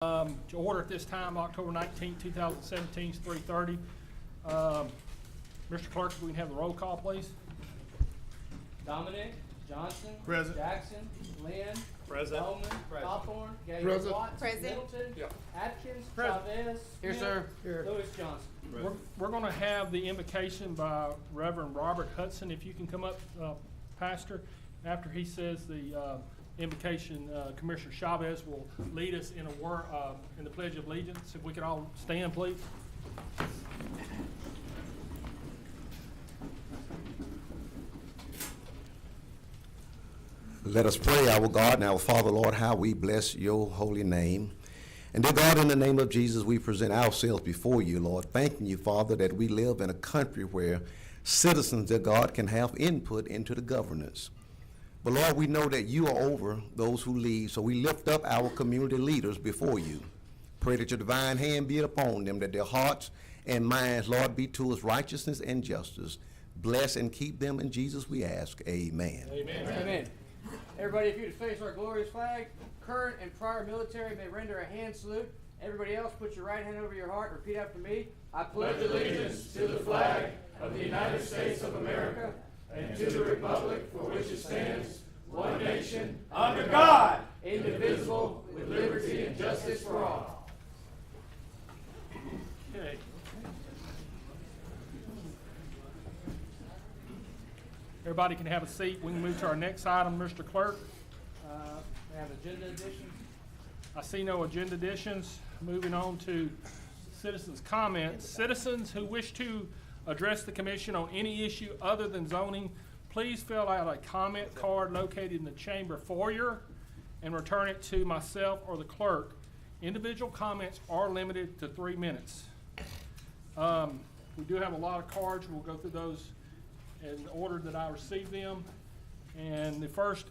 To order at this time, October 19, 2017, is 3:30. Mr. Clerk, if we can have the roll call, please. Dominic, Johnson, Present. Jackson, Lynn, Present. Bowman, Present. Hawthorne, Gaines, Present. Watts, Present. Middleton, Yeah. Atkins, Present. Chavez, Here, Smith, sir. Here. Lewis Johnson. We're going to have the invocation by Reverend Robert Hudson. If you can come up, Pastor. After he says the invocation, Commissioner Chavez will lead us in a word in the Pledge of Allegiance. If we could all stand, please. Let us pray. Our God and our Father, Lord, how we bless your holy name. And dear God, in the name of Jesus, we present ourselves before you, Lord, thanking you, Father, that we live in a country where citizens, dear God, can have input into the governance. But Lord, we know that you are over those who lead, so we lift up our community leaders before you. Pray that your divine hand be upon them, that their hearts and minds, Lord, be towards righteousness and justice. Bless and keep them in Jesus, we ask. Amen. Amen. Amen. Everybody, if you would face our glorious flag, current and prior military may render a hand salute. Everybody else, put your right hand over your heart and repeat after me. I pledge allegiance to the flag of the United States of America and to the republic for which it stands, one nation, under God, indivisible, with liberty and justice for all. Okay. Everybody can have a seat. We can move to our next item, Mr. Clerk. We have agenda additions. I see no agenda additions. Moving on to citizens' comments. Citizens who wish to address the commission on any issue other than zoning, please fill out a comment card located in the chamber foyer and return it to myself or the clerk. Individual comments are limited to 3 minutes. We do have a lot of cards. We'll go through those in the order that I received them. And the first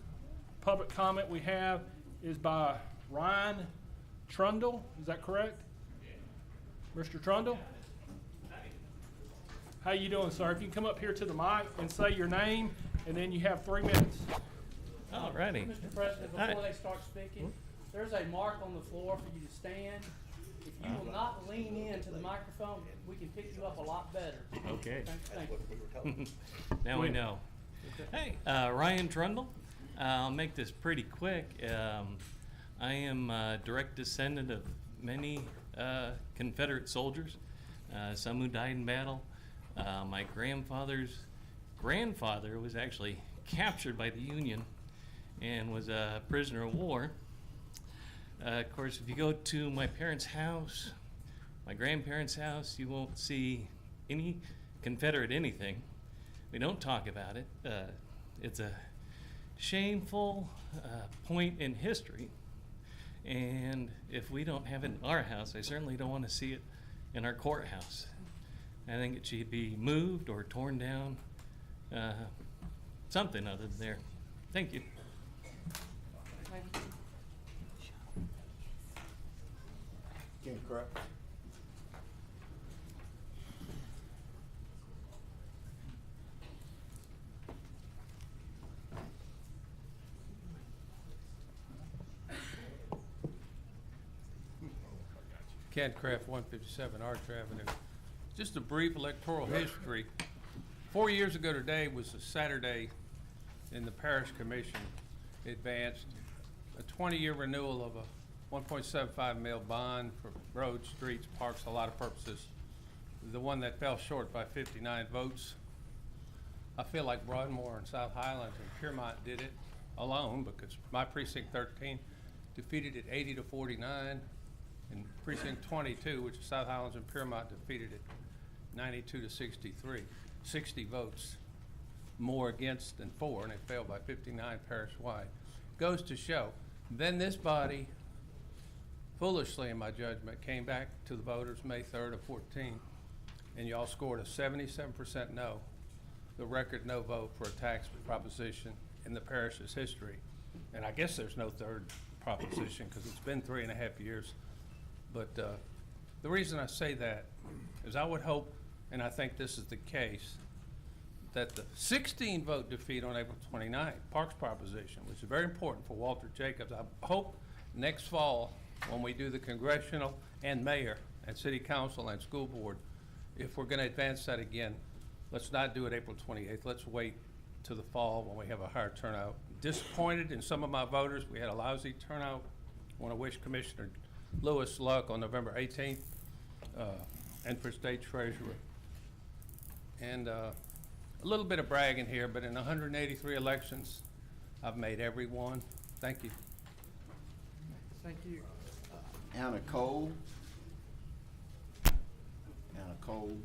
public comment we have is by Ryan Trundle. Is that correct? Mr. Trundle? How you doing, sir? If you can come up here to the mic and say your name, and then you have 3 minutes. All righty. Mr. President, before they start speaking, there's a mark on the floor for you to stand. If you will not lean into the microphone, we can pick you up a lot better. Okay. Thank you. Now we know. Hey, Ryan Trundle. I'll make this pretty quick. I am a direct descendant of many Confederate soldiers, some who died in battle. My grandfather's grandfather was actually captured by the Union and was a prisoner of war. Of course, if you go to my parents' house, my grandparents' house, you won't see any Confederate anything. We don't talk about it. It's a shameful point in history. And if we don't have it in our house, I certainly don't want to see it in our courthouse. I think it should be moved or torn down, something other than there. Thank you. Thank you. Ken Crop. Ken Craft, 157 Arch Avenue. Just a brief electoral history. 4 years ago today was a Saturday in the Parish Commission advanced a 20-year renewal of a 1.75 mil bond for roads, streets, parks, a lot of purposes. The one that fell short by 59 votes. I feel like Broadmoor and South Highlands and Piermont did it alone because my precinct 13 defeated it 80-49. And precinct 22, which is South Highlands and Piermont, defeated it 92-63. 60 votes more against than for, and it failed by 59 parish-wide. Goes to show. Then this body, foolishly in my judgment, came back to the voters May 3rd of 14, and y'all scored a 77% no, the record no vote for a tax proposition in the parish's history. And I guess there's no third proposition because it's been 3.5 years. But the reason I say that is I would hope, and I think this is the case, that the 16-vote defeat on April 29th, Parks proposition, which is very important for Walter Jacobs, I hope next fall when we do the congressional and mayor and city council and school board, if we're gonna advance that again, let's not do it April 28th. Let's wait till the fall when we have a higher turnout. Disappointed in some of my voters. We had a lousy turnout. Want to wish Commissioner Lewis luck on November 18th, and for state treasurer. And a little bit of bragging here, but in 183 elections, I've made every one. Thank you. Thank you. Anna Cole. Anna Cole.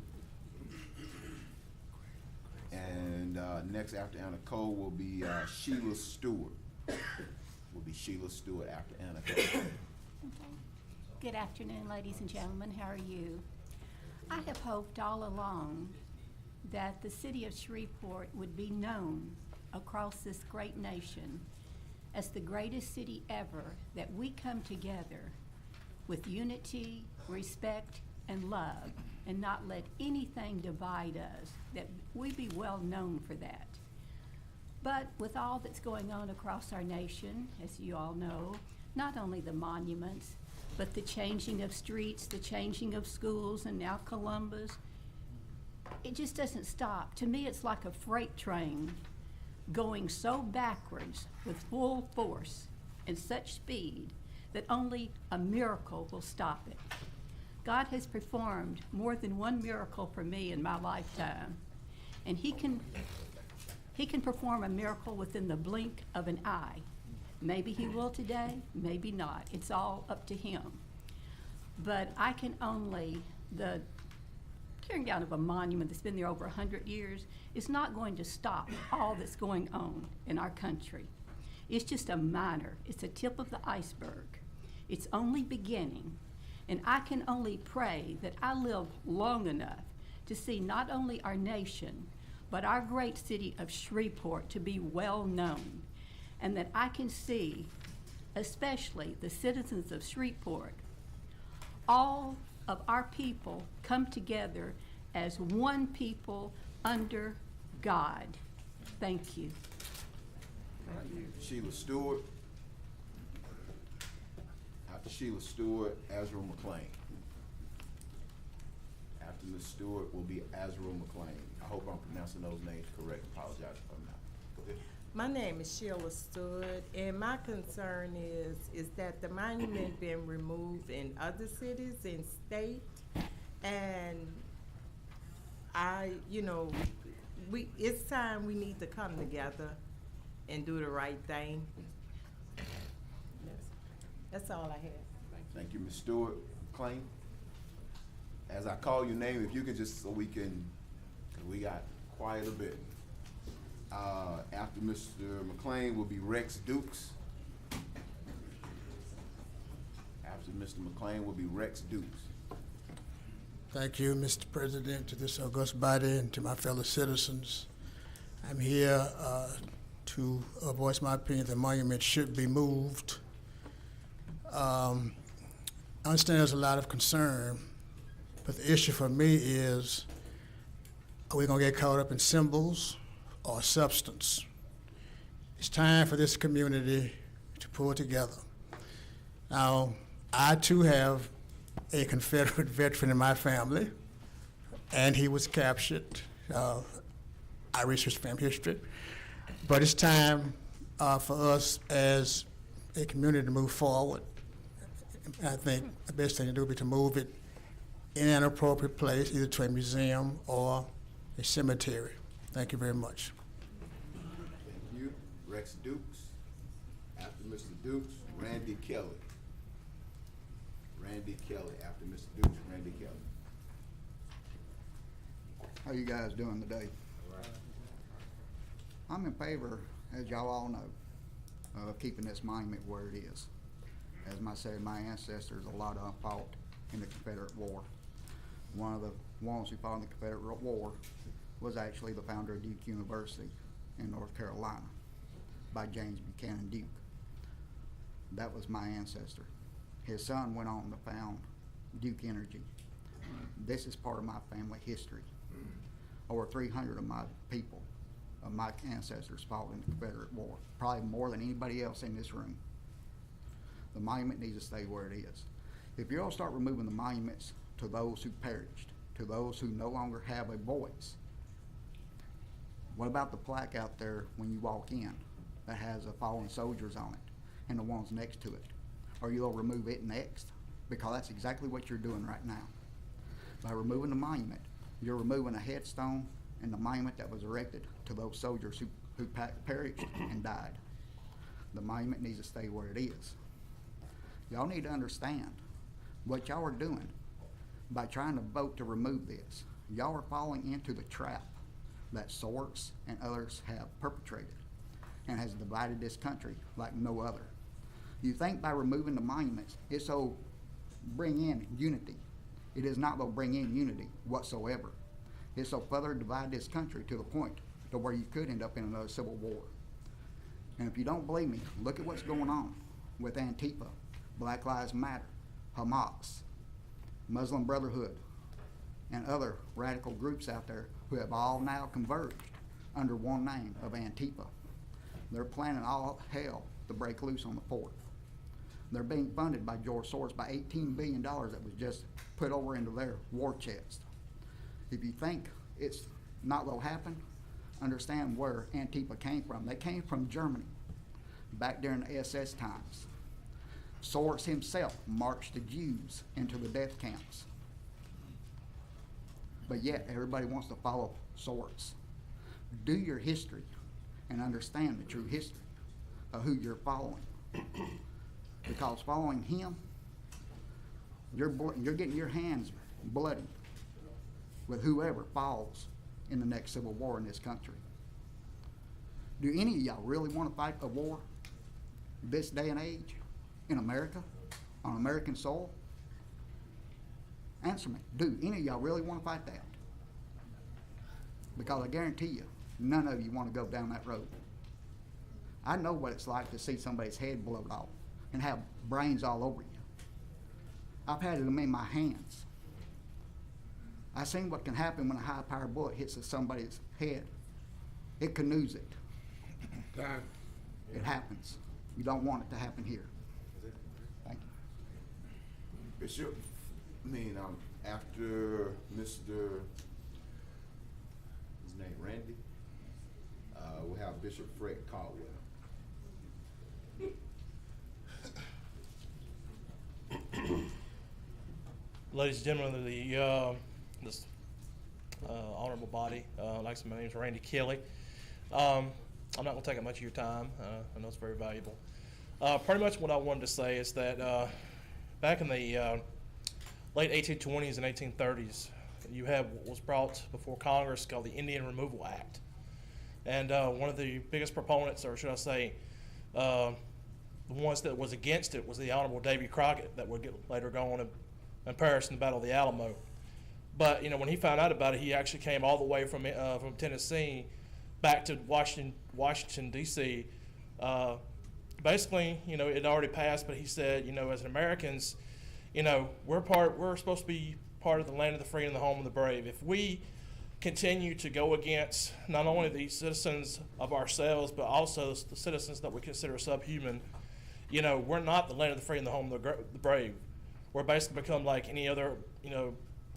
And next after Anna Cole will be Sheila Stewart. Will be Sheila Stewart after Anna Cole. Good afternoon, ladies and gentlemen. How are you? I have hoped all along that the city of Shreveport would be known across this great nation as the greatest city ever, that we come together with unity, respect, and love, and not let anything divide us, that we be well known for that. But with all that's going on across our nation, as you all know, not only the monuments, but the changing of streets, the changing of schools, and now Columbus, it just doesn't stop. To me, it's like a freight train going so backwards with full force and such speed that only a miracle will stop it. God has performed more than one miracle for me in my lifetime, and He can perform a miracle within the blink of an eye. Maybe He will today, maybe not. It's all up to Him. But I can only, the tearing down of a monument that's been there over 100 years is not going to stop all that's going on in our country. It's just a minor, it's a tip of the iceberg. It's only beginning. And I can only pray that I live long enough to see not only our nation, but our great city of Shreveport to be well known. And that I can see, especially the citizens of Shreveport, all of our people come together as one people under God. Thank you. Sheila Stewart. After Sheila Stewart, Azra McLean. After Ms. Stewart will be Azra McLean. I hope I'm pronouncing those names correct. Apologize if I'm not. Go ahead. My name is Sheila Stewart, and my concern is that the monument been removed in other cities and state, and it's time we need to come together and do the right thing. That's all I have. Thank you, Ms. Stewart. McLean. As I call your name, if you could just, so we can, 'cause we got quite a bit. After Mr. McLean will be Rex Dukes. After Mr. McLean will be Rex Dukes. Thank you, Mr. President, to this august body and to my fellow citizens. I'm here to voice my opinion the monument should be moved. I understand there's a lot of concern, but the issue for me is, are we gonna get caught up in symbols or substance? It's time for this community to pull together. Now, I too have a Confederate veteran in my family, and he was captured. I researched family history, but it's time for us as a community to move forward. I think the best thing to do would be to move it in an appropriate place, either to a museum or a cemetery. Thank you very much. Thank you. Rex Dukes. After Mr. Dukes, Randy Kelly. Randy Kelly. After Mr. Dukes, Randy Kelly. How you guys doing today? I'm in favor, as y'all all know, of keeping this monument where it is. As I said, my ancestors, a lot of them fought in the Confederate War. One of the ones who fought in the Confederate War was actually the founder of Duke University in North Carolina, by James Buchanan Duke. That was my ancestor. His son went on to found Duke Energy. This is part of my family history. Over 300 of my people, of my ancestors, fought in the Confederate War, probably more than anybody else in this room. The monument needs to stay where it is. If you're gonna start removing the monuments to those who perished, to those who no longer have a voice, what about the plaque out there when you walk in that has a fallen soldiers on it and the ones next to it? Are you gonna remove it next? Because that's exactly what you're doing right now. By removing the monument, you're removing a headstone and the monument that was erected to those soldiers who perished and died. The monument needs to stay where it is. Y'all need to understand what y'all are doing by trying to vote to remove this. Y'all are falling into the trap that Sorts and others have perpetrated and has divided this country like no other. You think by removing the monuments, it's so bring in unity. It is not going to bring in unity whatsoever. It's so further divide this country to the point to where you could end up in another civil war. And if you don't believe me, look at what's going on with Antifa, Black Lives Matter, Hamas, Muslim Brotherhood, and other radical groups out there who have all now converged under one name of Antifa. They're planning all hell to break loose on the 4th. They're being funded by George Soros by $18 billion that was just put over into their war chest. If you think it's not going to happen, understand where Antifa came from. They came from Germany back during the SS times. Soros himself marched the Jews into the death camps. But yet everybody wants to follow Soros. Do your history and understand the true history of who you're following. Because following him, you're getting your hands bloody with whoever falls in the next civil war in this country. Do any of y'all really want to fight a war this day and age in America, on American soil? Answer me. Do any of y'all really want to fight that? Because I guarantee you, none of you want to go down that road. I know what it's like to see somebody's head blown off and have brains all over you. I've had them in my hands. I've seen what can happen when a high-powered bullet hits somebody's head. It canoes it. It happens. You don't want it to happen here. Thank you. Bishop, after Mr. his name Randy, we'll have Bishop Fred Caldwell. Ladies and gentlemen of this honorable body, like I said, my name is Randy Kelly. I'm not going to take up much of your time. I know it's very valuable. Pretty much what I wanted to say is that back in the late 1820s and 1830s, you have what was brought before Congress called the Indian Removal Act. And one of the biggest proponents, or should I say, the ones that was against it was the Honorable Davy Crockett that would get later go on and perish in the Battle of the Alamo. But when he found out about it, he actually came all the way from Tennessee back to Washington D.C. Basically, it had already passed, but he said, as Americans, we're supposed to be part of the land of the free and the home of the brave. If we continue to go against not only the citizens of ourselves, but also the citizens that we consider subhuman, we're not the land of the free and the home of the brave. We're basically become like any other,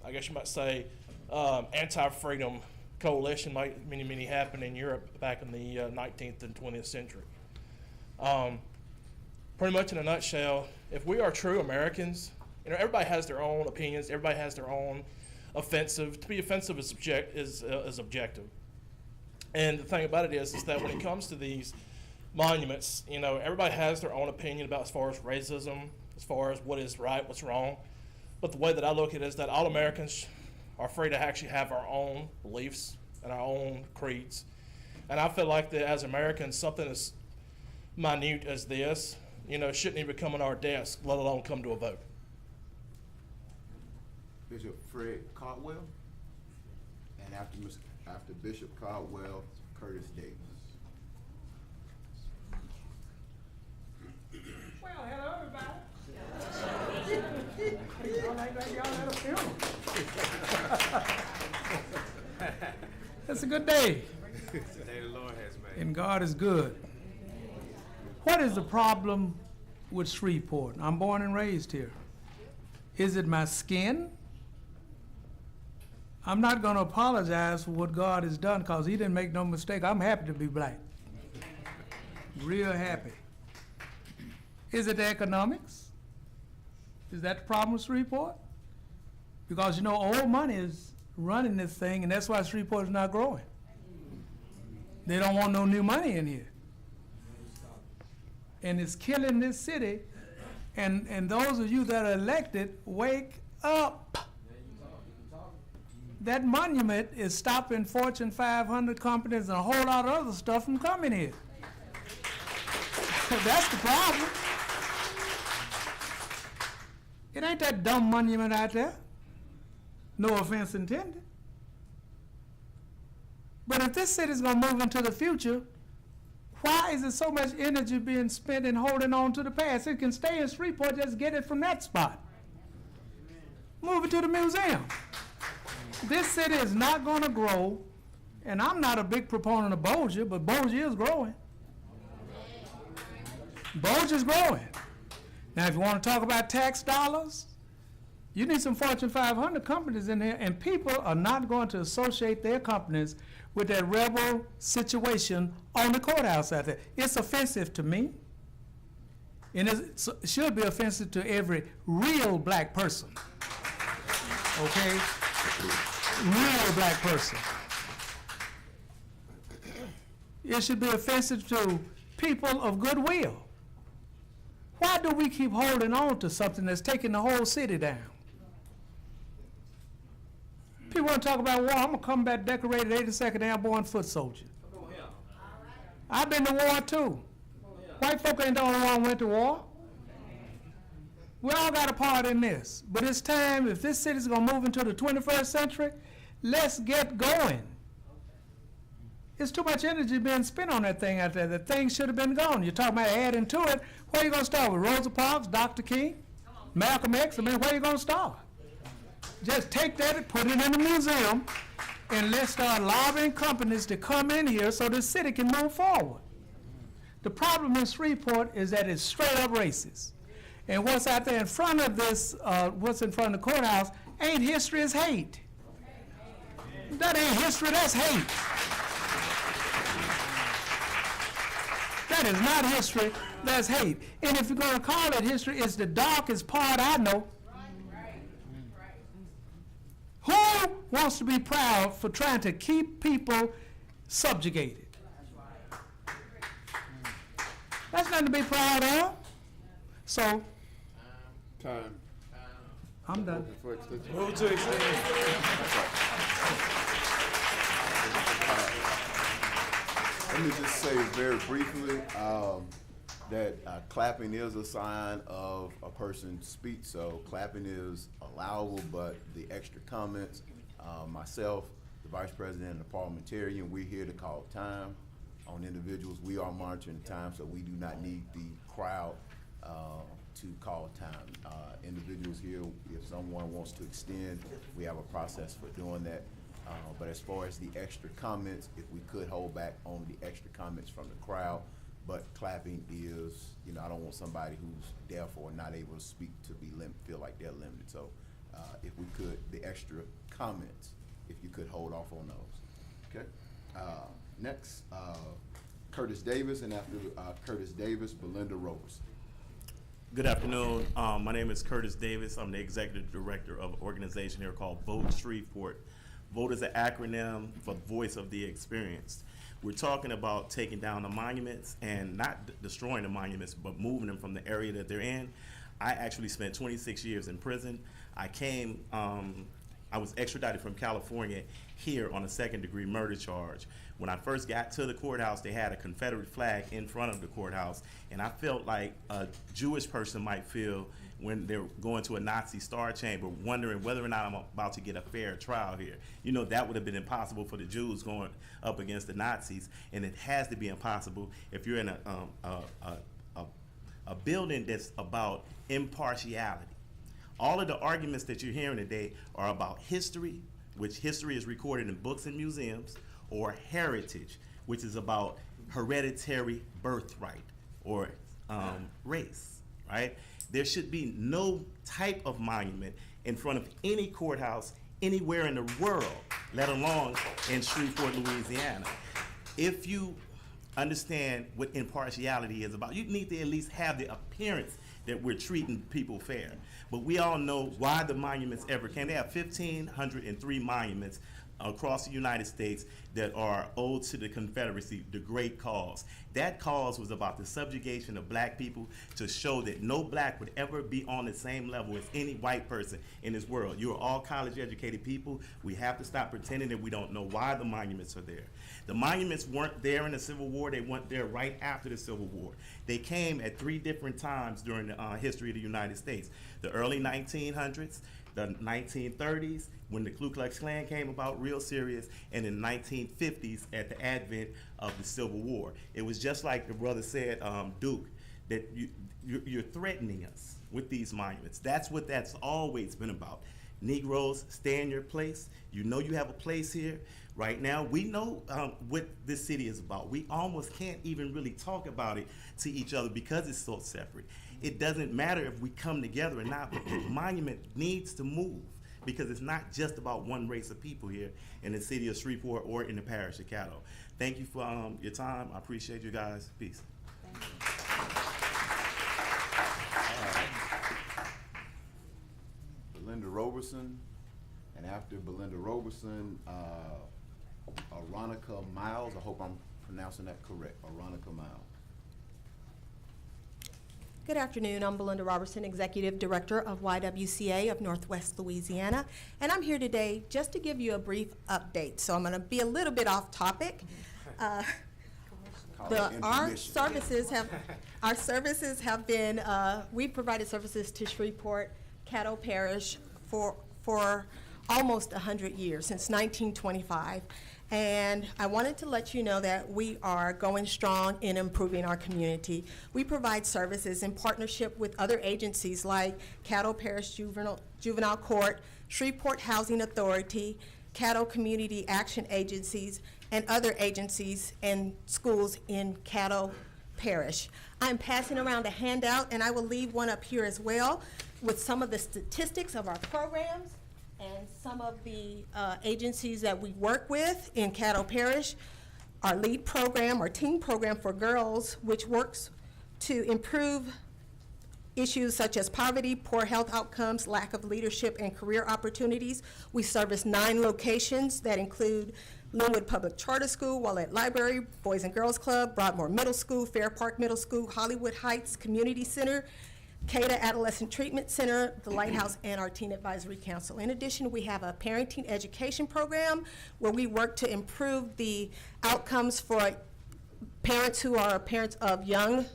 I guess you might say, anti-freedom coalition like many happened in Europe back in the 19th and 20th century. Pretty much in a nutshell, if we are true Americans, everybody has their own opinions, everybody has their own offensive. To be offensive is objective. And the thing about it is that when it comes to these monuments, everybody has their own opinion about as far as racism, as far as what is right, what's wrong. But the way that I look at it is that all Americans are free to actually have our own beliefs and our own creeds. And I feel like that as Americans, something as minute as this, shouldn't even come on our desk, let alone come to a vote. Bishop Fred Caldwell, and after Bishop Caldwell, Curtis Davis. Well, hello, everybody. Y'all act like y'all at a funeral. It's a good day. It's the day the Lord has made. And God is good. What is the problem with Shreveport. I'm born and raised here. Is it my skin? I'm not going to apologize for what God has done because he didn't make no mistake. I'm happy to be black. Real happy. Is it the economics? Is that the problem with Shreveport? Because, you know, old money is running this thing, and that's why Shreveport is not growing. They don't want no new money in here. And it's killing this city. And those of you that are elected, wake up. That monument is stopping Fortune 500 companies and a whole lot of other stuff from coming here. That's the problem. It ain't that dumb monument out there. No offense intended. But if this city's gonna move into the future, why is there so much energy being spent in holding on to the past? It can stay in Shreveport, just get it from that spot. Move it to the museum. This city is not gonna grow, and I'm not a big proponent of Bossier, but Bossier is growing. Bossier's growing. Now, if you want to talk about tax dollars, you need some Fortune 500 companies in there, and people are not going to associate their companies with that rebel situation on the courthouse out there. It's offensive to me, and it should be offensive to every real black person. Okay? Real black person. It should be offensive to people of goodwill. Why do we keep holding on to something that's taking the whole city down? People want to talk about war. I'm going to come back decorated 82nd Airborne Foot Soldier. I've been to war too. White folk ain't the only one who went to war. We all got a part in this. But it's time, if this city's going to move into the 21st century, let's get going. There's too much energy being spent on that thing out there. The thing should have been gone. You're talking about adding to it. Where are you going to start with? Rosa Parks, Dr. King, Malcolm X? I mean, where are you going to start? Just take that and put it in the museum, and let's start lobbying companies to come in here so the city can move forward. The problem in Shreveport is that it's straight up racist. And what's out there in front of this, what's in front of the courthouse, ain't history, it's hate. That ain't history, that's hate. That is not history, that's hate. And if you're going to call it history, it's the darkest part I know. Who wants to be proud for trying to keep people subjugated? That's nothing to be proud of. So, Time. I'm done. Move to extend. Let me just say very briefly that clapping is a sign of a person's speech, so clapping is allowable, but the extra comments, myself, the vice president, and the parliamentarian, we're here to call time on individuals. We are monitoring time, so we do not need the crowd to call time. Individuals here, if someone wants to extend, we have a process for doing that. But as far as the extra comments, if we could hold back on the extra comments from the crowd, but clapping is, you know, I don't want somebody who's deaf or not able to speak to be feel like they're limited. So if we could, the extra comments, if you could hold off on those. Okay. Next, Curtis Davis, and after Curtis Davis, Belinda Rose. Good afternoon. My name is Curtis Davis. I'm the executive director of an organization here called Vote Shreveport. VOTE is an acronym for Voice of the Experienced. We're talking about taking down the monuments and not destroying the monuments, but moving them from the area that they're in. I actually spent 26 years in prison. I came, I was extradited from California here on a second-degree murder charge. When I first got to the courthouse, they had a Confederate flag in front of the courthouse, and I felt like a Jewish person might feel when they're going to a Nazi star chamber, wondering whether or not I'm about to get a fair trial here. You know, that would have been impossible for the Jews going up against the Nazis, and it has to be impossible if you're in a building that's about impartiality. All of the arguments that you're hearing today are about history, which history is recorded in books and museums, or heritage, which is about hereditary birthright or race. right? There should be no type of monument in front of any courthouse anywhere in the world, let alone in Shreveport, Louisiana. If you understand what impartiality is about, you need to at least have the appearance that we're treating people fair. But we all know why the monuments ever came. They have 1,503 monuments across the United States that are owed to the Confederacy, the great cause. That cause was about the subjugation of black people, to show that no black would ever be on the same level as any white person in this world. You are all college educated people. We have to stop pretending that we don't know why the monuments are there. The monuments weren't there in the Civil War. They weren't there right after the Civil War. They came at 3 different times during the history of the United States. The early 1900s, the 1930s, when the Ku Klux Klan came about real serious, and in the 1950s at the advent of the Civil War. It was just like the brother said, Duke, that you're threatening us with these monuments. That's what that's always been about. Negroes, stay in your place. You know you have a place here. Right now, we know what this city is about. We almost can't even really talk about it to each other because it's so separate. It doesn't matter if we come together or not, but the monument needs to move, because it's not just about one race of people here in the city of Shreveport or in the parish of Caddo. Thank you for your time. I appreciate you guys. Peace. Belinda Roberson, and after Belinda Roberson, Aronica Miles. I hope I'm pronouncing that correct. Aronica Miles. Good afternoon. I'm Belinda Robertson, Executive Director of YWCA of Northwest Louisiana, and I'm here today just to give you a brief update. So I'm going to be a little bit off topic. Our services have been, we've provided services to Shreveport, Caddo Parish for almost 100 years, since 1925. And I wanted to let you know that we are going strong in improving our community. We provide services in partnership with other agencies like Caddo Parish Juvenile Court, Shreveport Housing Authority, Caddo Community Action Agencies, and other agencies and schools in Caddo Parish. I'm passing around a handout, and I will leave one up here as well with some of the statistics of our programs and some of the agencies that we work with in Caddo Parish. Our lead program, our teen program for girls, which works to improve issues such as poverty, poor health outcomes, lack of leadership, and career opportunities. We service 9 locations that include Linwood Public Charter School, Willett Library, Boys and Girls Club, Broadmoor Middle School, Fair Park Middle School, Hollywood Heights Community Center, CADA Adolescent Treatment Center, the Lighthouse, and our Teen Advisory Council. In addition, we have a parenting education program where we work to improve the outcomes for parents who are parents of young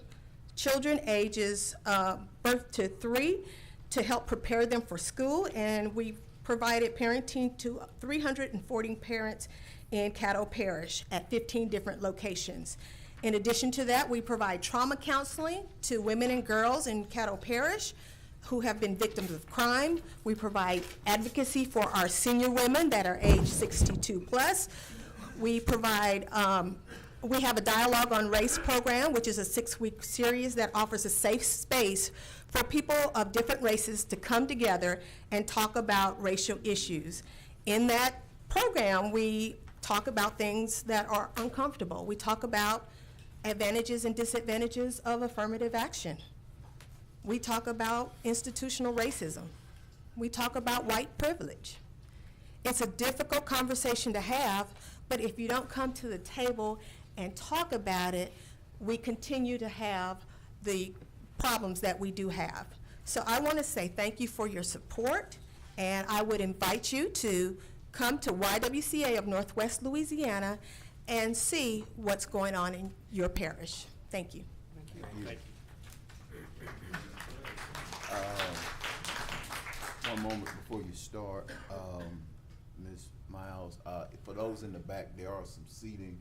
children ages birth to 3 to help prepare them for school. And we provided parenting to 340 parents in Caddo Parish at 15 different locations. In addition to that, we provide trauma counseling to women and girls in Caddo Parish who have been victims of crime. We provide advocacy for our senior women that are age 62 plus. We provide, we have a Dialogue on Race program, which is a 6-week series that offers a safe space for people of different races to come together and talk about racial issues. In that program, we talk about things that are uncomfortable. We talk about advantages and disadvantages of affirmative action. We talk about institutional racism. We talk about white privilege. It's a difficult conversation to have, but if you don't come to the table and talk about it, we continue to have the problems that we do have. So I want to say thank you for your support, and I would invite you to come to YWCA of Northwest Louisiana and see what's going on in your parish. Thank you. Thank you. One moment before you start, Ms. Miles, for those in the back, there are some seating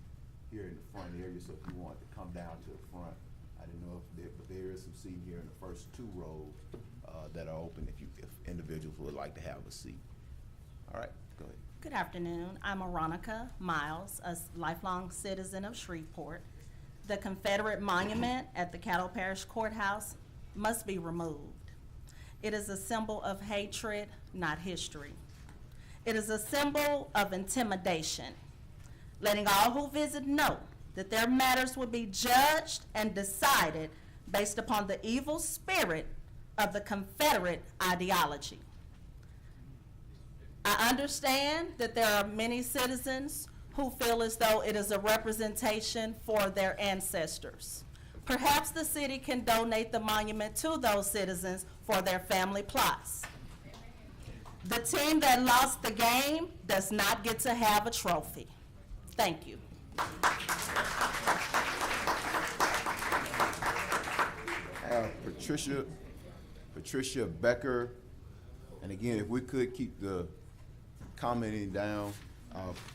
here in the front area, so if you want to come down to the front, I didn't know if there, but there is some seating here in the first 2 rows that are open if individuals would like to have a seat. All right, go ahead. Good afternoon. I'm Aronica Miles, a lifelong citizen of Shreveport. The Confederate monument at the Caddo Parish Courthouse must be removed. It is a symbol of hatred, not history. It is a symbol of intimidation, letting all who visit know that their matters will be judged and decided based upon the evil spirit of the Confederate ideology. I understand that there are many citizens who feel as though it is a representation for their ancestors. Perhaps the city can donate the monument to those citizens for their family plots. The team that lost the game does not get to have a trophy. Thank you. Patricia Becker, and again, if we could keep the commenting down,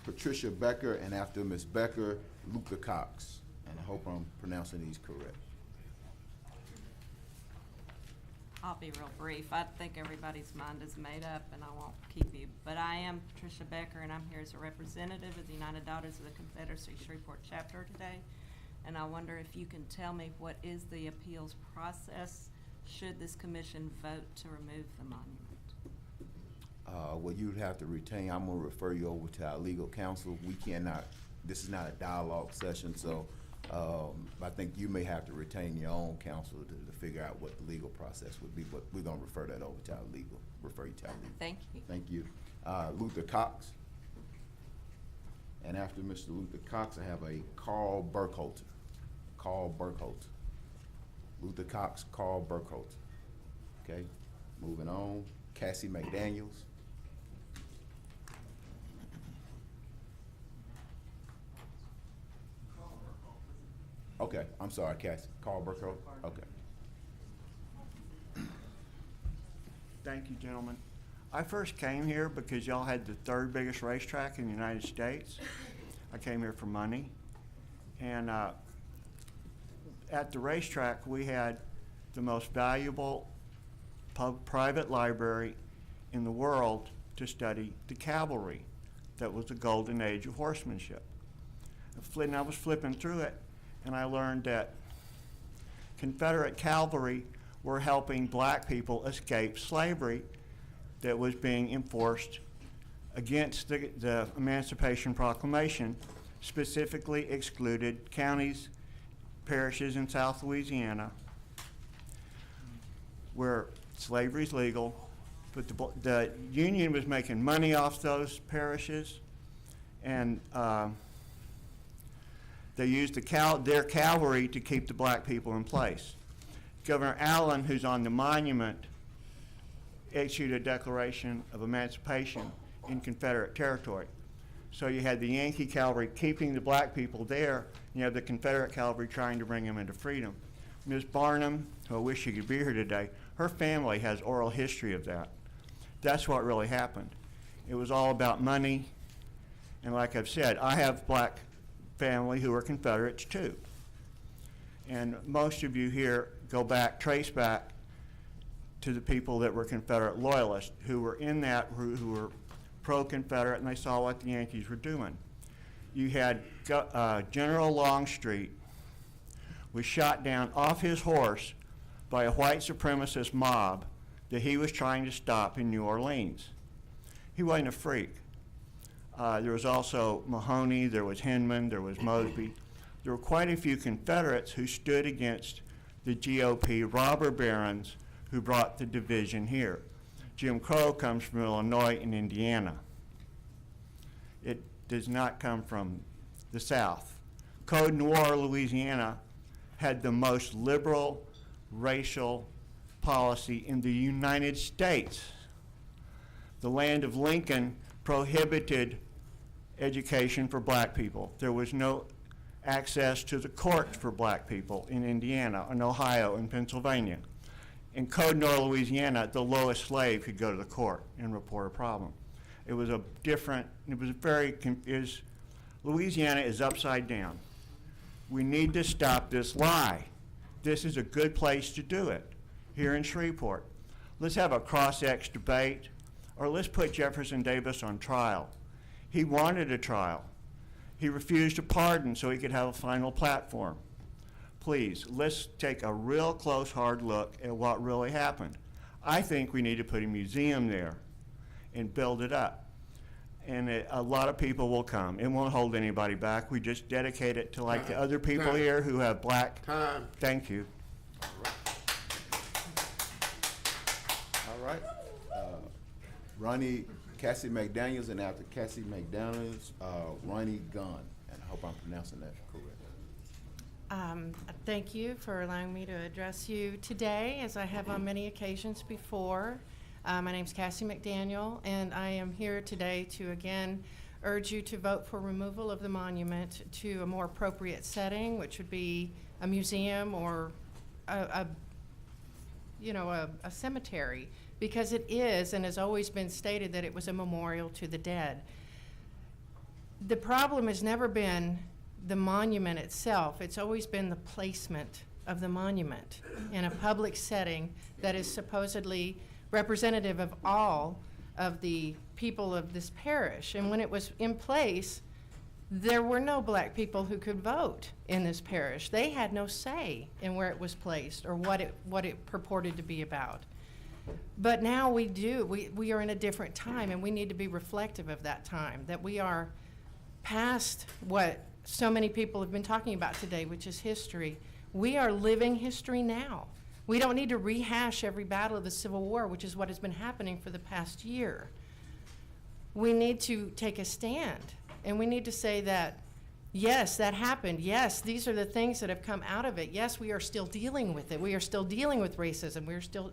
Patricia Becker, and after Ms. Becker, Luther Cox, and I hope I'm pronouncing these correct. I'll be real brief. I think everybody's mind is made up, and I won't keep you. But I am Patricia Becker, and I'm here as a representative of the United Daughters of the Confederacy Shreveport chapter today. And I wonder if you can tell me what is the appeals process should this commission vote to remove the monument? Well, you'd have to retain, I'm gonna refer you over to our legal counsel. We cannot, this is not a dialogue session, so I think you may have to retain your own counsel to figure out what the legal process would be, but we're gonna refer that over to our legal, refer you to our legal. Thank you. Thank you. Luther Cox. And after Mr. Luther Cox, I have a Carl Burkholter. Carl Burkholter. Luther Cox, Carl Burkholter. Okay, moving on. Cassie McDaniels. Okay, I'm sorry, Cassie. Carl Burkholter. Okay. Thank you, gentlemen. I first came here because y'all had the third biggest racetrack in the United States. I came here for money. And at the racetrack, we had the most valuable private library in the world to study the cavalry. That was the golden age of horsemanship. And I was flipping through it, and I learned that Confederate cavalry were helping black people escape slavery that was being enforced against the Emancipation Proclamation, specifically excluded counties, parishes in South Louisiana, where slavery is legal, but the Union was making money off those parishes, and they used their cavalry to keep the black people in place. Governor Allen, who's on the monument, issued a Declaration of Emancipation in Confederate territory. So you had the Yankee cavalry keeping the black people there, you have the Confederate cavalry trying to bring them into freedom. Ms. Barnum, who I wish she could be here today, her family has oral history of that. That's what really happened. It was all about money, and like I've said, I have black family who are Confederates too. And most of you here trace back to the people that were Confederate loyalists who were in that, who were pro-Confederate, and they saw what the Yankees were doing. You had General Longstreet was shot down off his horse by a white supremacist mob that he was trying to stop in New Orleans. He wasn't a freak. There was also Mahoney, there was Hinman, there was Mosby. There were quite a few Confederates who stood against the GOP robber barons who brought the division here. Jim Crow comes from Illinois and Indiana. It does not come from the South. Code Noir, Louisiana, had the most liberal racial policy in the United States. The land of Lincoln prohibited education for black people. There was no access to the courts for black people in Indiana, in Ohio, and Pennsylvania. In Code Noir, Louisiana, the lowest slave could go to the court and report a problem. It was a different, Louisiana is upside down. We need to stop this lie. This is a good place to do it, here in Shreveport. Let's have a cross-ex debate, or let's put Jefferson Davis on trial. He wanted a trial. He refused to pardon so he could have a final platform. please, let's take a real close, hard look at what really happened. I think we need to put a museum there and build it up. And a lot of people will come. It won't hold anybody back. We just dedicate it to like the other people here who have black. Time. Thank you. All right. Ronnie Cassie McDaniels, and after Cassie McDaniels, Ronnie Gunn. And I hope I'm pronouncing that correct. Thank you for allowing me to address you today, as I have on many occasions before. My name's Cassie McDaniel, and I am here today to again urge you to vote for removal of the monument to a more appropriate setting, which would be a museum or a cemetery, because it is and has always been stated that it was a memorial to the dead. The problem has never been the monument itself. It's always been the placement of the monument in a public setting that is supposedly representative of all of the people of this parish. And when it was in place, there were no black people who could vote in this parish. They had no say in where it was placed or what it purported to be about. But now we do. We are in a different time, and we need to be reflective of that time, that we are past what so many people have been talking about today, which is history. We are living history now. We don't need to rehash every battle of the Civil War, which is what has been happening for the past year. We need to take a stand, and we need to say that, yes, that happened. Yes, these are the things that have come out of it. Yes, we are still dealing with it. We are still dealing with racism. We are still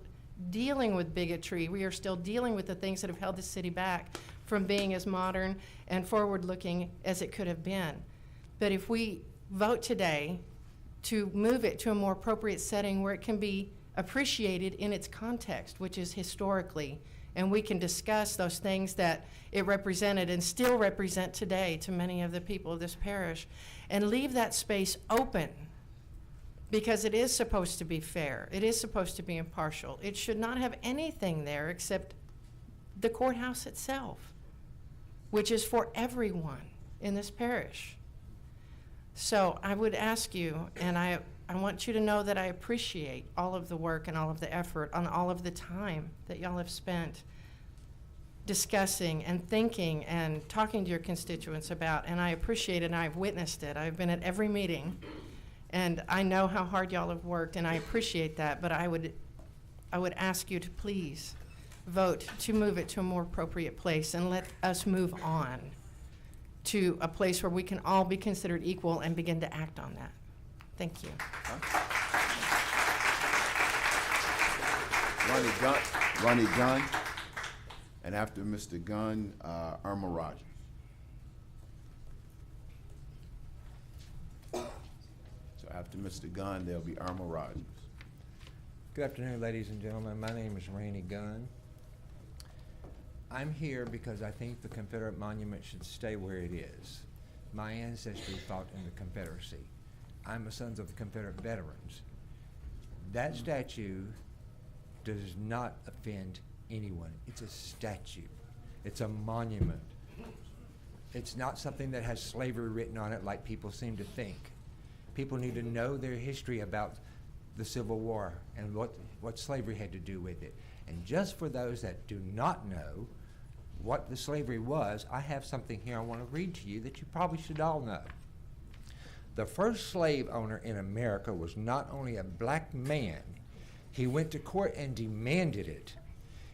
dealing with bigotry. We are still dealing with the things that have held the city back from being as modern and forward-looking as it could have been. But if we vote today to move it to a more appropriate setting where it can be appreciated in its context, which is historically, and we can discuss those things that it represented and still represent today to many of the people of this parish, and leave that space open, because it is supposed to be fair. It is supposed to be impartial. It should not have anything there except the courthouse itself, which is for everyone in this parish. So I would ask you, and I want you to know that I appreciate all of the work and all of the effort and all of the time that y'all have spent discussing and thinking and talking to your constituents about, and I appreciate it, and I've witnessed it. I've been at every meeting, and I know how hard y'all have worked, and I appreciate that, but I would ask you to please vote to move it to a more appropriate place and let us move on to a place where we can all be considered equal and begin to act on that. Thank you. Ronnie Gunn, and after Mr. Gunn, Irma Rogers. So after Mr. Gunn, there'll be Irma Rogers. Good afternoon, ladies and gentlemen. My name is Randy Gunn. I'm here because I think the Confederate monument should stay where it is. My ancestry fought in the Confederacy. I'm a son of the Confederate veterans. That statue does not offend anyone. It's a statue. It's a monument. It's not something that has slavery written on it like people seem to think. People need to know their history about the Civil War and what slavery had to do with it. And just for those that do not know what the slavery was, I have something here I want to read to you that you probably should all know. The first slave owner in America was not only a black man, he went to court and demanded it.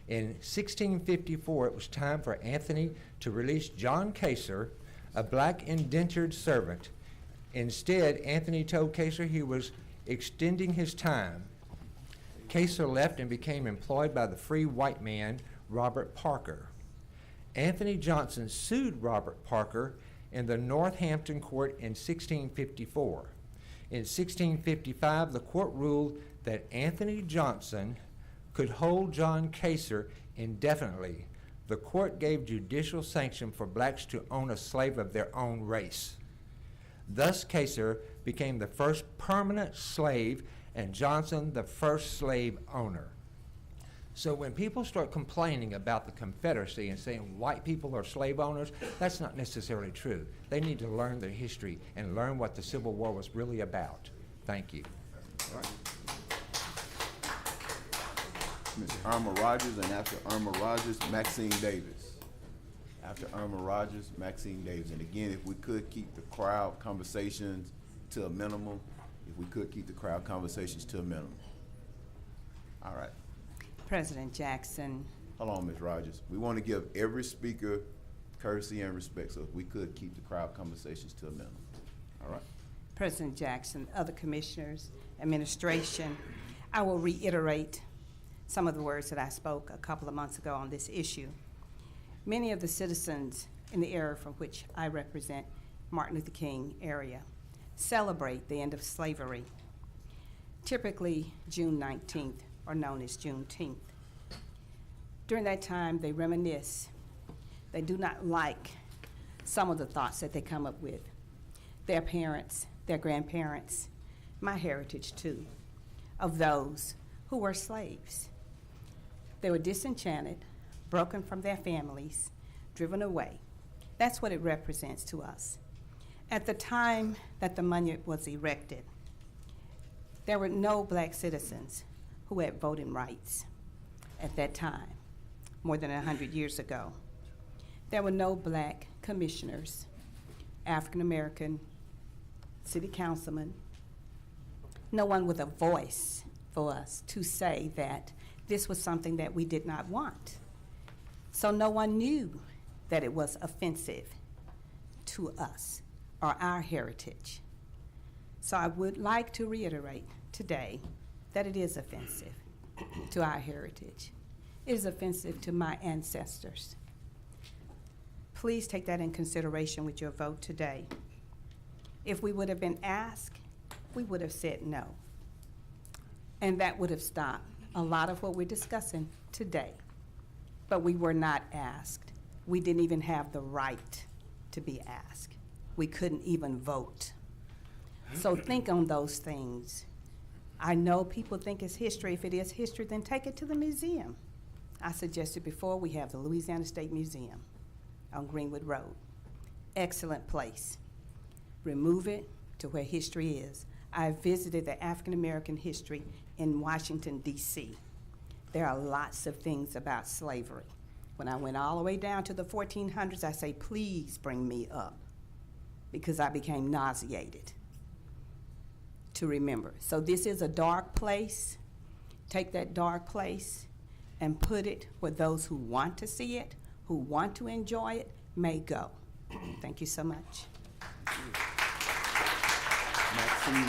In 1654, it was time for Anthony to release John Kaser, a black indentured servant. Instead, Anthony told Kaser he was extending his time. Kaser left and became employed by the free white man, Robert Parker. Anthony Johnson sued Robert Parker in the Northampton court in 1654. In 1655, the court ruled that Anthony Johnson could hold John Kaser indefinitely. The court gave judicial sanction for blacks to own a slave of their own race. Thus, Kaser became the first permanent slave and Johnson the first slave owner. So when people start complaining about the Confederacy and saying white people are slave owners, that's not necessarily true. They need to learn their history and learn what the Civil War was really about. Thank you. All right. Ms. Irma Rogers, and after Irma Rogers, Maxine Davis. After Irma Rogers, Maxine Davis. And again, if we could keep the crowd conversations to a minimum, All right. President Jackson. Hold on, Ms. Rogers. We want to give every speaker courtesy and respect, so if we could keep the crowd conversations to a minimum. All right. President Jackson, other commissioners, administration, I will reiterate some of the words that I spoke a couple of months ago on this issue. Many of the citizens in the area from which I represent, Martin Luther King area, celebrate the end of slavery, typically June 19th, or known as Juneteenth. During that time, they reminisce. They do not like some of the thoughts that they come up with. Their parents, their grandparents, my heritage too, of those who were slaves. They were disenchanted, broken from their families, driven away. That's what it represents to us. At the time that the monument was erected, there were no black citizens who had voting rights at that time, more than 100 years ago. There were no black commissioners, African American, city councilmen, no one with a voice for us to say that this was something that we did not want. So no one knew that it was offensive to us or our heritage. So I would like to reiterate today that it is offensive to our heritage. It is offensive to my ancestors. Please take that in consideration with your vote today. If we would have been asked, we would have said no. And that would have stopped a lot of what we're discussing today. But we were not asked. We didn't even have the right to be asked. We couldn't even vote. So think on those things. I know people think it's history. If it is history, then take it to the museum. I suggested before we have the Louisiana State Museum on Greenwood Road. Excellent place. Remove it to where history is. I visited the African American history in Washington, D.C. There are lots of things about slavery. When I went all the way down to the 1400s, I say, please bring me up, because I became nauseated to remember. So this is a dark place. Take that dark place and put it where those who want to see it, who want to enjoy it, may go. Thank you so much. Maxine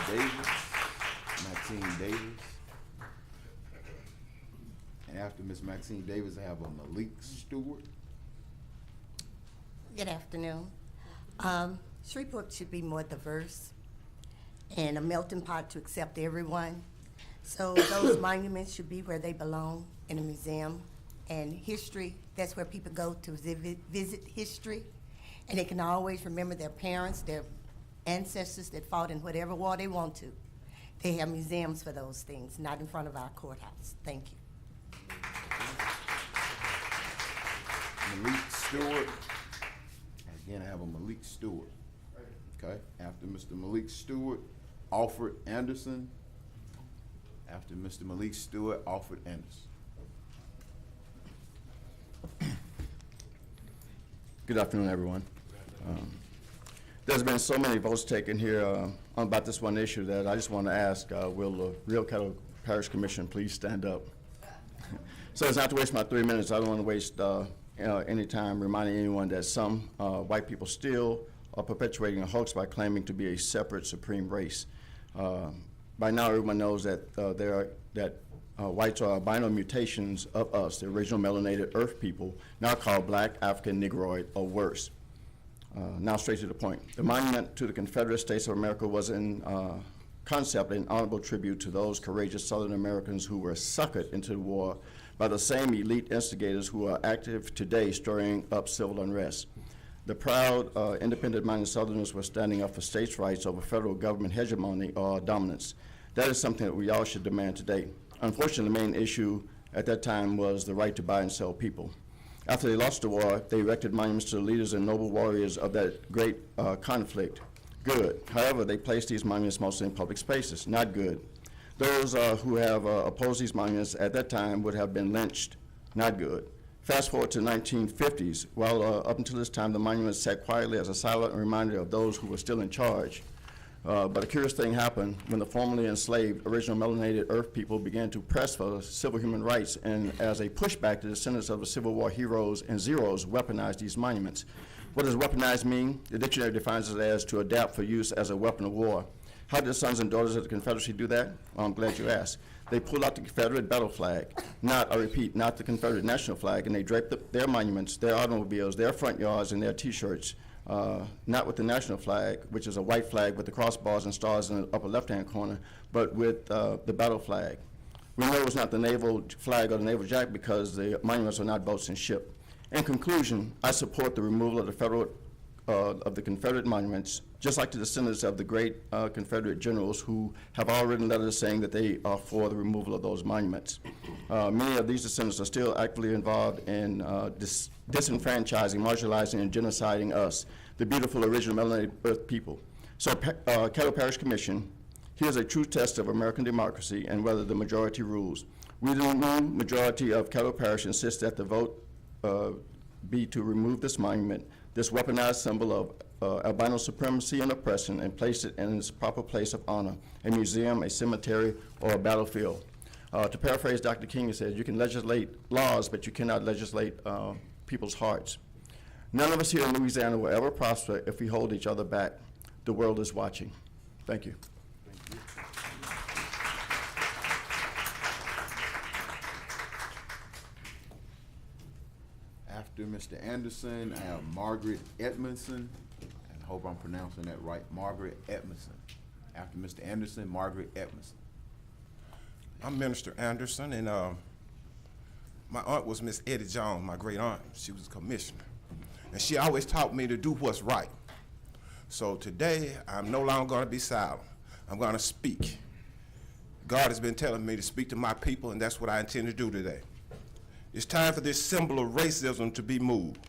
Davis. Maxine Davis. And after Ms. Maxine Davis, I have a Malik Stewart. Good afternoon. Shreveport should be more diverse and a melting pot to accept everyone. So those monuments should be where they belong, in a museum. And history, that's where people go to visit history. And they can always remember their parents, their ancestors that fought in whatever war they want to. They have museums for those things, not in front of our courthouse. Thank you. Malik Stewart. Again, I have a Malik Stewart. Okay, after Mr. Malik Stewart, Alfred Anderson. After Mr. Malik Stewart, Alfred Anderson. Good afternoon, everyone. There's been so many votes taken here about this one issue that I just want to ask, will the real Caddo Parish Commission please stand up? So as not to waste my 3 minutes, I don't want to waste any time reminding anyone that some white people still are perpetuating a hoax by claiming to be a separate supreme race. By now, everyone knows that whites are albino mutations of us, the original melanated earth people, now called black, African, Negroid, or worse. Now straight to the point. The monument to the Confederate States of America was in concept an honorable tribute to those courageous Southern Americans who were suckered into the war by the same elite instigators who are active today stirring up civil unrest. The proud, independent-minded Southerners were standing up for states' rights over federal government hegemony or dominance. That is something that we all should demand today. Unfortunately, the main issue at that time was the right to buy and sell people. After they lost the war, they erected monuments to the leaders and noble warriors of that great conflict. Good. However, they place these monuments mostly in public spaces. Not good. Those who have opposed these monuments at that time would have been lynched. Not good. Fast forward to the 1950s. While up until this time, the monuments sat quietly as a silent reminder of those who were still in charge. But a curious thing happened when the formerly enslaved original melanated earth people began to press for civil human rights, and as a pushback, the descendants of the Civil War heroes and zeros weaponized these monuments. What does weaponized mean? The dictionary defines it as to adapt for use as a weapon of war. How did the sons and daughters of the Confederacy do that? Well, I'm glad you asked. They pulled out the Confederate battle flag, I repeat, not the Confederate national flag, and they draped their monuments, their automobiles, their front yards, and their T-shirts, not with the national flag, which is a white flag with the crossbars and stars in the upper left-hand corner, but with the battle flag. We know it's not the naval flag or the naval jack because the monuments are not boats and ships. In conclusion, I support the removal of the Confederate monuments, just like the descendants of the great Confederate generals who have all written letters saying that they are for the removal of those monuments. Many of these descendants are still actively involved in disenfranchising, marginalizing, and genociding us, the beautiful original melanated earth people. So, Caddo Parish Commission, here's a true test of American democracy and whether the majority rules. We, the new majority of Caddo Parish, insist that the vote be to remove this monument, this weaponized symbol of albino supremacy and oppression, and place it in its proper place of honor, a museum, a cemetery, or a battlefield. To paraphrase Dr. King, he says, you can legislate laws, but you cannot legislate people's hearts. None of us here in Louisiana will ever prosper if we hold each other back. The world is watching. Thank you. After Mr. Anderson, I have Margaret Edmondson, and I hope I'm pronouncing that right, Margaret Edmondson. After Mr. Anderson, Margaret Edmondson. I'm Minister Anderson, and my aunt was Miss Eddie Jones, my great aunt. She was a commissioner, and she always taught me to do what's right. So today, I'm no longer going to be silent. I'm going to speak. God has been telling me to speak to my people, and that's what I intend to do today. It's time for this symbol of racism to be moved.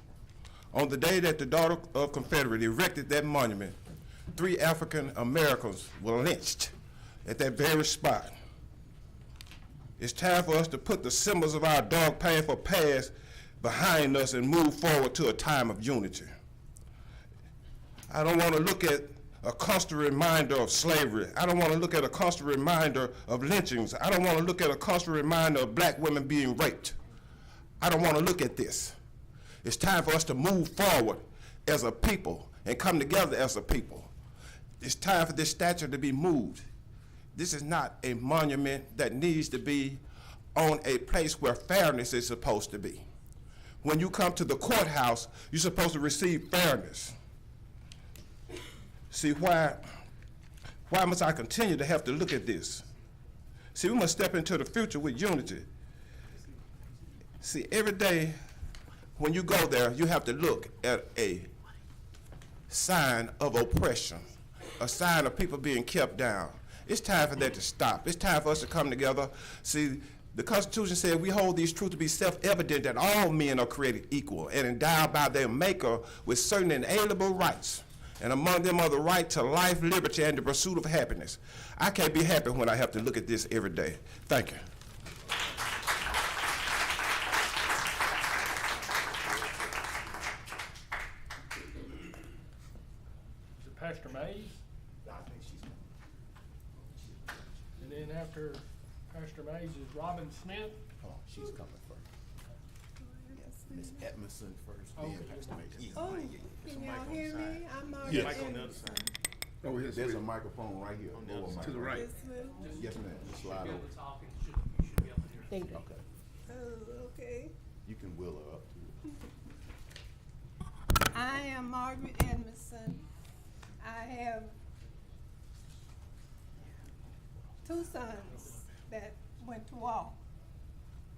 On the day that the daughter of Confederate erected that monument, 3 African Americans were lynched at that very spot. It's time for us to put the symbols of our dark, painful past behind us and move forward to a time of unity. I don't want to look at a constant reminder of slavery. I don't want to look at a constant reminder of lynchings. I don't want to look at a constant reminder of black women being raped. I don't want to look at this. It's time for us to move forward as a people and come together as a people. It's time for this statue to be moved. This is not a monument that needs to be on a place where fairness is supposed to be. When you come to the courthouse, you're supposed to receive fairness. See, why must I continue to have to look at this? See, we must step into the future with unity. See, every day when you go there, you have to look at a sign of oppression, a sign of people being kept down. It's time for that to stop. It's time for us to come together. See, the Constitution said we hold these truths to be self-evident that all men are created equal and endowed by their Maker with certain inalienable rights, and among them are the right to life, liberty, and the pursuit of happiness. I can't be happy when I have to look at this every day. Thank you. Pastor Mays. And then after Pastor Mays is Robin Smith. Oh, she's coming first. Miss Edmondson first, then Pastor Mays. Oh, can y'all hear me? I'm Margaret Yes. Edmondson. On the other side. Oh, there's a microphone right here. To the right. Yes, ma'am. Just slide over. Thank you. Okay. Oh, okay. You can wheel her up too. I am Margaret Edmondson. I have 2 sons that went to war,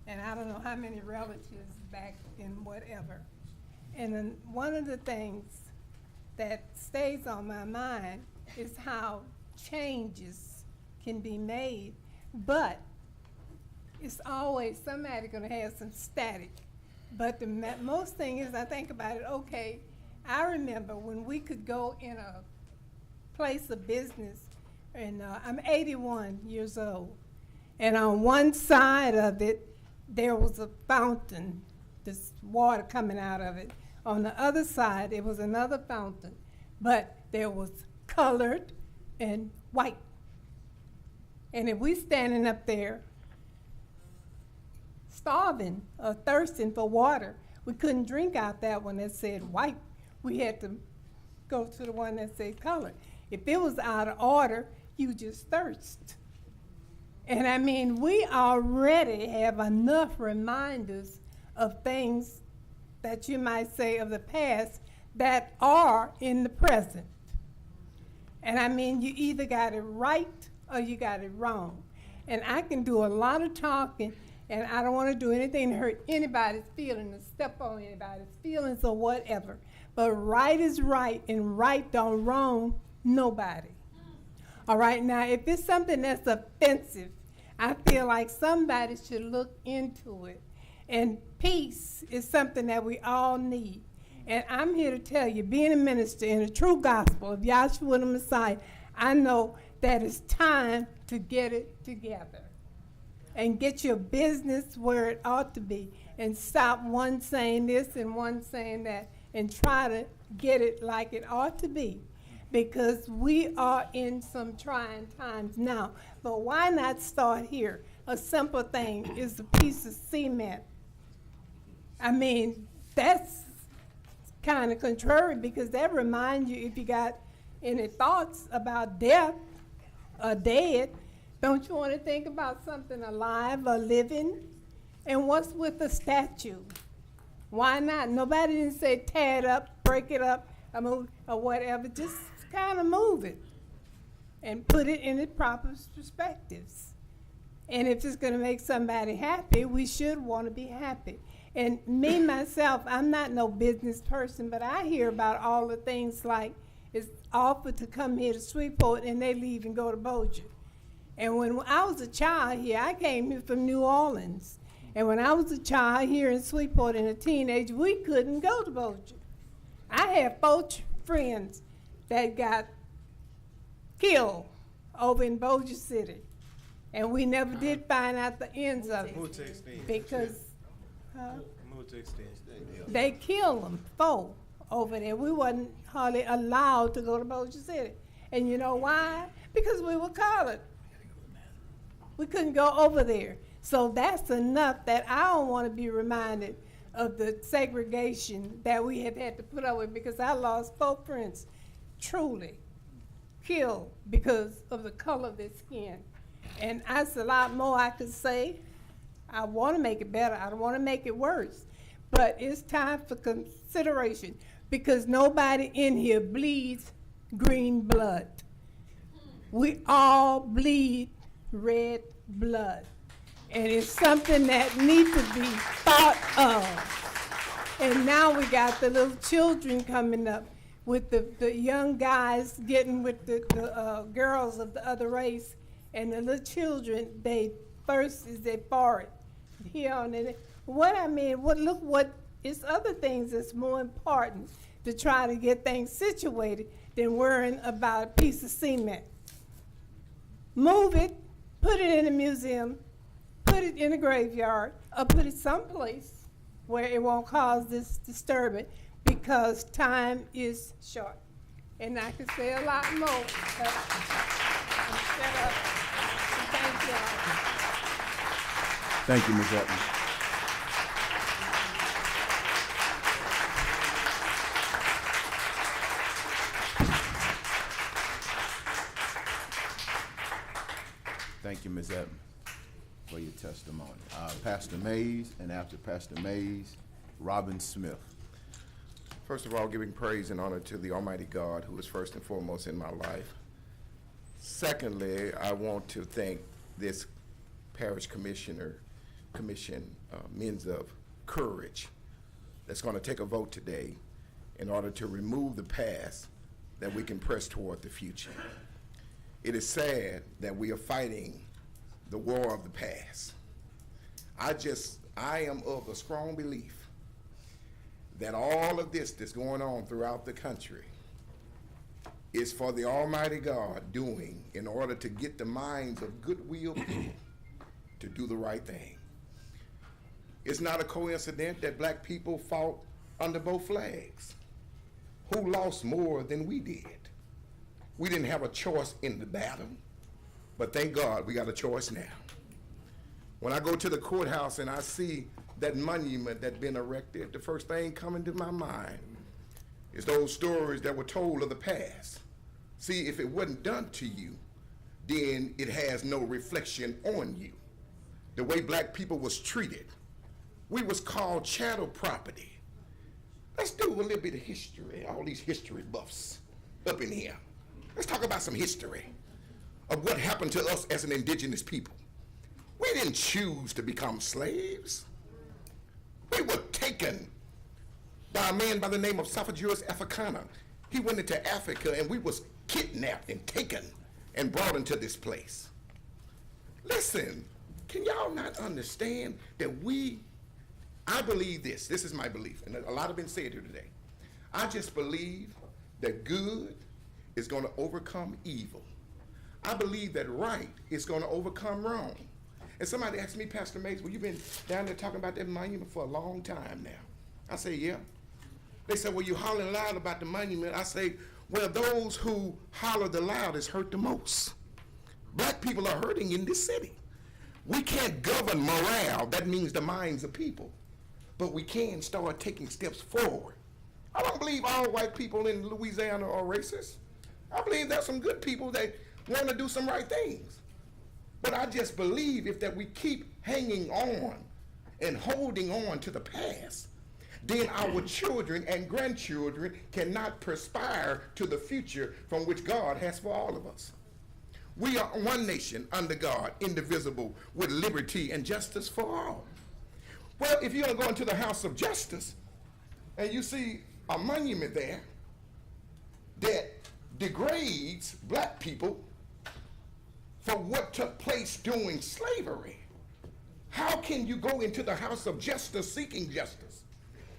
and I don't know how many relatives back in whatever. And then one of the things that stays on my mind is how changes can be made, but it's always somebody gonna have some static. But the most thing is, I think about it, okay, I remember when we could go in a place of business, and I'm 81 years old. And on one side of it, there was a fountain, this water coming out of it. On the other side, it was another fountain, but there was colored and white. And if we standing up there starving or thirsting for water, we couldn't drink out that one that said white. We had to go to the one that said colored. If it was out of order, you just thirst. And I mean, we already have enough reminders of things that you might say of the past that are in the present. And I mean, you either got it right or you got it wrong. And I can do a lot of talking, and I don't want to do anything to hurt anybody's feelings or step on anybody's feelings or whatever. But right is right, and right don't wrong nobody. All right, now if it's something that's offensive, I feel like somebody should look into it. And peace is something that we all need. And I'm here to tell you, being a minister in the true gospel of Yahshua the Messiah, I know that it's time to get it together and get your business where it ought to be, and stop one saying this and one saying that, and try to get it like it ought to be, because we are in some trying times now. But why not start here? A simple thing is a piece of cement. I mean, that's kind of contrary, because that reminds you, if you got any thoughts about death or dead, don't you want to think about something alive or living? And what's with the statue? Why not? Nobody didn't say tear it up, break it up, or whatever. Just kind of move it and put it in its proper perspectives. And if it's going to make somebody happy, we should want to be happy. And me, myself, I'm not no business person, but I hear about all the things like it's offered to come here to Shreveport and they leave and go to Bossier. And when I was a child here, I came here from New Orleans. And when I was a child here in Shreveport and a teenager, we couldn't go to Bossier. I had 4 friends that got killed over in Bossier City. And we never did find out the ends of it. Because they killed them, 4 over there. We wasn't hardly allowed to go to Bossier City. And you know why? Because we were colored. We couldn't go over there. So that's enough that I don't want to be reminded of the segregation that we have had to put up with, because I lost 4 friends, truly killed because of the color of their skin. And that's a lot more I could say. I want to make it better. I don't want to make it worse. But it's time for consideration, because nobody in here bleeds green blood. We all bleed red blood. And it's something that needs to be thought of. And now we got the little children coming up with the young guys getting with the girls of the other race. And the little children, they first is their forehead here on it. What I mean, look what it's other things that's more important to try to get things situated than worrying about a piece of cement. Move it, put it in a museum, put it in a graveyard, or put it someplace where it won't cause this disturbance, because time is short. And I could say a lot more, but I'm set up. Thank you. Thank you, Ms. Evans. Thank you, Ms. Evans, for your testimony. Pastor Mays, and after Pastor Mays, Robin Smith. First of all, giving praise and honor to the Almighty God, who is first and foremost in my life. Secondly, I want to thank this parish commission, Men's of Courage, that's going to take a vote today in order to remove the past that we can press toward the future. It is sad that we are fighting the war of the past. I am of a strong belief that all of this that's going on throughout the country is for the Almighty God doing in order to get the minds of goodwill people to do the right thing. It's not a coincidence that black people fought under both flags. Who lost more than we did? We didn't have a choice in the battle, but thank God we got a choice now. When I go to the courthouse and I see that monument that's been erected, the first thing coming to my mind is those stories that were told of the past. See, if it wasn't done to you, then it has no reflection on you. The way black people was treated, we was called chattel property. Let's do a little bit of history, all these history buffs up in here. Let's talk about some history of what happened to us as an indigenous people. We didn't choose to become slaves. We were taken by a man by the name of Sophocles Africana. He went into Africa and we was kidnapped and taken and brought into this place. Listen, can y'all not understand that I believe this is my belief, and a lot have been said here today. I just believe that good is going to overcome evil. I believe that right is going to overcome wrong. And somebody asked me, Pastor Mays, well, you've been down there talking about that monument for a long time now. I say, yeah. They said, well, you hollering loud about the monument. I say, well, those who holler the loudest hurt the most. Black people are hurting in this city. We can't govern morale, that means the minds of people, but we can start taking steps forward. I don't believe all white people in Louisiana are racist. I believe there's some good people that want to do some right things. But I just believe if that we keep hanging on and holding on to the past, then our children and grandchildren cannot perspire to the future from which God has for all of us. We are one nation under God, indivisible, with liberty and justice for all. Well, if you're going to go into the house of justice and you see a monument there that degrades black people for what took place during slavery, how can you go into the house of justice seeking justice?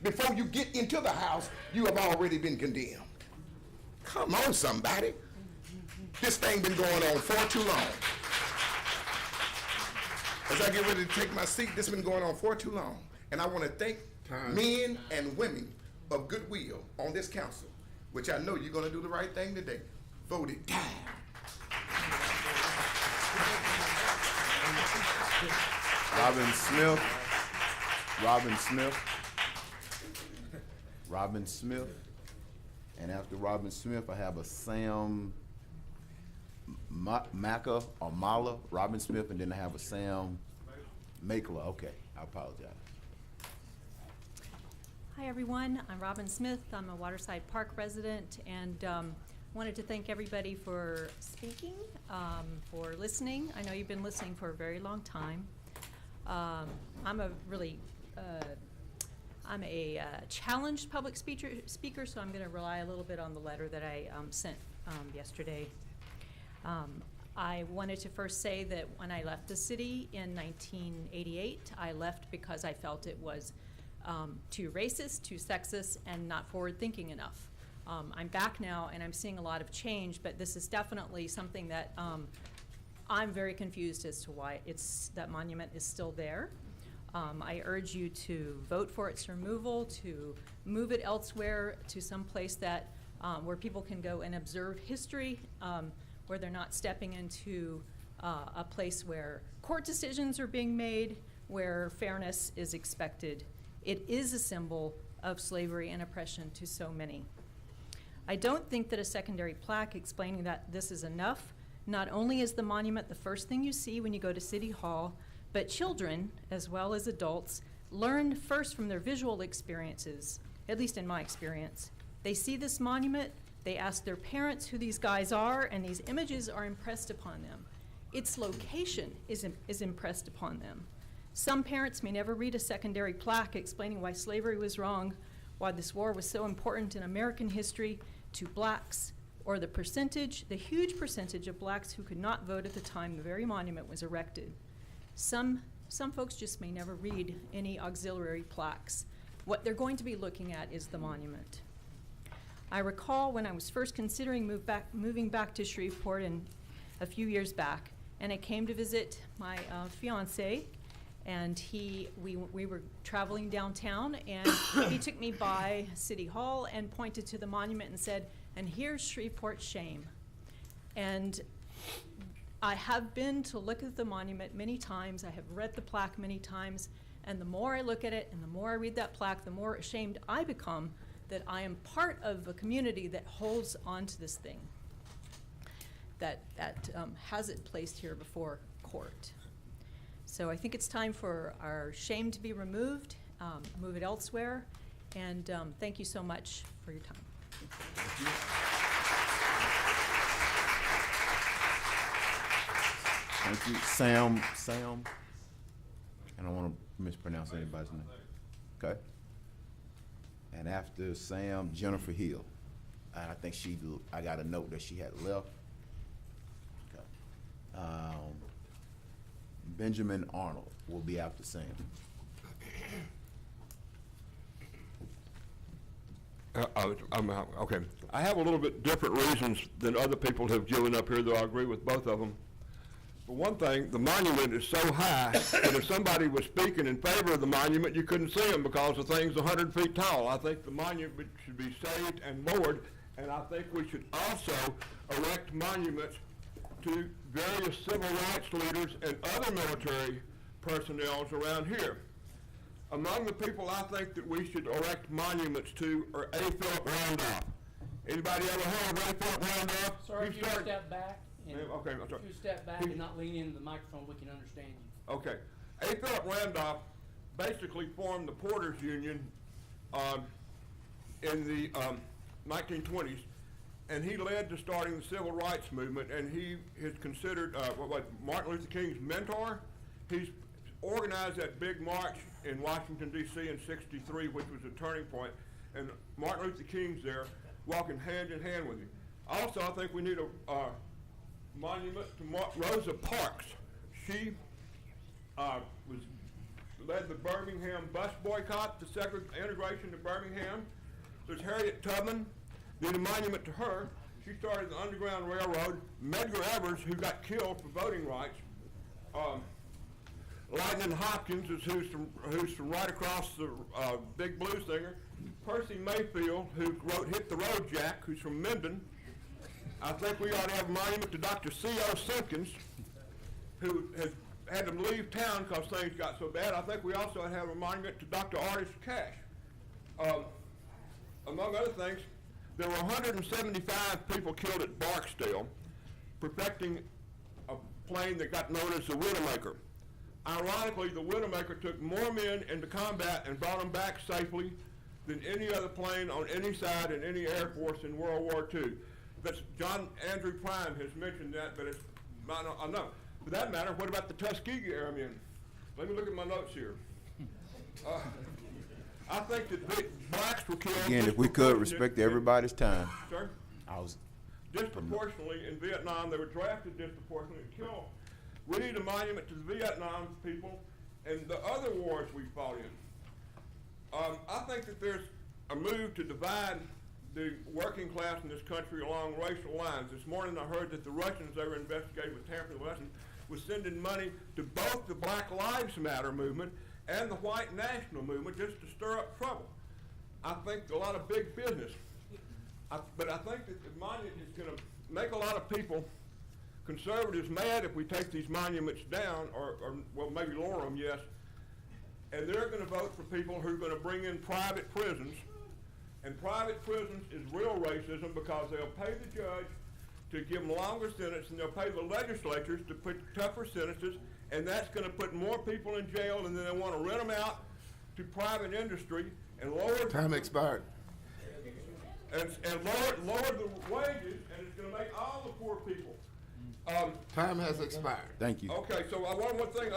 Before you get into the house, you have already been condemned. Come on, somebody. This thing been going on far too long. As I get ready to take my seat, this has been going on far too long. And I want to thank men and women of goodwill on this council, which I know you're going to do the right thing today. Vote it down. Robin Smith, and after Robin Smith, I have a Sam Maka or Mala, Robin Smith, and then I have a Sam Makela. Okay, I apologize. Hi everyone, I'm Robin Smith. I'm a Waterside Park resident, and wanted to thank everybody for speaking, for listening. I know you've been listening for a very long time. I'm a challenged public speaker, so I'm going to rely a little bit on the letter that I sent yesterday. I wanted to first say that when I left the city in 1988, I left because I felt it was too racist, too sexist, and not forward-thinking enough. I'm back now, and I'm seeing a lot of change, but this is definitely something that I'm very confused as to why that monument is still there. I urge you to vote for its removal, to move it elsewhere to some place that where people can go and observe history, where they're not stepping into a place where court decisions are being made, where fairness is expected. It is a symbol of slavery and oppression to so many. I don't think that a secondary plaque explaining that this is enough. Not only is the monument the first thing you see when you go to City Hall, but children, as well as adults, learn first from their visual experiences, at least in my experience. They see this monument, they ask their parents who these guys are, and these images are impressed upon them. Its location is impressed upon them. Some parents may never read a secondary plaque explaining why slavery was wrong, why this war was so important in American history to blacks, or the huge percentage of blacks who could not vote at the time the very monument was erected. Some folks just may never read any auxiliary plaques. What they're going to be looking at is the monument. I recall when I was first considering moving back to Shreveport a few years back, and I came to visit my fiance, and we were traveling downtown, and he took me by City Hall and pointed to the monument and said, "And here's Shreveport's shame." And I have been to look at the monument many times. I have read the plaque many times, and the more I look at it and the more I read that plaque, the more ashamed I become that I am part of a community that holds on to this thing, that has it placed here before court. So I think it's time for our shame to be removed, move it elsewhere, and thank you so much for your time. Thank you. Thank you. Sam, I don't want to mispronounce anybody's name. Okay. And after Sam, Jennifer Hill. And I think I got a note that she had left. Okay. Benjamin Arnold will be after Sam. Okay. I have a little bit different reasons than other people have given up here, though I agree with both of them. For one thing, the monument is so high that if somebody was speaking in favor of the monument, you couldn't see them because the thing's 100 feet tall. I think the monument should be saved and lowered, and I think we should also erect monuments to various civil rights leaders and other military personnel around here. Among the people I think that we should erect monuments to are A. Philip Randolph. Anybody ever heard of A. Philip Randolph? Sir, if you step back, Okay, I'm sorry. if you step back and not lean into the microphone, we can understand you. Okay. A. Philip Randolph basically formed the Porters Union in the 1920s, and he led to starting the civil rights movement, and he is considered Martin Luther King's mentor. He's organized that big march in Washington, D.C. in '63, which was a turning point, and Martin Luther King's there walking hand in hand with him. Also, I think we need a monument to Rosa Parks. She led the Birmingham bus boycott, the integration to Birmingham. There's Harriet Tubman. Need a monument to her. She started the Underground Railroad. Medgar Evers, who got killed for voting rights. Lightnin' Hopkins is who's from right across the Big Blue Singer. Percy Mayfield, who wrote Hit the Road Jack, who's from Minden. I think we ought to have a monument to Dr. C.O. Simpkins, who has had to leave town because things got so bad. I think we also ought to have a monument to Dr. Artis Cash. Among other things, there were 175 people killed at Barksdale, perfecting a plane that got known as the Widowmaker. Ironically, the Widowmaker took more men into combat and brought them back safely than any other plane on any side in any Air Force in World War II. That's John Andrew Prime has mentioned that, but it's not, I know. For that matter, what about the Tuskegee Airmen? Let me look at my notes here. I think that blacks were killed. Again, if we could respect everybody's time. Sir? I was Disproportionately in Vietnam, they were drafted disproportionately and killed. We need a monument to the Vietnam people and the other wars we fought in. I think that there's a move to divide the working class in this country along racial lines. This morning I heard that the Russians they were investigating with tampering elections was sending money to both the Black Lives Matter movement and the white national movement just to stir up trouble. I think a lot of big business. But I think that the monument is going to make a lot of people, conservatives, mad if we take these monuments down, or well, maybe lower them, yes. And they're going to vote for people who are going to bring in private prisons. And private prisons is real racism because they'll pay the judge to give them longer sentences, and they'll pay the legislatures to put tougher sentences, and that's going to put more people in jail, and then they want to rent them out to private industry and lower Time expired. and lower the wages, and it's going to make all the poor people. Time has expired. Thank you. Okay, so one more thing.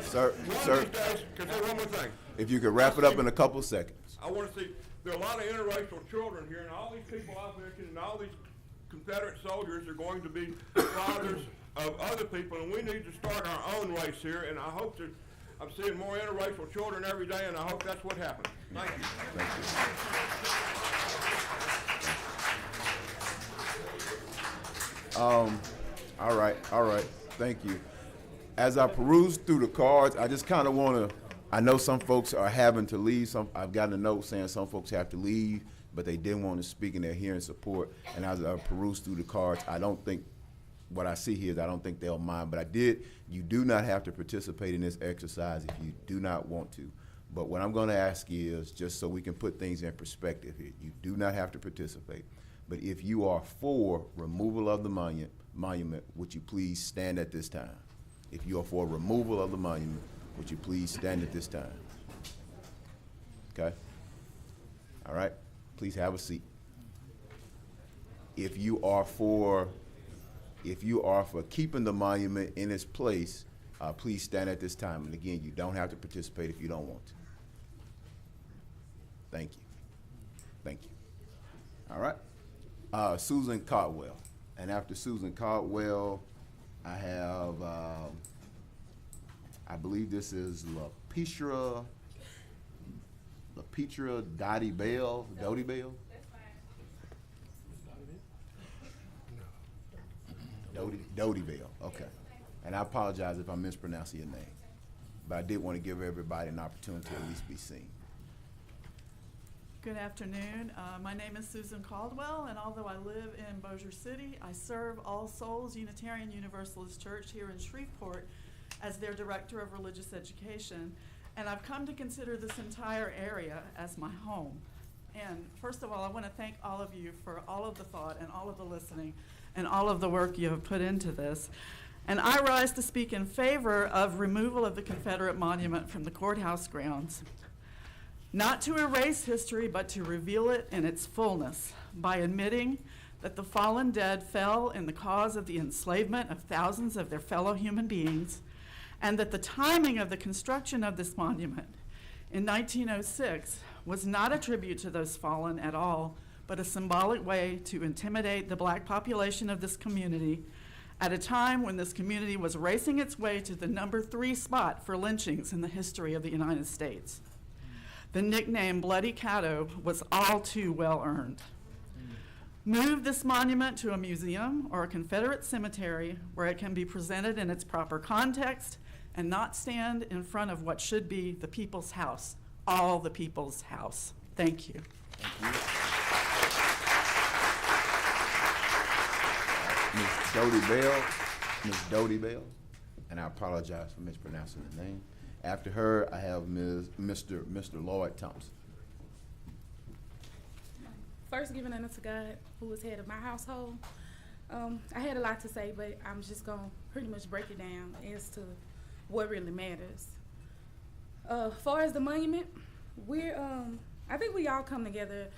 Sir, one of these days, can I say one more thing? If you could wrap it up in a couple of seconds. I want to see, there are a lot of interracial children here, and all these people I've mentioned, and all these Confederate soldiers are going to be fathers of other people, and we need to start our own race here, and I hope that I'm seeing more interracial children every day, and I hope that's what happens. Thank you. Thank you. All right, thank you. As I peruse through the cards, I just kind of want to, I know some folks are having to leave. I've gotten a note saying some folks have to leave, but they didn't want to speak and they're here in support. And as I peruse through the cards, I don't think, what I see here is I don't think they'll mind. But you do not have to participate in this exercise if you do not want to. But what I'm going to ask is, just so we can put things in perspective here, you do not have to participate. But if you are for removal of the monument, would you please stand at this time? If you are for removal of the monument, would you please stand at this time? Okay? All right? Please have a seat. If you are for keeping the monument in its place, please stand at this time. And again, you don't have to participate if you don't want to. Thank you. Thank you. All right. Susan Caldwell. And after Susan Caldwell, I have, I believe this is LaPetra Dottie Bell. Dottie Bell? Dottie Bell, okay. And I apologize if I'm mispronouncing your name, but I did want to give everybody an opportunity to at least be seen. Good afternoon. My name is Susan Caldwell, and although I live in Bossier City, I serve All Souls Unitarian Universalist Church here in Shreveport as their Director of Religious Education, and I've come to consider this entire area as my home. And first of all, I want to thank all of you for all of the thought and all of the listening and all of the work you have put into this. And I rise to speak in favor of removal of the Confederate monument from the courthouse grounds. Not to erase history, but to reveal it in its fullness by admitting that the fallen dead fell in the cause of the enslavement of thousands of their fellow human beings, and that the timing of the construction of this monument in 1906 was not a tribute to those fallen at all, but a symbolic way to intimidate the black population of this community at a time when this community was racing its way to the number 3 spot for lynchings in the history of the United States. The nickname Bloody Caddo was all too well earned. Move this monument to a museum or a Confederate cemetery where it can be presented in its proper context and not stand in front of what should be the people's house, all the people's house. Thank you. Thank you. Ms. Dottie Bell, and I apologize for mispronouncing the name. After her, I have Mr. Lloyd Thompson. First, giving honor to God, who is head of my household. I had a lot to say, but I'm just going to pretty much break it down as to what really matters. As far as the monument, I think we all come together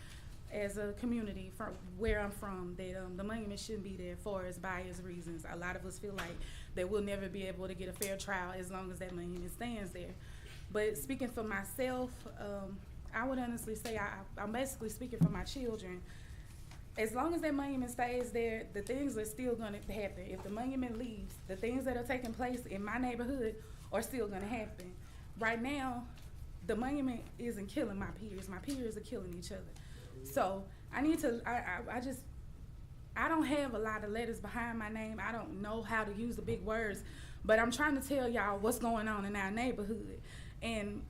as a community from where I'm from that the monument shouldn't be there for as bias reasons. A lot of us feel like that we'll never be able to get a fair trial as long as that monument stands there. But speaking for myself, I would honestly say I'm basically speaking for my children. As long as that monument stays there, the things are still going to happen. If the monument leaves, the things that are taking place in my neighborhood are still going to happen. Right now, the monument isn't killing my peers. My peers are killing each other. So I need to, I don't have a lot of letters behind my name. I don't know how to use the big words, but I'm trying to tell y'all what's going on in our neighborhood. And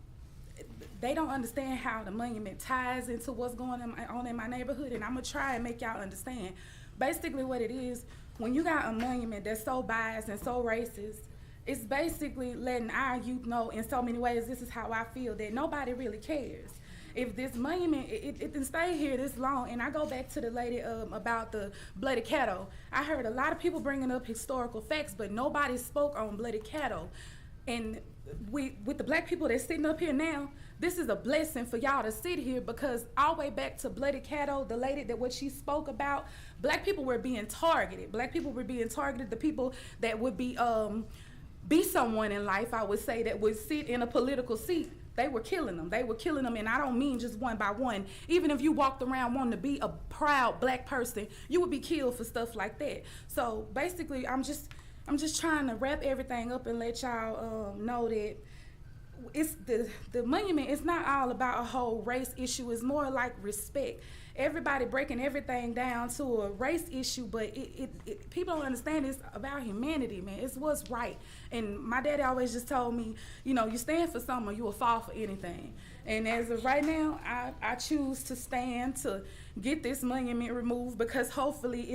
they don't understand how the monument ties into what's going on in my neighborhood, and I'm gonna try and make y'all understand. Basically what it is, when you got a monument that's so biased and so racist, it's basically letting our youth know in so many ways, this is how I feel, that nobody really cares. If this monument, it didn't stay here this long, and I go back to the lady about the Bloody Caddo. I heard a lot of people bringing up historical facts, but nobody spoke on Bloody Caddo. And with the black people that's sitting up here now, this is a blessing for y'all to sit here, because all the way back to Bloody Caddo, the lady that what she spoke about, black people were being targeted. Black people were being targeted. The people that would be someone in life, I would say, that would sit in a political seat, they were killing them. They were killing them, and I don't mean just one by one. Even if you walked around wanting to be a proud black person, you would be killed for stuff like that. So basically, I'm just trying to wrap everything up and let y'all know that it's the monument is not all about a whole race issue. It's more like respect. Everybody breaking everything down to a race issue, but people don't understand it's about humanity, man. It's what's right. And my daddy always just told me, you know, you stand for something or you will fall for anything. And as of right now, I choose to stand to get this monument removed, because hopefully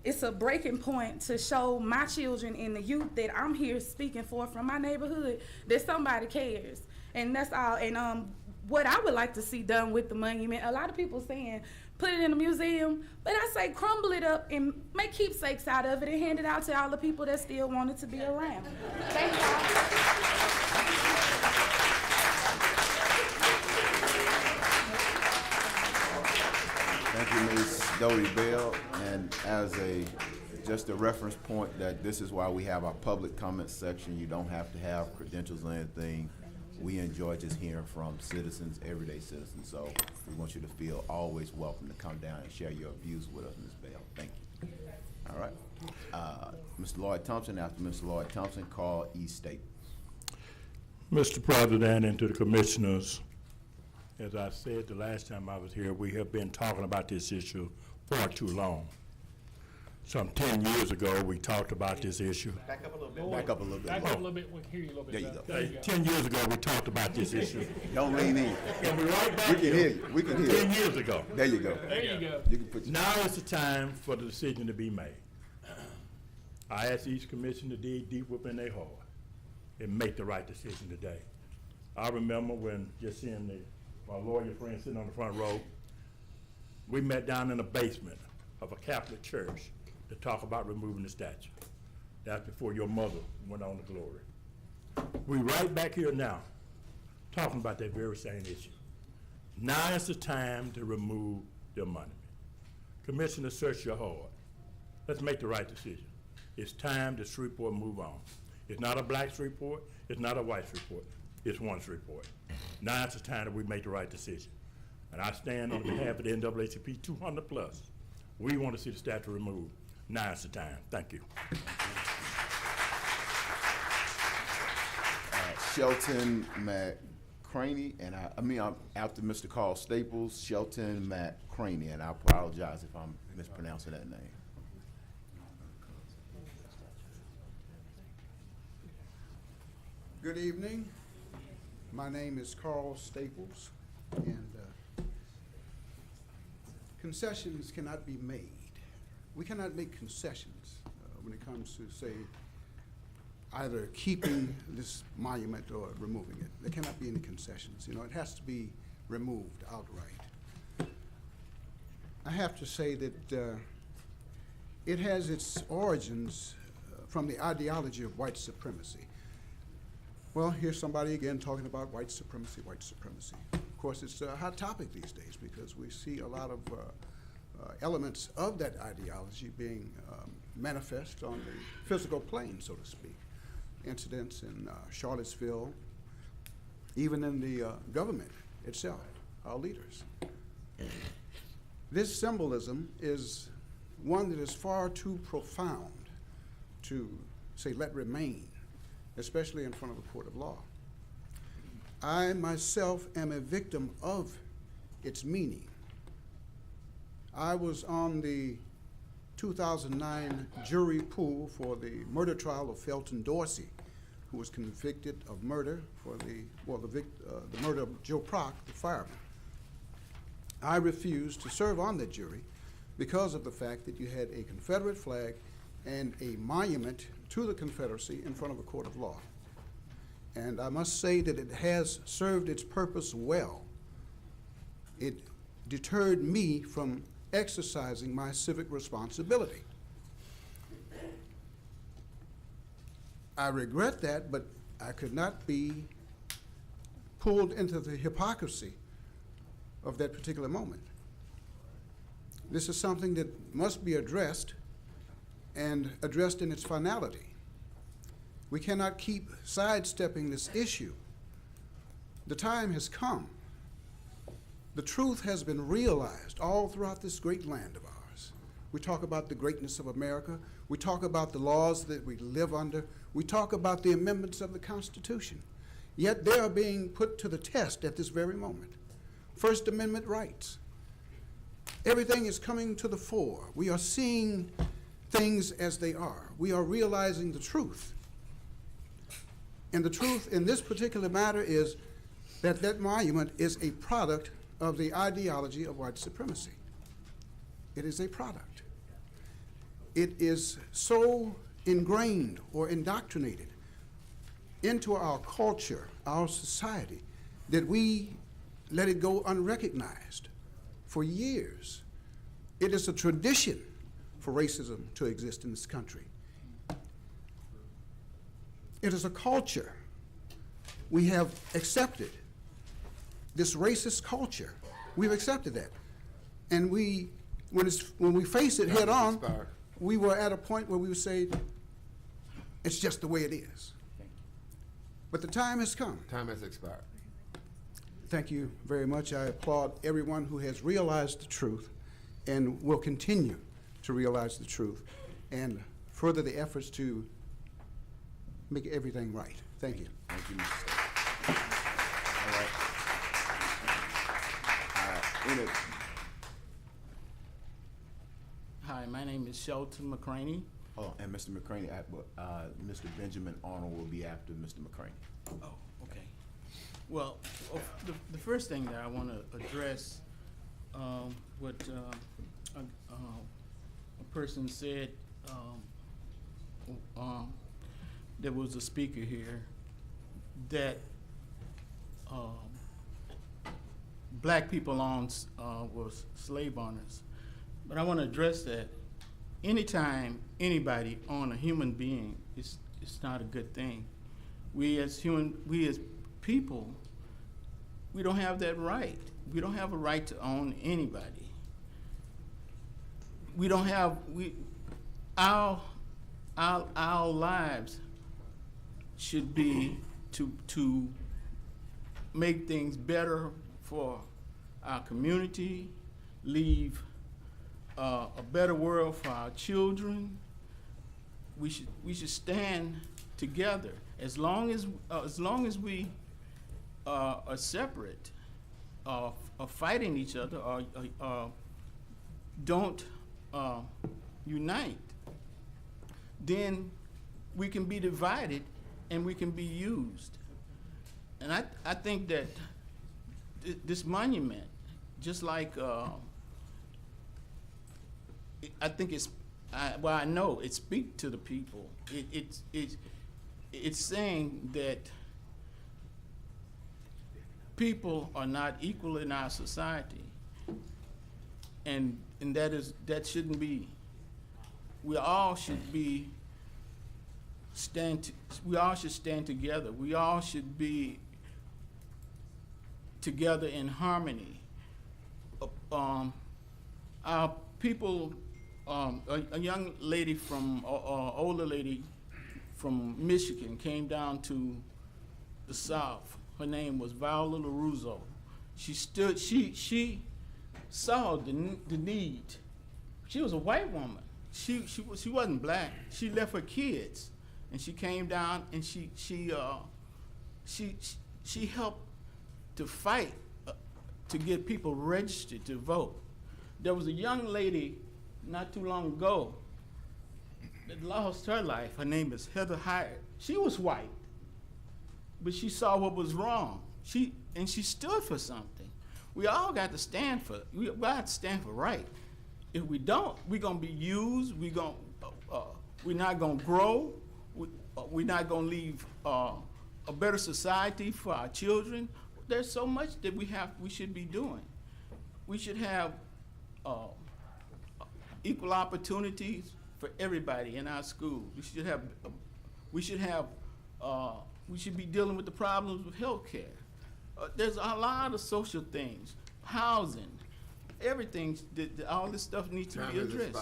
it's a breaking point to show my children and the youth that I'm here speaking for from my neighborhood that somebody cares. And that's all. And what I would like to see done with the monument, a lot of people saying put it in a museum, but I say crumble it up and make keepsakes out of it and hand it out to all the people that still want it to be around. Thank y'all. Thank you, Ms. Dodie Bell. And as just a reference point, that this is why we have our public comment section. You don't have to have credentials or anything. We enjoy just hearing from citizens, everyday citizens. So we want you to feel always welcome to come down and share your views with us, Ms. Bell. Thank you. All right. Mr. Lloyd Thompson. After Mr. Lloyd Thompson, call E. State. Mr. President, and to the commissioners, as I said the last time I was here, we have been talking about this issue far too long. Some 10 years ago, we talked about this issue. Back up a little bit. Back up a little bit. Back up a little bit, we can hear you a little bit. There you go. There you go. 10 years ago, we talked about this issue. Don't lean in. And we're right back We can here. hear you. We can hear you. 10 years ago. There you go. There you go. You can put your Now is the time for the decision to be made. I ask each commissioner to dig deep within their heart and make the right decision today. I remember when just seeing my lawyer friend sitting on the front row, we met down in the basement of a Catholic church to talk about removing the statue. That's before your mother went on to glory. We right back here now talking about that very same issue. Now is the time to remove the monument. Commissioner, search your heart. Let's make the right decision. It's time to Shreveport move on. It's not a black Shreveport, it's not a white Shreveport, it's one Shreveport. Now it's the time that we make the right decision. And I stand on behalf of the NAACP 200 plus. We want to see the statue removed. Now is the time. Thank you. Shelton McCraney, and I'm after Mr. Carl Staples, Shelton McCraney, and I apologize if I'm mispronouncing that name. Good evening. My name is Carl Staples, and concessions cannot be made. We cannot make concessions when it comes to, say, either keeping this monument or removing it. There cannot be any concessions. You know, it has to be removed outright. I have to say that it has its origins from the ideology of white supremacy. Well, here's somebody again talking about white supremacy, white supremacy. Of course, it's a hot topic these days because we see a lot of elements of that ideology being manifest on the physical plane, so to speak. Incidents in Charlottesville, even in the government itself, our leaders. This symbolism is one that is far too profound to, say, let remain, especially in front of a court of law. I myself am a victim of its meaning. I was on the 2009 jury pool for the murder trial of Felton Dorsey, who was convicted of murder for the murder of Joe Prock, the fireman. I refused to serve on the jury because of the fact that you had a Confederate flag and a monument to the Confederacy in front of a court of law. And I must say that it has served its purpose well. It deterred me from exercising my civic responsibility. I regret that, but I could not be pulled into the hypocrisy of that particular moment. This is something that must be addressed, and addressed in its finality. We cannot keep sidestepping this issue. The time has come. The truth has been realized all throughout this great land of ours. We talk about the greatness of America. We talk about the laws that we live under. We talk about the amendments of the Constitution. yet they are being put to the test at this very moment. First Amendment rights. Everything is coming to the fore. We are seeing things as they are. We are realizing the truth. And the truth in this particular matter is that that monument is a product of the ideology of white supremacy. It is a product. It is so ingrained or indoctrinated into our culture, our society, that we let it go unrecognized for years. It is a tradition for racism to exist in this country. It is a culture. We have accepted this racist culture. We've accepted that. And when we face it head on, we were at a point where we would say, it's just the way it is. But the time has come. Time has expired. Thank you very much. I applaud everyone who has realized the truth and will continue to realize the truth and further the efforts to make everything right. Thank you. Thank you, Mr. State. All right. Hi, my name is Shelton McCraney. Oh, and Mr. McCraney, Mr. Benjamin Arnold will be after Mr. McCraney. Oh, okay. Well, the first thing that I want to address, what a person said, there was a speaker here, that black people was slave owners. But I want to address that. Anytime anybody own a human being, it's not a good thing. We as people, we don't have that right. We don't have a right to own anybody. We don't have, our lives should be to make things better for our community, leave a better world for our children. We should stand together. As long as we are separate, or fighting each other, or don't unite, then we can be divided and we can be used. And I think that this monument, just like I think I know it speaks to the people. It's saying that people are not equal in our society, and that shouldn't be. We all should stand together. We all should be together in harmony. Our people, a young lady from, older lady from Michigan came down to the South. Her name was Viola LaRusso. She saw the need. She was a white woman. She wasn't black. She left her kids, and she came down and she helped to fight to get people registered to vote. There was a young lady not too long ago that lost her life. Her name is Heather Hyatt. She was white, but she saw what was wrong. She stood for something. We all got to stand for. We got to stand for right. If we don't, we're gonna be used. We're not gonna grow. We're not gonna leave a better society for our children. There's so much that we should be doing. We should have equal opportunities for everybody in our schools. We should be dealing with the problems with healthcare. There's a lot of social things, housing, everything. All this stuff needs to be addressed.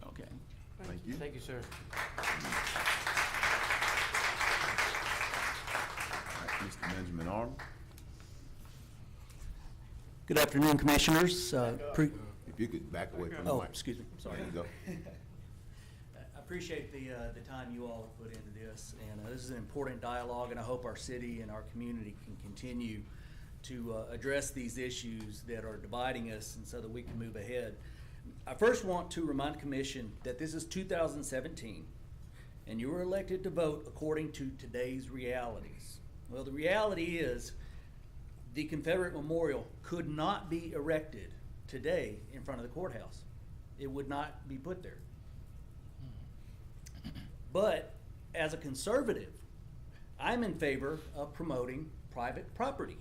Okay. Thank you. Thank you, sir. Mr. Benjamin Arnold. Good afternoon, Commissioners. If you could back away from the mic. Excuse me, sorry. There you go. I appreciate the time you all have put into this, and this is an important dialogue, and I hope our city and our community can continue to address these issues that are dividing us, and so that we can move ahead. I first want to remind the Commission that this is 2017, and you were elected to vote according to today's realities. Well, the reality is the Confederate Memorial could not be erected today in front of the courthouse. It would not be put there. But as a conservative, I'm in favor of promoting private property.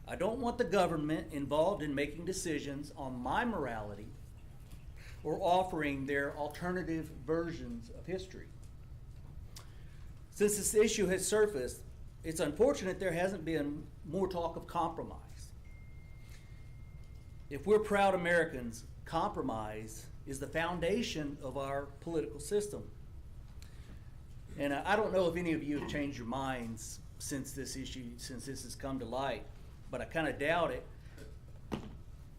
I don't want the government involved in making decisions on my morality or offering their alternative versions of history. Since this issue has surfaced, it's unfortunate there hasn't been more talk of compromise. If we're proud Americans, compromise is the foundation of our political system. And I don't know if any of you have changed your minds since this has come to light, but I kind of doubt it.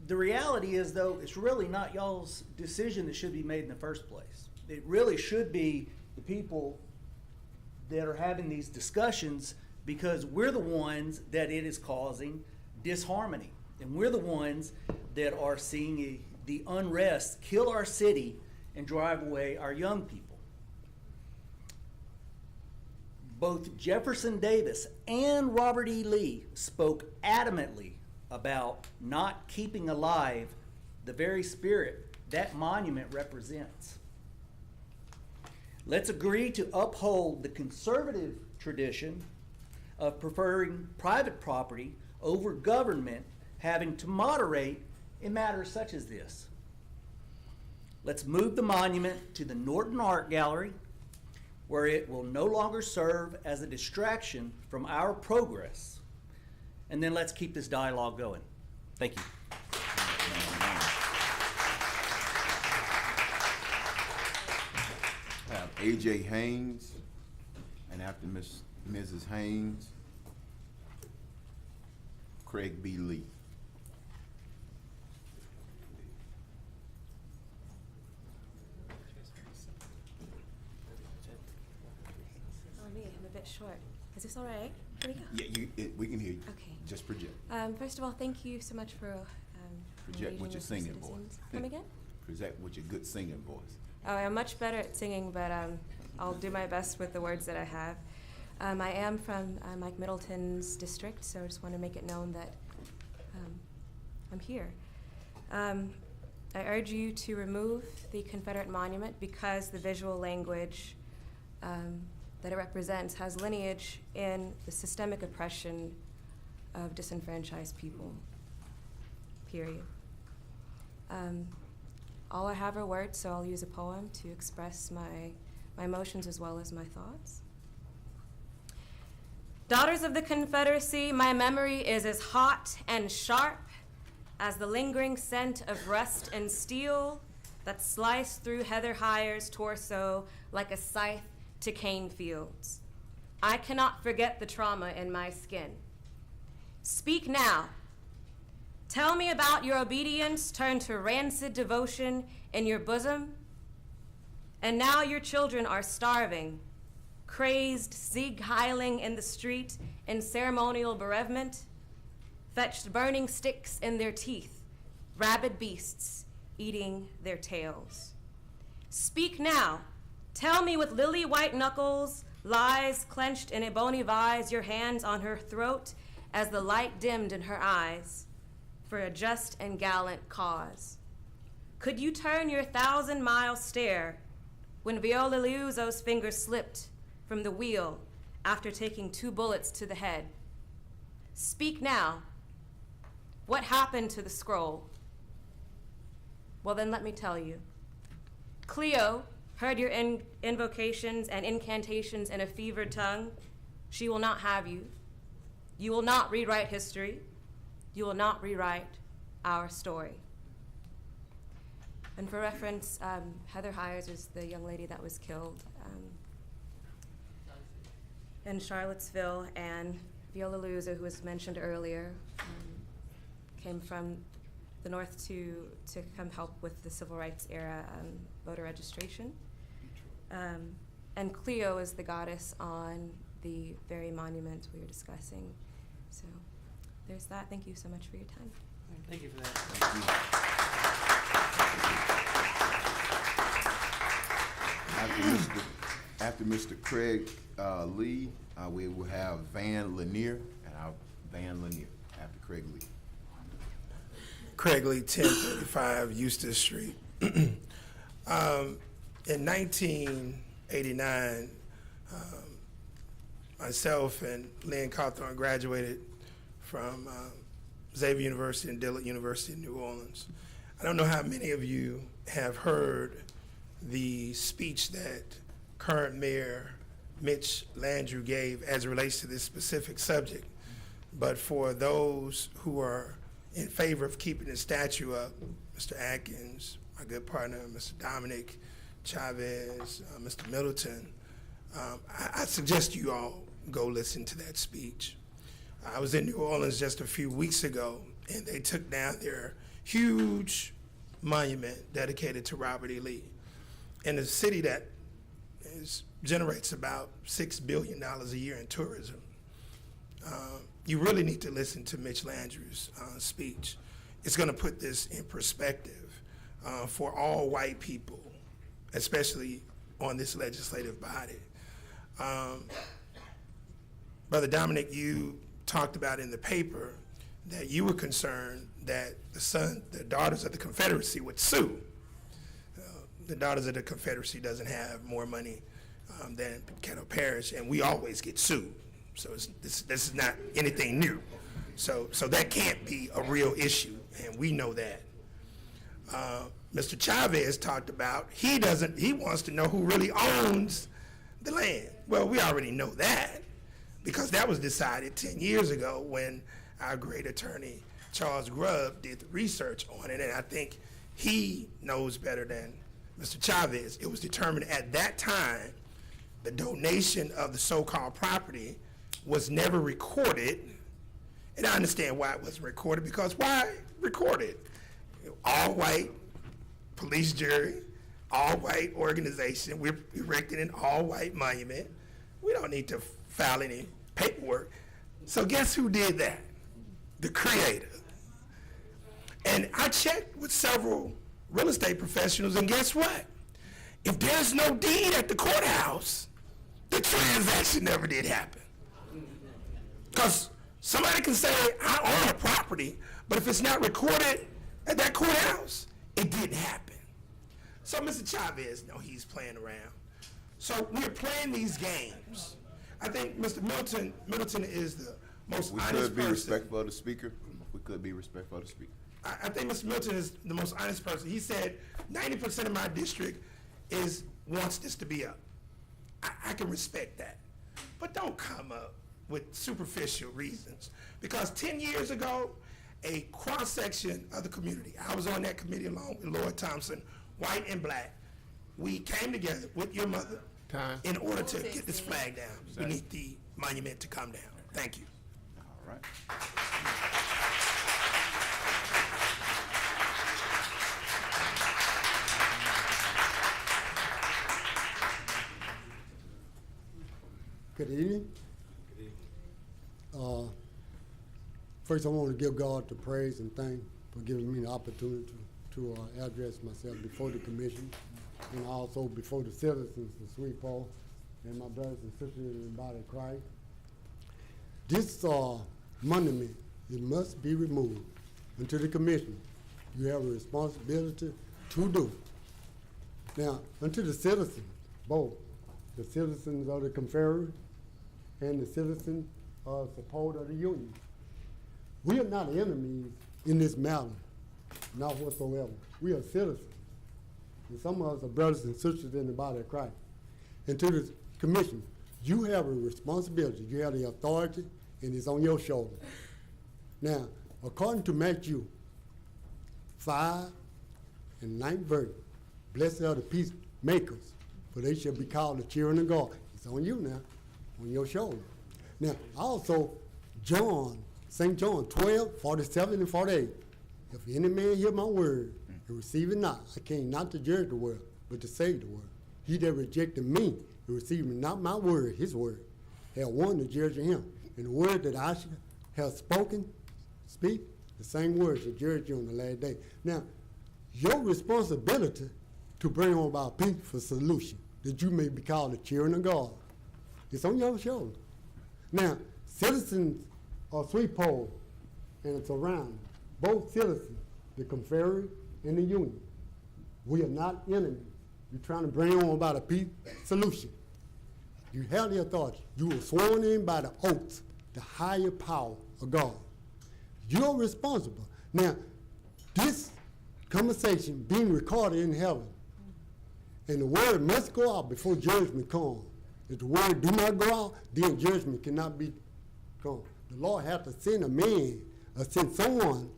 The reality is, though, it's really not y'all's decision that should be made in the first place. It really should be the people that are having these discussions, because we're the ones that it is causing disharmony. And we're the ones that are seeing the unrest kill our city and drive away our young people. Both Jefferson Davis and Robert E. Lee spoke adamantly about not keeping alive the very spirit that monument represents. Let's agree to uphold the conservative tradition of preferring private property over government having to moderate in matters such as this. Let's move the monument to the Norton Art Gallery, where it will no longer serve as a distraction from our progress. And then let's keep this dialogue going. Thank you. I have A.J. Haynes, and after Mrs. Haynes, Craig B. Lee. Oh, me, I'm a bit short. Is this all right? Here we go. Yeah, we can hear you. Okay. Just project. First of all, thank you so much for Project with your singing voice. Come again? Project with your good singing voice. Oh, I'm much better at singing, but I'll do my best with the words that I have. I am from Mike Middleton's district, so I just want to make it known that I'm here. I urge you to remove the Confederate monument because the visual language that it represents has lineage in the systemic oppression of disenfranchised people, period. All I have are words, so I'll use a poem to express my emotions as well as my thoughts. Daughters of the Confederacy, my memory is as hot and sharp as the lingering scent of rust and steel that sliced through Heather Heyer's torso like a scythe to cane fields. I cannot forget the trauma in my skin. Speak now. Tell me about your obedience turned to rancid devotion in your bosom. And now your children are starving, crazed, Sieg-heiling in the street in ceremonial bereavement, fetched burning sticks in their teeth, rabid beasts eating their tails. Speak now. Tell me with lily white knuckles, lies clenched in a bony vise, your hands on her throat as the light dimmed in her eyes, for a just and gallant cause. Could you turn your 1,000-mile stare when Viola Liuzzo's fingers slipped from the wheel after taking 2 bullets to the head? Speak now. What happened to the scroll? Well, then let me tell you. Cleo heard your invocations and incantations in a fevered tongue. She will not have you. You will not rewrite history. You will not rewrite our story. And for reference, Heather Heyers is the young lady that was killed in Charlottesville, and Viola Liuzzo, who was mentioned earlier, came from the north to come help with the civil rights era voter registration. And Cleo is the goddess on the very monument we were discussing. So there's that. Thank you so much for your time. Thank you for that. After Mr. Craig Lee, we will have Van Lanier, and our Van Lanier after Craig Lee. Craig Lee, 1035 Eustis Street. In 1989, myself and Lynn Cawthorn graduated from Xavier University and Dillard University in New Orleans. I don't know how many of you have heard the speech that current Mayor Mitch Landrieu gave as it relates to this specific subject, but for those who are in favor of keeping the statue up, Mr. Atkins, my good partner, Mr. Dominic Chavez, Mr. Middleton, I suggest you all go listen to that speech. I was in New Orleans just a few weeks ago, and they took down their huge monument dedicated to Robert E. Lee. In a city that generates about $6 billion a year in tourism, you really need to listen to Mitch Landrieu's speech. It's going to put this in perspective for all white people, especially on this legislative body. Brother Dominic, you talked about in the paper that you were concerned that the daughters of the Confederacy would sue. The Daughters of the Confederacy doesn't have more money than Caddo Parish, and we always get sued. So this is not anything new. So that can't be a real issue, and we know that. Mr. Chavez talked about he wants to know who really owns the land. Well, we already know that because that was decided 10 years ago when our great attorney Charles Grubb did the research on it, and I think he knows better than Mr. Chavez. It was determined at that time the donation of the so-called property was never recorded, and I understand why it wasn't recorded, because why record it? All white police jury, all white organization, we're erecting an all white monument. We don't need to file any paperwork. So guess who did that? The creator. And I checked with several real estate professionals, and guess what? If there's no deed at the courthouse, the transaction never did happen. Because somebody can say, I own a property, but if it's not recorded at that courthouse, it didn't happen. So Mr. Chavez, no, he's playing around. So we're playing these games. I think Mr. Middleton is the most honest person. We could be respectful of the speaker. We could be respectful of the speaker. I think Mr. Middleton is the most honest person. He said 90% of my district wants this to be up. I can respect that. But don't come up with superficial reasons. Because 10 years ago, a cross-section of the community, I was on that committee along with Lloyd Thompson, white and black, we came together with your mother in order to get this flag down. We need the monument to come down. Thank you. All right. Good evening. First, I want to give God the praise and thank for giving me the opportunity to address myself before the commission and also before the citizens of Shreveport and my brothers and sisters in the body of Christ. This monument, it must be removed. And to the commission, you have a responsibility to do. Now, unto the citizens, both the citizens of the Confederate and the citizens of support of the Union. We are not enemies in this matter, not whatsoever. We are citizens. And some of us are brothers and sisters in the body of Christ. And to the commission, you have a responsibility. You have the authority, and it's on your shoulder. Now, according to Matthew 5 and 9 verse, blessed are the peacemakers, for they shall be called the children of God. It's on you now, on your shoulder. Now, also, St. John 12, 47 and 48. If any man hear my word and receive it not, I came not to judge the world, but to save the world. He that rejected me and received not my word, his word, have one to judge him. And the word that I have spoken, speak, the same words to judge you on the last day. Now, your responsibility to bring on about peaceful solution, that you may be called the children of God. It's on your shoulder. Now, citizens of Shreveport and its surroundings, both citizens, the Confederate and the Union, we are not enemies. You're trying to bring on about a peace solution. You have the authority. You were sworn in by the oath, the higher power of God. You're responsible. Now, this conversation being recorded in heaven, and the word must go out before judgment comes. If the word do not go out, then judgment cannot be come. The Lord has to send a man or send someone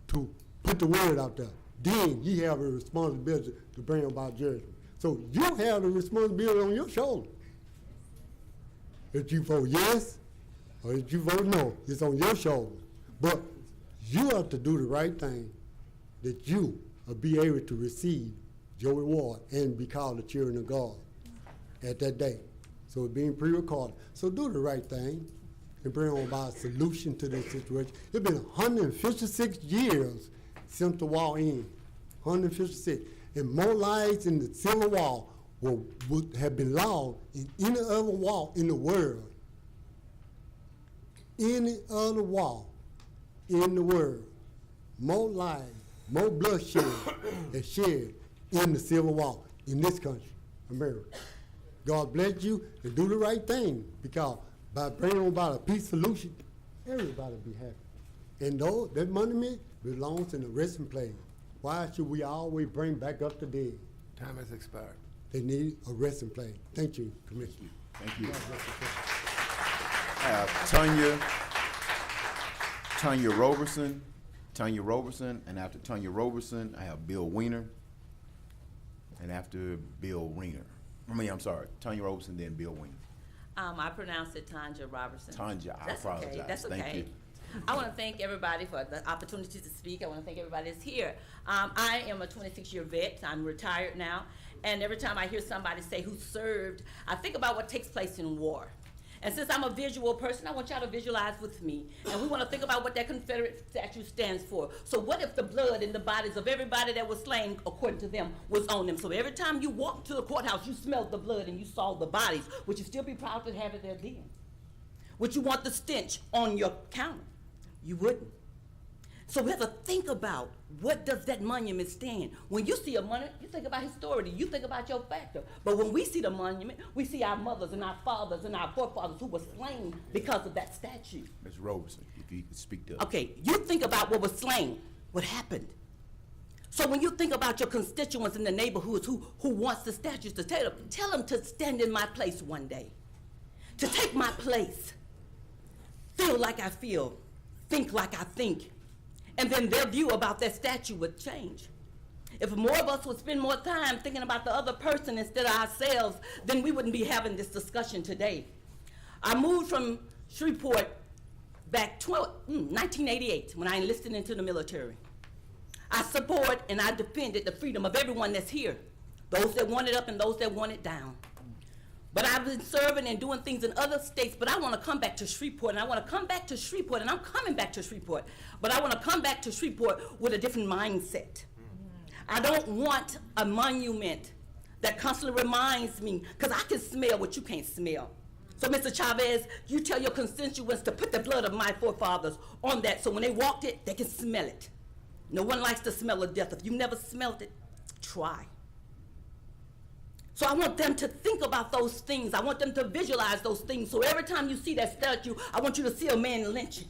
to put the word out there. Then you have a responsibility to bring about judgment. So you have the responsibility on your shoulder. If you vote yes or if you vote no, it's on your shoulder. But you have to do the right thing that you will be able to receive your reward and be called the children of God at that day. So it's being pre-recorded. So do the right thing and bring on about a solution to this situation. It's been 156 years since the war ended. 156. And more lives in the Civil War would have been lost in any other war in the world. Any other war in the world. More lives, more bloodshed is shed in the Civil War in this country, America. God bless you and do the right thing, because by bringing about a peace solution, everybody will be happy. And though that monument belongs in the resting place, why should we always bring back up the dead? Time has expired. They need a resting place. Thank you, Commissioner. Thank you. Tanya Roberson, and after Tanya Roberson, I have Bill Weiner, and after Bill Weiner. I'm sorry, Tanya Roberson, then Bill Weiner. I pronounce it Tanya Robertson. Tanya, I That's apologize. okay. That's Thank okay. you. I want to thank everybody for the opportunity to speak. I want to thank everybody that's here. I am a 26-year vet. I'm retired now. And every time I hear somebody say who served, I think about what takes place in war. And since I'm a visual person, I want y'all to visualize with me. And we want to think about what that Confederate statue stands for. So what if the blood in the bodies of everybody that was slain, according to them, was on them? So every time you walked to the courthouse, you smelled the blood and you saw the bodies. Would you still be proud to have it there then? Would you want the stench on your counter? You wouldn't. So we have to think about, what does that monument stand? When you see a monument, you think about historicity, you think about your factor. But when we see the monument, we see our mothers and our fathers and our forefathers who were slain because of that statue. Ms. Roberson, if you could speak to us. Okay, you think about what was slain, what happened. So when you think about your constituents in the neighborhoods who wants the statues to tell them to stand in my place one day, to take my place, feel like I feel, think like I think. And then their view about that statue would change. If more of us would spend more time thinking about the other person instead of ourselves, then we wouldn't be having this discussion today. I moved from Shreveport back 1988 when I enlisted into the military. I support and I defended the freedom of everyone that's here, those that want it up and those that want it down. But I've been serving and doing things in other states, but I want to come back to Shreveport, and I want to come back to Shreveport, and I'm coming back to Shreveport. But I want to come back to Shreveport with a different mindset. I don't want a monument that constantly reminds me, because I can smell what you can't smell. So, Mr. Chavez, you tell your constituents to put the blood of my forefathers on that, so when they walked it, they can smell it. No one likes the smell of death. If you've never smelled it, try. So I want them to think about those things. I want them to visualize those things. So every time you see that statue, I want you to see a man lynching.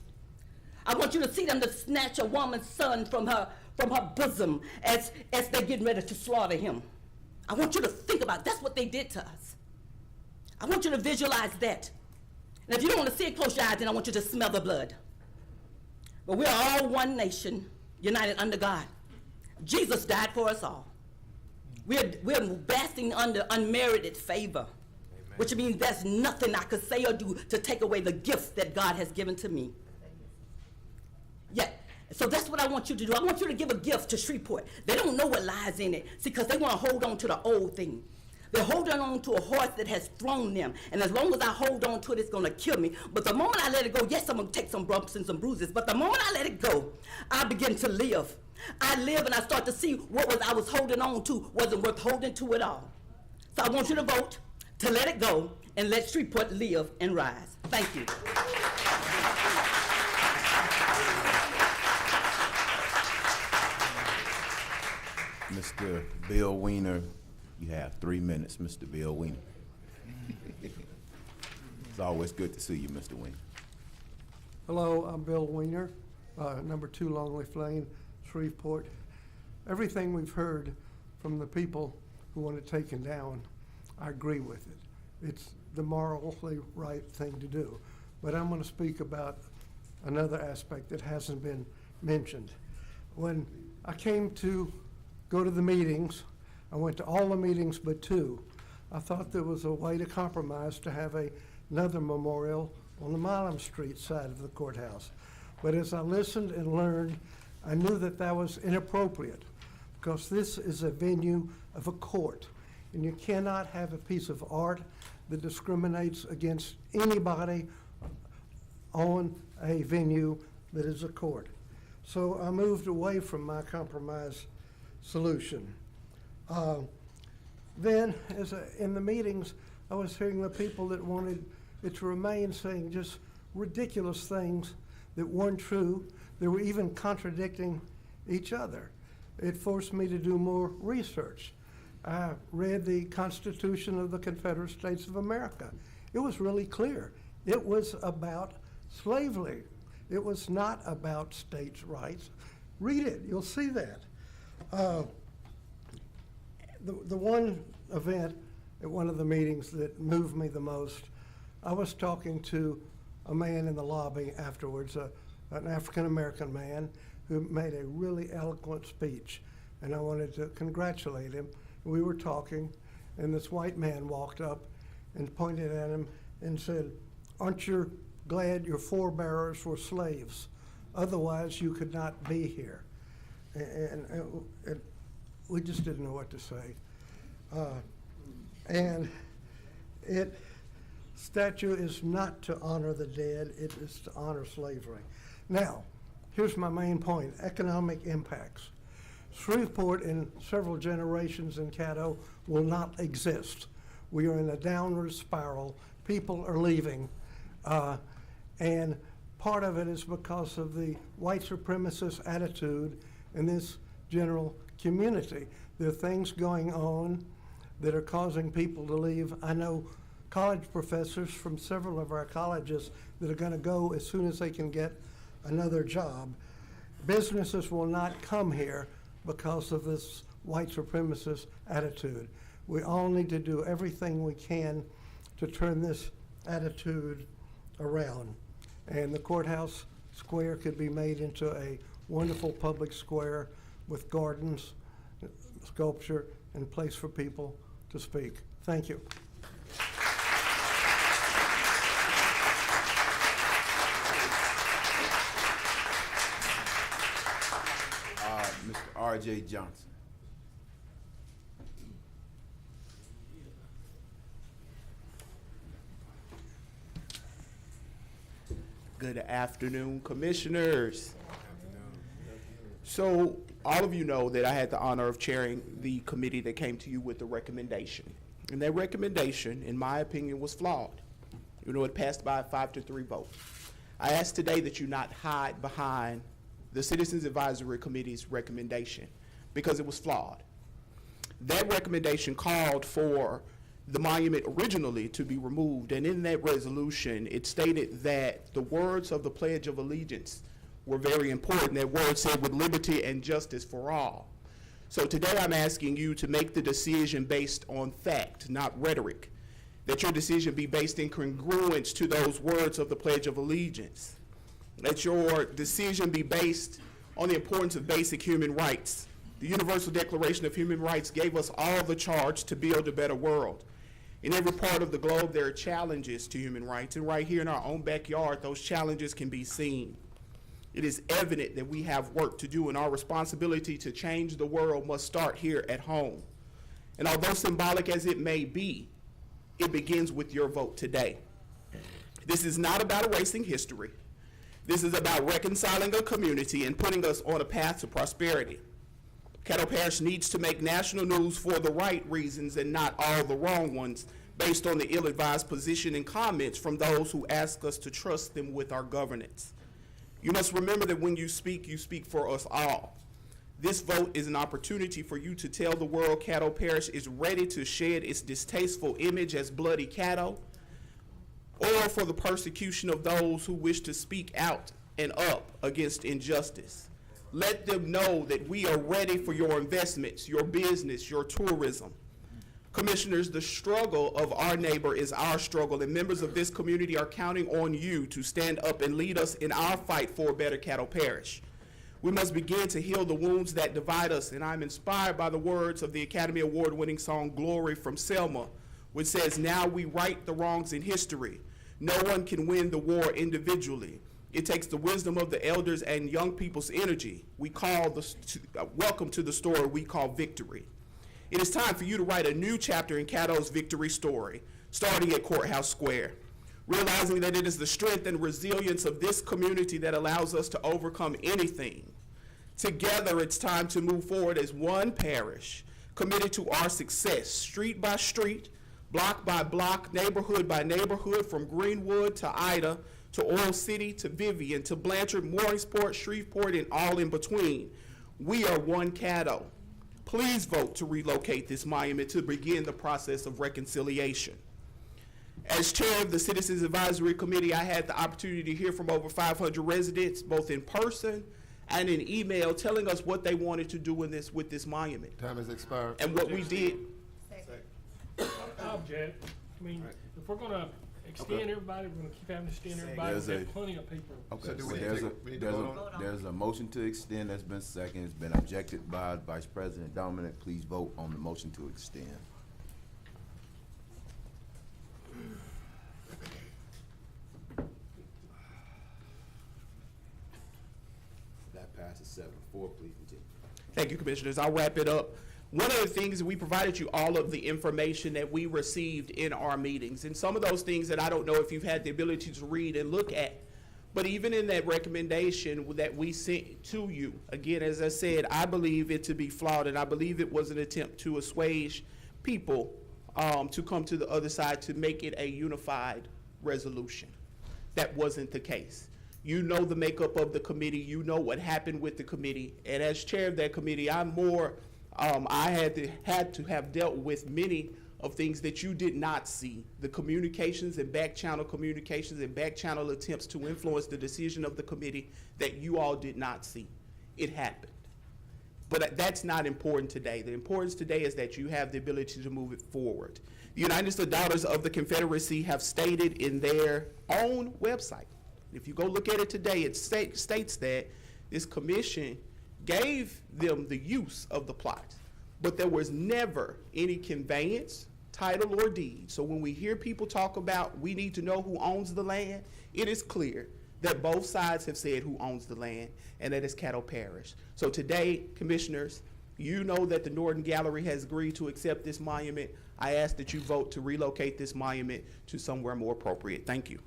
I want you to see them to snatch a woman's son from her bosom as they're getting ready to slaughter him. I want you to think about it. That's what they did to us. I want you to visualize that. And if you don't want to see it, close your eyes, then I want you to smell the blood. But we're all one nation, united under God. Jesus died for us all. We're basking under unmerited favor, which means there's nothing I could say or do to take away the gifts that God has given to me. Yeah, so that's what I want you to do. I want you to give a gift to Shreveport. They don't know what lies in it, see, because they want to hold on to the old thing. They're holding on to a horse that has thrown them. And as long as I hold on to it, it's gonna kill me. But the moment I let it go, yes, I'm gonna take some bumps and some bruises. But the moment I let it go, I begin to live. I live and I start to see what I was holding on to wasn't worth holding to at all. So I want you to vote to let it go and let Shreveport live and rise. Thank you. Mr. Bill Weiner, you have 3 minutes, Mr. Bill Weiner. It's always good to see you, Mr. Weiner. Hello, I'm Bill Weiner, number 2 Longleaf Lane, Shreveport. Everything we've heard from the people who want it taken down, I agree with it. It's the morally right thing to do. But I'm going to speak about another aspect that hasn't been mentioned. When I came to go to the meetings, I went to all the meetings but 2. I thought there was a way to compromise to have another memorial on the Milam Street side of the courthouse. But as I listened and learned, I knew that that was inappropriate because this is a venue of a court, and you cannot have a piece of art that discriminates against anybody on a venue that is a court. So I moved away from my compromise solution. Then, in the meetings, I was hearing the people that wanted it to remain saying just ridiculous things that weren't true. They were even contradicting each other. It forced me to do more research. I read the Constitution of the Confederate States of America. It was really clear. It was about slavery. It was not about states' rights. Read it, you'll see that. The one event at one of the meetings that moved me the most, I was talking to a man in the lobby afterwards, an African-American man who made a really eloquent speech, and I wanted to congratulate him. We were talking, and this white man walked up and pointed at him and said, "Aren't you glad your forebears were slaves? Otherwise, you could not be here." And we just didn't know what to say. And statue is not to honor the dead, it is to honor slavery. Now, here's my main point, economic impacts. Shreveport in several generations in Caddo will not exist. We are in a downward spiral. People are leaving. And part of it is because of the white supremacist attitude in this general community. There are things going on that are causing people to leave. I know college professors from several of our colleges that are going to go as soon as they can get another job. Businesses will not come here because of this white supremacist attitude. We all need to do everything we can to turn this attitude around. And the courthouse square could be made into a wonderful public square with gardens, sculpture, and place for people to speak. Thank you. Mr. R.J. Johnson. Good afternoon, commissioners. So all of you know that I had the honor of chairing the committee that came to you with the recommendation. And that recommendation, in my opinion, was flawed. You know, it passed by a 5-3 vote. I ask today that you not hide behind the Citizens Advisory Committee's recommendation because it was flawed. That recommendation called for the monument originally to be removed, and in that resolution, it stated that the words of the Pledge of Allegiance were very important. That word said, "with liberty and justice for all." So today I'm asking you to make the decision based on fact, not rhetoric, that your decision be based in congruence to those words of the Pledge of Allegiance, that your decision be based on the importance of basic human rights. The Universal Declaration of Human Rights gave us all the charge to build a better world. In every part of the globe, there are challenges to human rights, and right here in our own backyard, those challenges can be seen. It is evident that we have work to do, and our responsibility to change the world must start here at home. And although symbolic as it may be, it begins with your vote today. This is not about erasing history. This is about reconciling a community and putting us on a path to prosperity. Caddo Parish needs to make national news for the right reasons and not all the wrong ones, based on the ill-advised position and comments from those who ask us to trust them with our governance. You must remember that when you speak for us all. This vote is an opportunity for you to tell the world Caddo Parish is ready to shed its distasteful image as bloody Caddo, or for the persecution of those who wish to speak out and up against injustice. Let them know that we are ready for your investments, your business, your tourism. Commissioners, the struggle of our neighbor is our struggle, and members of this community are counting on you to stand up and lead us in our fight for a better Caddo Parish. We must begin to heal the wounds that divide us, and I'm inspired by the words of the Academy Award-winning song Glory from Selma, which says, "Now we right the wrongs in history. No one can win the war individually. It takes the wisdom of the elders and young people's energy. Welcome to the story we call victory." It is time for you to write a new chapter in Caddo's victory story, starting at Courthouse Square, realizing that it is the strength and resilience of this community that allows us to overcome anything. Together, it's time to move forward as one parish, committed to our success, street by street, block by block, neighborhood by neighborhood, from Greenwood to Ida, to Oil City, to Vivian, to Blanchard, Morningsport, Shreveport, and all in between. We are one Caddo. Please vote to relocate this monument to begin the process of reconciliation. As chair of the Citizens Advisory Committee, I had the opportunity to hear from over 500 residents, both in person and in email, telling us what they wanted to do with this monument. Time has expired. And what we did. Object. I mean, if we're gonna extend everybody, we're gonna keep having to extend everybody. We have plenty of people. Okay, So do so we there's a motion to extend that's been seconded. It's been objected by Vice President Dominic. Please vote on the motion to extend. That passes 7-4. Please continue. Thank you, Commissioners. I'll wrap it up. One of the things, we provided you all of the information that we received in our meetings, and some of those things that I don't know if you've had the ability to read and look at, but even in that recommendation that we sent to you, again, as I said, I believe it to be flawed, and I believe it was an attempt to assuage people to come to the other side to make it a unified resolution. That wasn't the case. You know the makeup of the committee, you know what happened with the committee, and as chair of that committee, I'm more I had to have dealt with many of things that you did not see, the communications and back channel attempts to influence the decision of the committee that you all did not see. It happened. But that's not important today. The importance today is that you have the ability to move it forward. The United States Daughters of the Confederacy have stated in their own website, if you go look at it today, it states that this commission gave them the use of the plot, but there was never any conveyance, title, or deed. So when we hear people talk about we need to know who owns the land, it is clear that both sides have said who owns the land, and that is Caddo Parish. So today, Commissioners, you know that the Norton Gallery has agreed to accept this monument. I ask that you vote to relocate this monument to somewhere more appropriate. Thank you.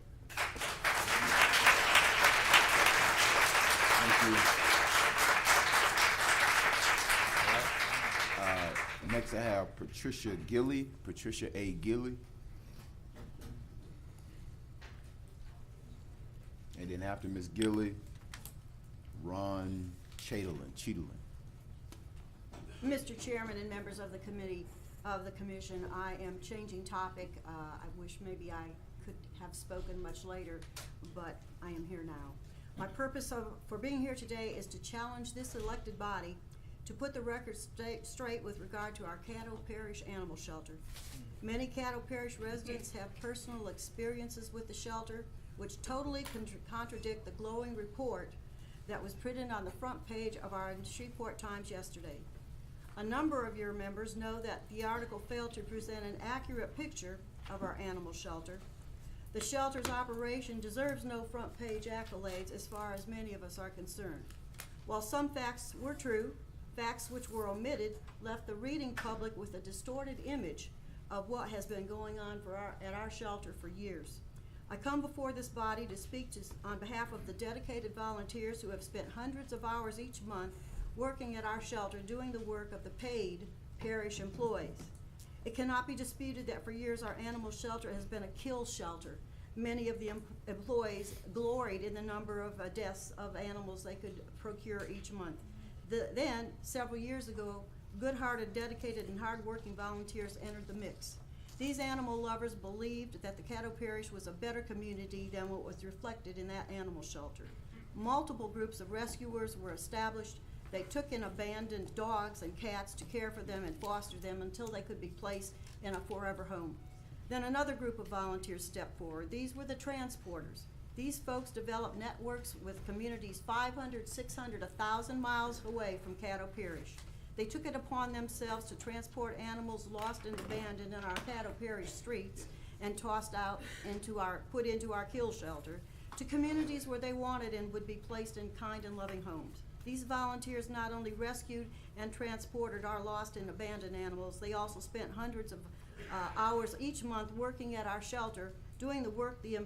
Thank you. Next, I have Patricia A. Gilly. And then after Ms. Gilly, Ron Cheadlin. Mr. Chairman and members of the committee, of the commission, I am changing topic. I wish maybe I could have spoken much later, but I am here now. My purpose for being here today is to challenge this elected body to put the record straight with regard to our Caddo Parish Animal Shelter. Many Caddo Parish residents have personal experiences with the shelter, which totally contradict the glowing report that was printed on the front page of our Shreveport Times yesterday. A number of your members know that the article failed to present an accurate picture of our animal shelter. The shelter's operation deserves no front page accolades as far as many of us are concerned. While some facts were true, Facts which were omitted left the reading public with a distorted image of what has been going on at our shelter for years. I come before this body to speak on behalf of the dedicated volunteers who have spent hundreds of hours each month working at our shelter doing the work of the paid parish employees. It cannot be disputed that for years our animal shelter has been a kill shelter. Many of the employees gloried in the number of deaths of animals they could procure each month. Then, several years ago, good-hearted, dedicated, and hard-working volunteers entered the mix. These animal lovers believed that the Caddo Parish was a better community than what was reflected in that animal shelter. Multiple groups of rescuers were established. They took in abandoned dogs and cats to care for them and foster them until they could be placed in a forever home. Then another group of volunteers stepped forward. These were the transporters. These folks developed networks with communities 500, 600, 1,000 miles away from Caddo Parish. They took it upon themselves to transport animals lost and abandoned in our Caddo Parish streets and tossed out put into our kill shelter to communities where they wanted and would be placed in kind and loving homes. These volunteers not only rescued and transported our lost and abandoned animals, they also spent hundreds of hours each month working at our shelter, doing the work the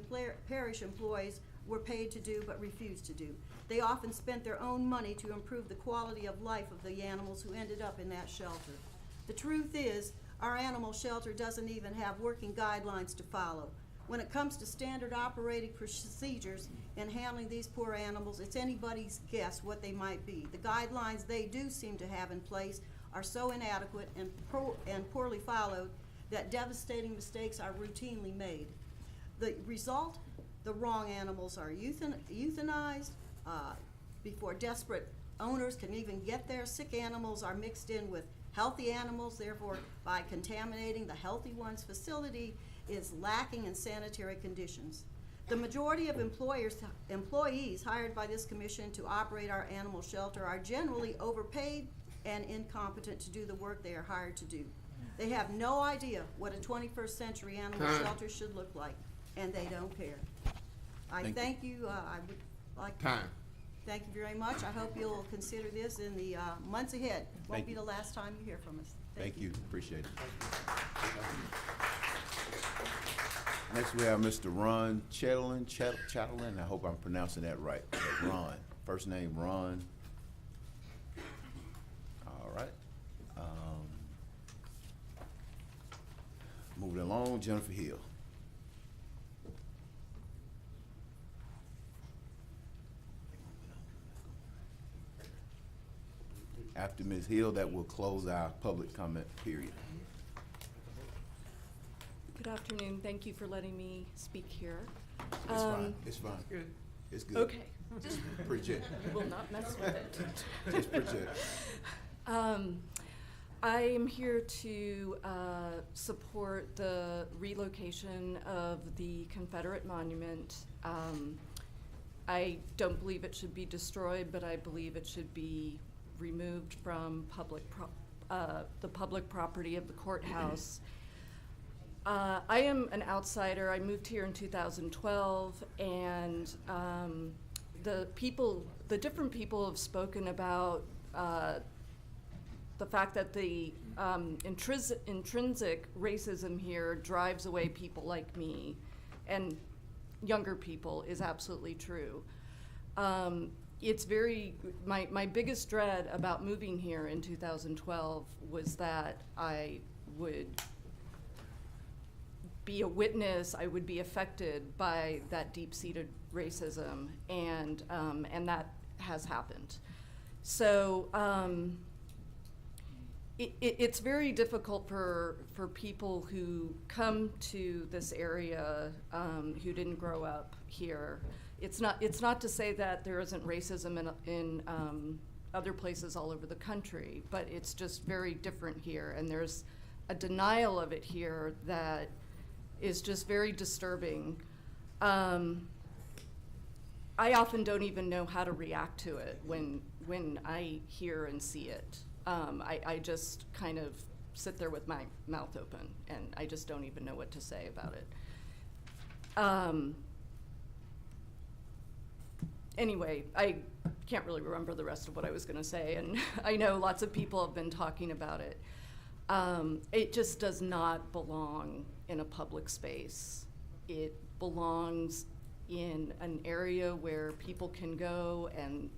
parish employees were paid to do but refused to do. They often spent their own money to improve the quality of life of the animals who ended up in that shelter. The truth is, our animal shelter doesn't even have working guidelines to follow. When it comes to standard operating procedures in handling these poor animals, it's anybody's guess what they might be. The guidelines they do seem to have in place are so inadequate and poorly followed that devastating mistakes are routinely made. The result, the wrong animals are euthanized before desperate owners can even get there. Sick animals are mixed in with healthy animals, therefore by contaminating the healthy ones. Facility is lacking in sanitary conditions. The majority of employees hired by this commission to operate our animal shelter are generally overpaid and incompetent to do the work they are hired to do. They have no idea what a 21st century animal shelter should look like, and they don't care. I thank you. I would like to thank you very much. I hope you'll consider this in the months ahead. Won't be the last time you hear from us. Thank you. Appreciate it. Next we have Mr. Ron Chatelain. I hope I'm pronouncing that right. Ron. First name Ron. All right. Moving along, Jennifer Hill. After Ms. Hill, that will close our public comment period. Good afternoon. Thank you for letting me speak here. It's fine. It's fine. Good. It's good. Okay. Just project. Will not mess with it. Just project. I am here to support the relocation of the Confederate monument. I don't believe it should be destroyed, but I believe it should be removed from the public property of the courthouse. I am an outsider. I moved here in 2012, and the different people have spoken about the fact that the intrinsic racism here drives away people like me and younger people is absolutely true. It's my biggest dread about moving here in 2012 was that I would be a witness, I would be affected by that deep-seated racism, and that has happened. So it's very difficult for people who come to this area who didn't grow up here. It's not to say that there isn't racism in other places all over the country, but it's just very different here, and there's a denial of it here that is just very disturbing. I often don't even know how to react to it when I hear and see it. I just kind of sit there with my mouth open, and I just don't even know what to say about it. Anyway, I can't really remember the rest of what I was gonna say, and I know lots of people have been talking about it. It just does not belong in a public space. It belongs in an area where people can go and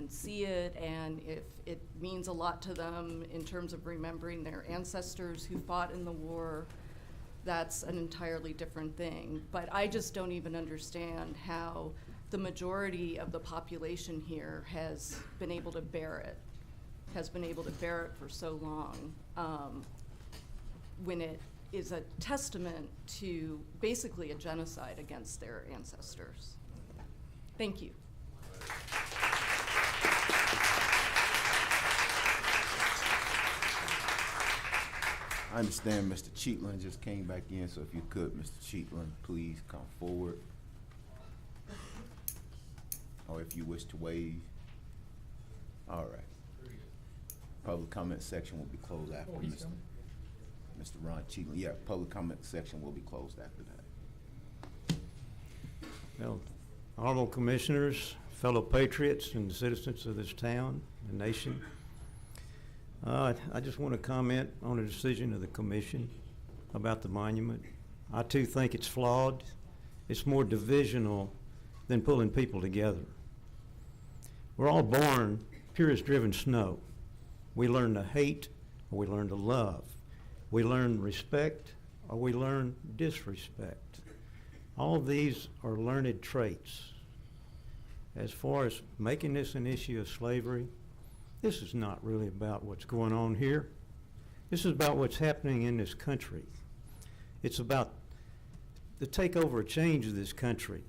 see it, and if it means a lot to them in terms of remembering their ancestors who fought in the war, that's an entirely different thing. But I just don't even understand how the majority of the population here has been able to bear it, for so long, when it is a testament to basically a genocide against their ancestors. Thank you. I understand Mr. Cheatland just came back in, so if you could, Mr. Cheatland, please come forward. Or if you wish to waive. All right. Public comment section will be closed after Mr. Ron Cheatland. Yeah, public comment section will be closed after that. Well, honorable commissioners, fellow patriots, and citizens of this town and nation, I just want to comment on a decision of the commission about the monument. I too think it's flawed. It's more divisional than pulling people together. We're all born pure as driven snow. We learn to hate, or we learn to love. We learn respect, or we learn disrespect. All of these are learned traits. As far as making this an issue of slavery, this is not really about what's going on here. This is about what's happening in this country. It's about the takeover or change of this country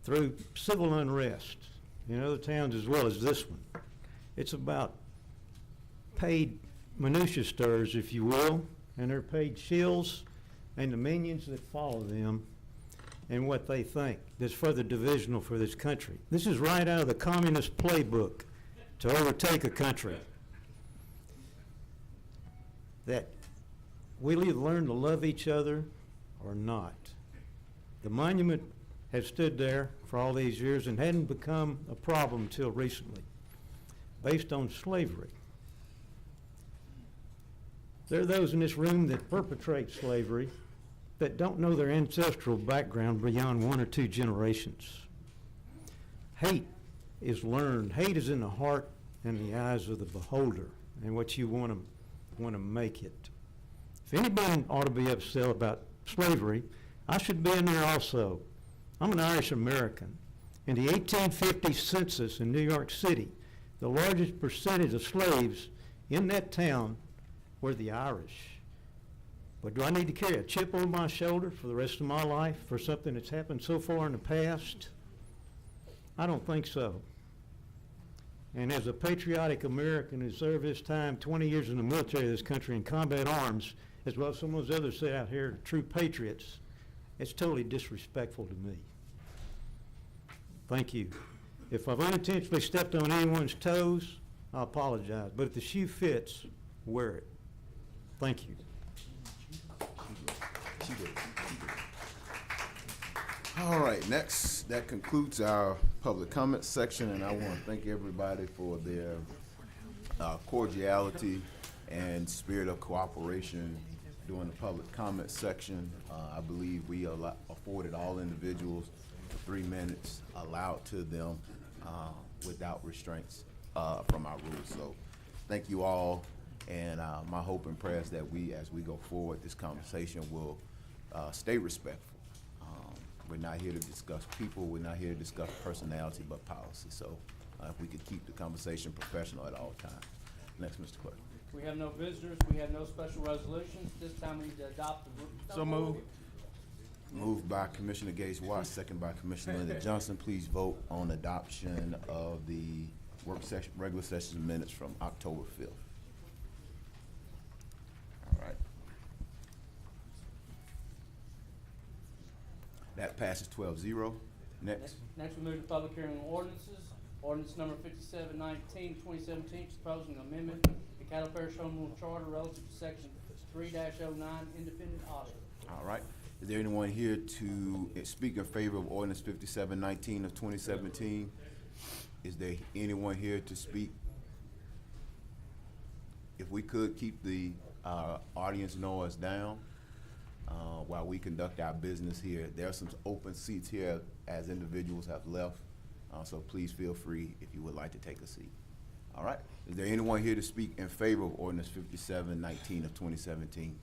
through civil unrest in other towns as well as this one. It's about paid minutia stirs, if you will, and their paid shills and the minions that follow them and what they think that's further divisional for this country. This is right out of the communist playbook to overtake a country. That we'll either learn to love each other or not. The monument has stood there for all these years and hadn't become a problem until recently, based on slavery. There are those in this room that perpetrate slavery that don't know their ancestral background beyond 1 or 2 generations. Hate is learned. Hate is in the heart and the eyes of the beholder and what you want to make it. If anybody ought to be upset about slavery, I should be in there also. I'm an Irish American. In the 1850 census in New York City, the largest percentage of slaves in that town were the Irish. But do I need to carry a chip on my shoulder for the rest of my life for something that's happened so far in the past? I don't think so. And as a patriotic American who served his time 20 years in the military of this country in combat arms, as well as some of those others sit out here, true patriots, it's totally disrespectful to me. Thank you. If I've unintentionally stepped on anyone's toes, I apologize. But if the shoe fits, wear it. Thank you. All right, next, that concludes our public comment section, and I want to thank everybody for their cordiality and spirit of cooperation during the public comment section. I believe we afforded all individuals 3 minutes allowed to them without restraints from our rules. So thank you all, and my hope and prayer is that as we go forward, this conversation will stay respectful. We're not here to discuss people, we're not here to discuss personality, but policy. So if we could keep the conversation professional at all times. Next, Mr. Clerk. We have no visitors, we have no special resolutions. This time we need to adopt the. So moved. Moved by Commissioner Gates Watts, second by Commissioner Linda Johnson. Please vote on adoption of the regular session minutes from October 5th. All right. That passes 12-0. Next. Next we move to public hearing on ordinances. Ordinance number 5719, 2017, proposing amendment to Caddo Parish Home Rule Charter relative to section 3-09, independent audit. All right. Is there anyone here to speak in favor of ordinance 5719 of 2017? Is there anyone here to speak? If we could keep the audience noise down while we conduct our business here. There are some open seats here as individuals have left, so please feel free if you would like to take a seat. All right. Is there anyone here to speak in favor of ordinance 5719 of 2017?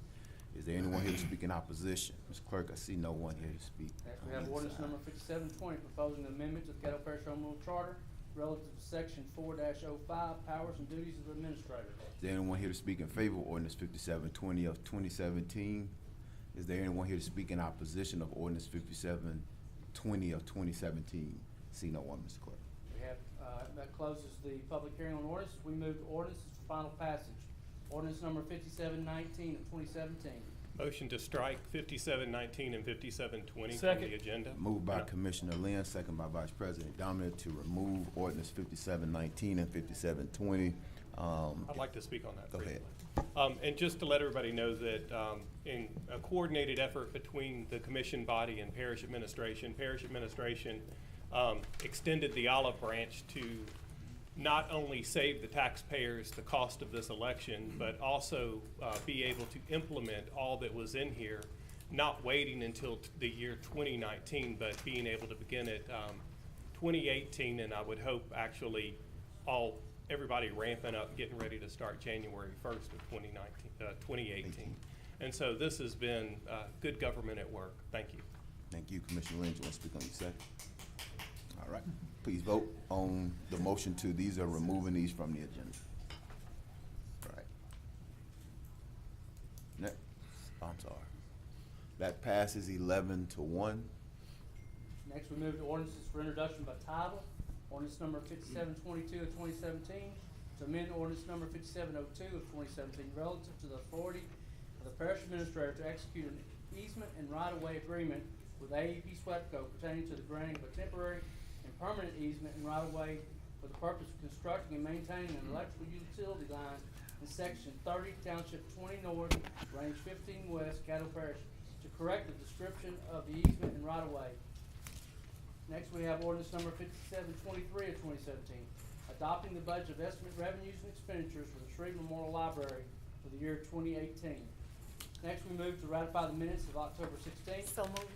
Is there anyone here to speak in opposition? Ms. Clerk, I see no one here to speak. Next, we have ordinance number 5720, proposing an amendment to the Caddo Parish Home Rule Charter relative to section 4-05, powers and duties of administrator. Is there anyone here to speak in favor of ordinance 5720 of 2017? Is there anyone here to speak in opposition of ordinance 5720 of 2017? See no one, Mr. Clerk. We have, that closes the public hearing on ordinances. We move to ordinances for final passage. Ordinance number 5719 of 2017. Motion to strike 5719 and 5720 from Second. the agenda. Moved by Commissioner Lynn, second by Vice President Dominic to remove ordinance 5719 and 5720. I'd like to speak on that Go briefly. ahead. And just to let everybody know that in a coordinated effort between the commission body and parish administration extended the olive branch to not only save the taxpayers the cost of this election, but also be able to implement all that was in here, not waiting until the year 2019, but being able to begin at 2018, and I would hope actually everybody ramping up, getting ready to start January 1st of 2018. And so this has been good government at work. Thank you. Thank you, Commissioner Lynn. Do you want to speak on your second? All right. Please vote on the motion to these are removing these from the agenda. All right. Next. I'm sorry. That passes 11 to 1. Next, we move to ordinances for introduction by title. Ordinance number 5722 of 2017 to amend ordinance number 5702 of 2017 relative to the authority of the parish administrator to execute an easement and right-of-way agreement with AEP SWEPCO pertaining to the granting of a temporary and permanent easement and right-of-way for the purpose of constructing and maintaining an electrical utility line in section 30, township 20 north, range 15 west, Caddo Parish, to correct the description of the easement and right-of-way. Next, we have ordinance number 5723 of 2017, adopting the budget of estimate revenues and expenditures for the Shreve Memorial Library for the year 2018. Next, we move to ratify the minutes of October 16th. So moved.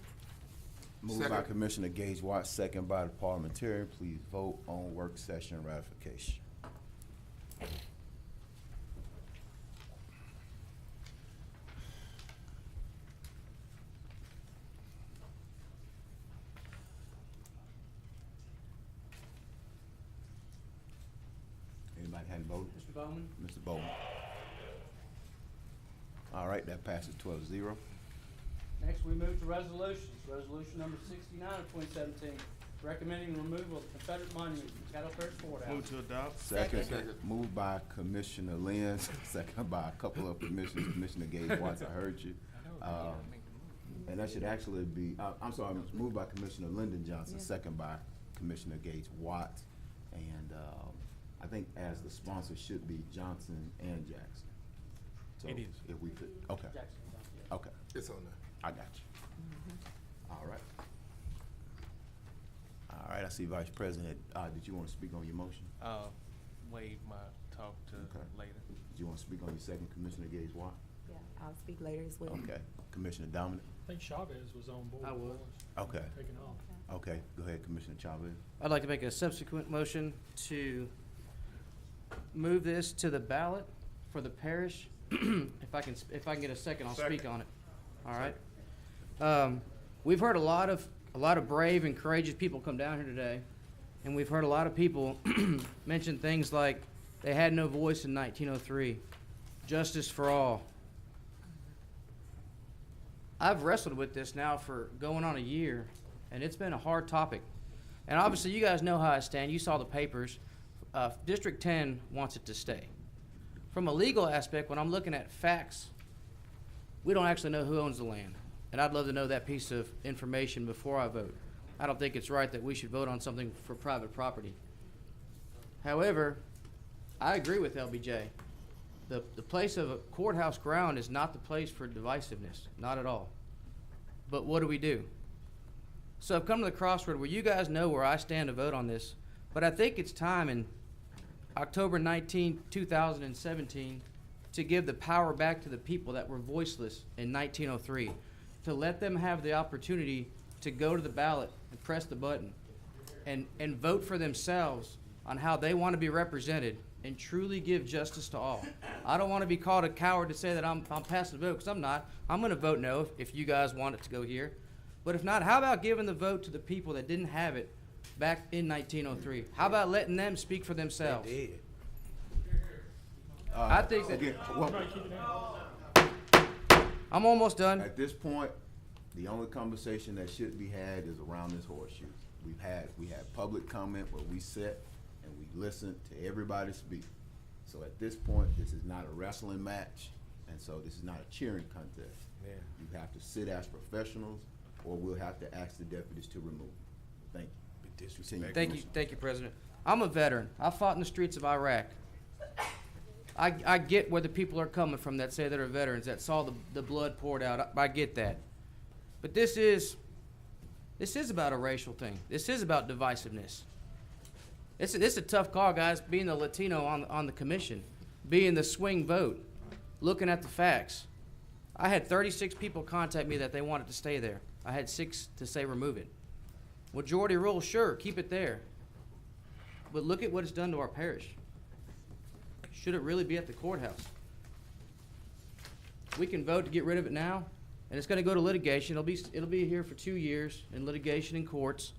Moved by Commissioner Gage Watts, second by the parliamentarian. Please vote on work session ratification. Anybody hadn't voted? Mr. Bowman? Mr. Bowman. All right, that passes 12-0. Next, we move to resolutions. Resolution number 69 of 2017, recommending the removal of the Confederate monument from Caddo Parish Courthouse. Move to adopt. Second. Moved by Commissioner Lynn, second by a couple of commissioners. Commissioner Gage Watts, I heard you. And that should actually be, I'm sorry, moved by Commissioner Lyndon Johnson, second by Commissioner Gage Watts. And I think as the sponsor should be Johnson and Jackson. So It is. if we could, okay. Jackson, yeah. Okay, It's on there. I got you. All right. All right, I see Vice President, did you want to speak on your motion? Waive my talk to Okay. later. Did you want to speak on your second, Commissioner Gage Watt? Yeah, I'll speak later as well. Okay, Commissioner Dominic? I think Chavez was on board. I was. Okay, Taking off. okay, go ahead, Commissioner Chavez. I'd like to make a subsequent motion to move this to the ballot for the parish. If I can get a second, I'll speak on it. All right. We've heard a lot of brave and courageous people come down here today, and we've heard a lot of people mention things like they had no voice in 1903, justice for all. I've wrestled with this now for going on a year, and it's been a hard topic. And obviously, you guys know how I stand. You saw the papers. District 10 wants it to stay. From a legal aspect, when I'm looking at facts, we don't actually know who owns the land. And I'd love to know that piece of information before I vote. I don't think it's right that we should vote on something for private property. However, I agree with LBJ. The place of a courthouse ground is not the place for divisiveness, not at all. But what do? So I've come to the crossroad where you guys know where I stand to vote on this, but I think it's time in October 19, 2017 to give the power back to the people that were voiceless in 1903, to let them have the opportunity to go to the ballot and press the button and vote for themselves on how they want to be represented and truly give justice to all. I don't want to be called a coward to say that I'm passing the vote, because I'm not. I'm going to vote no if you guys want it to go here. But if not, how about giving the vote to the people that didn't have it back in 1903? How about letting them speak for themselves? They did. I think that Again, well, I'm almost done. at this point, the only conversation that should be had is around this horseshoe. We had public comment where we sat and we listened to everybody speak. So at this point, this is not a wrestling match, and so this is not a cheering contest. Yeah. You have to sit as professionals, or we'll have to ask the deputies to remove. Thank you. Be disrespectful. Thank you, President. I'm a veteran. I fought in the streets of Iraq. I get where the people are coming from that say they're veterans, that saw the blood poured out. I get that. But this is about a racial thing. This is about divisiveness. It's a tough call, guys, being the Latino on the commission, being the swing vote, looking at the facts. I had 36 people contact me that they wanted to stay there. I had 6 to say remove it. Majority rule, sure, keep it there. But look at what it's done to our parish. Should it really be at the courthouse? We can vote to get rid of it now, and it's going to go to litigation. It'll be here for 2 years in litigation in courts.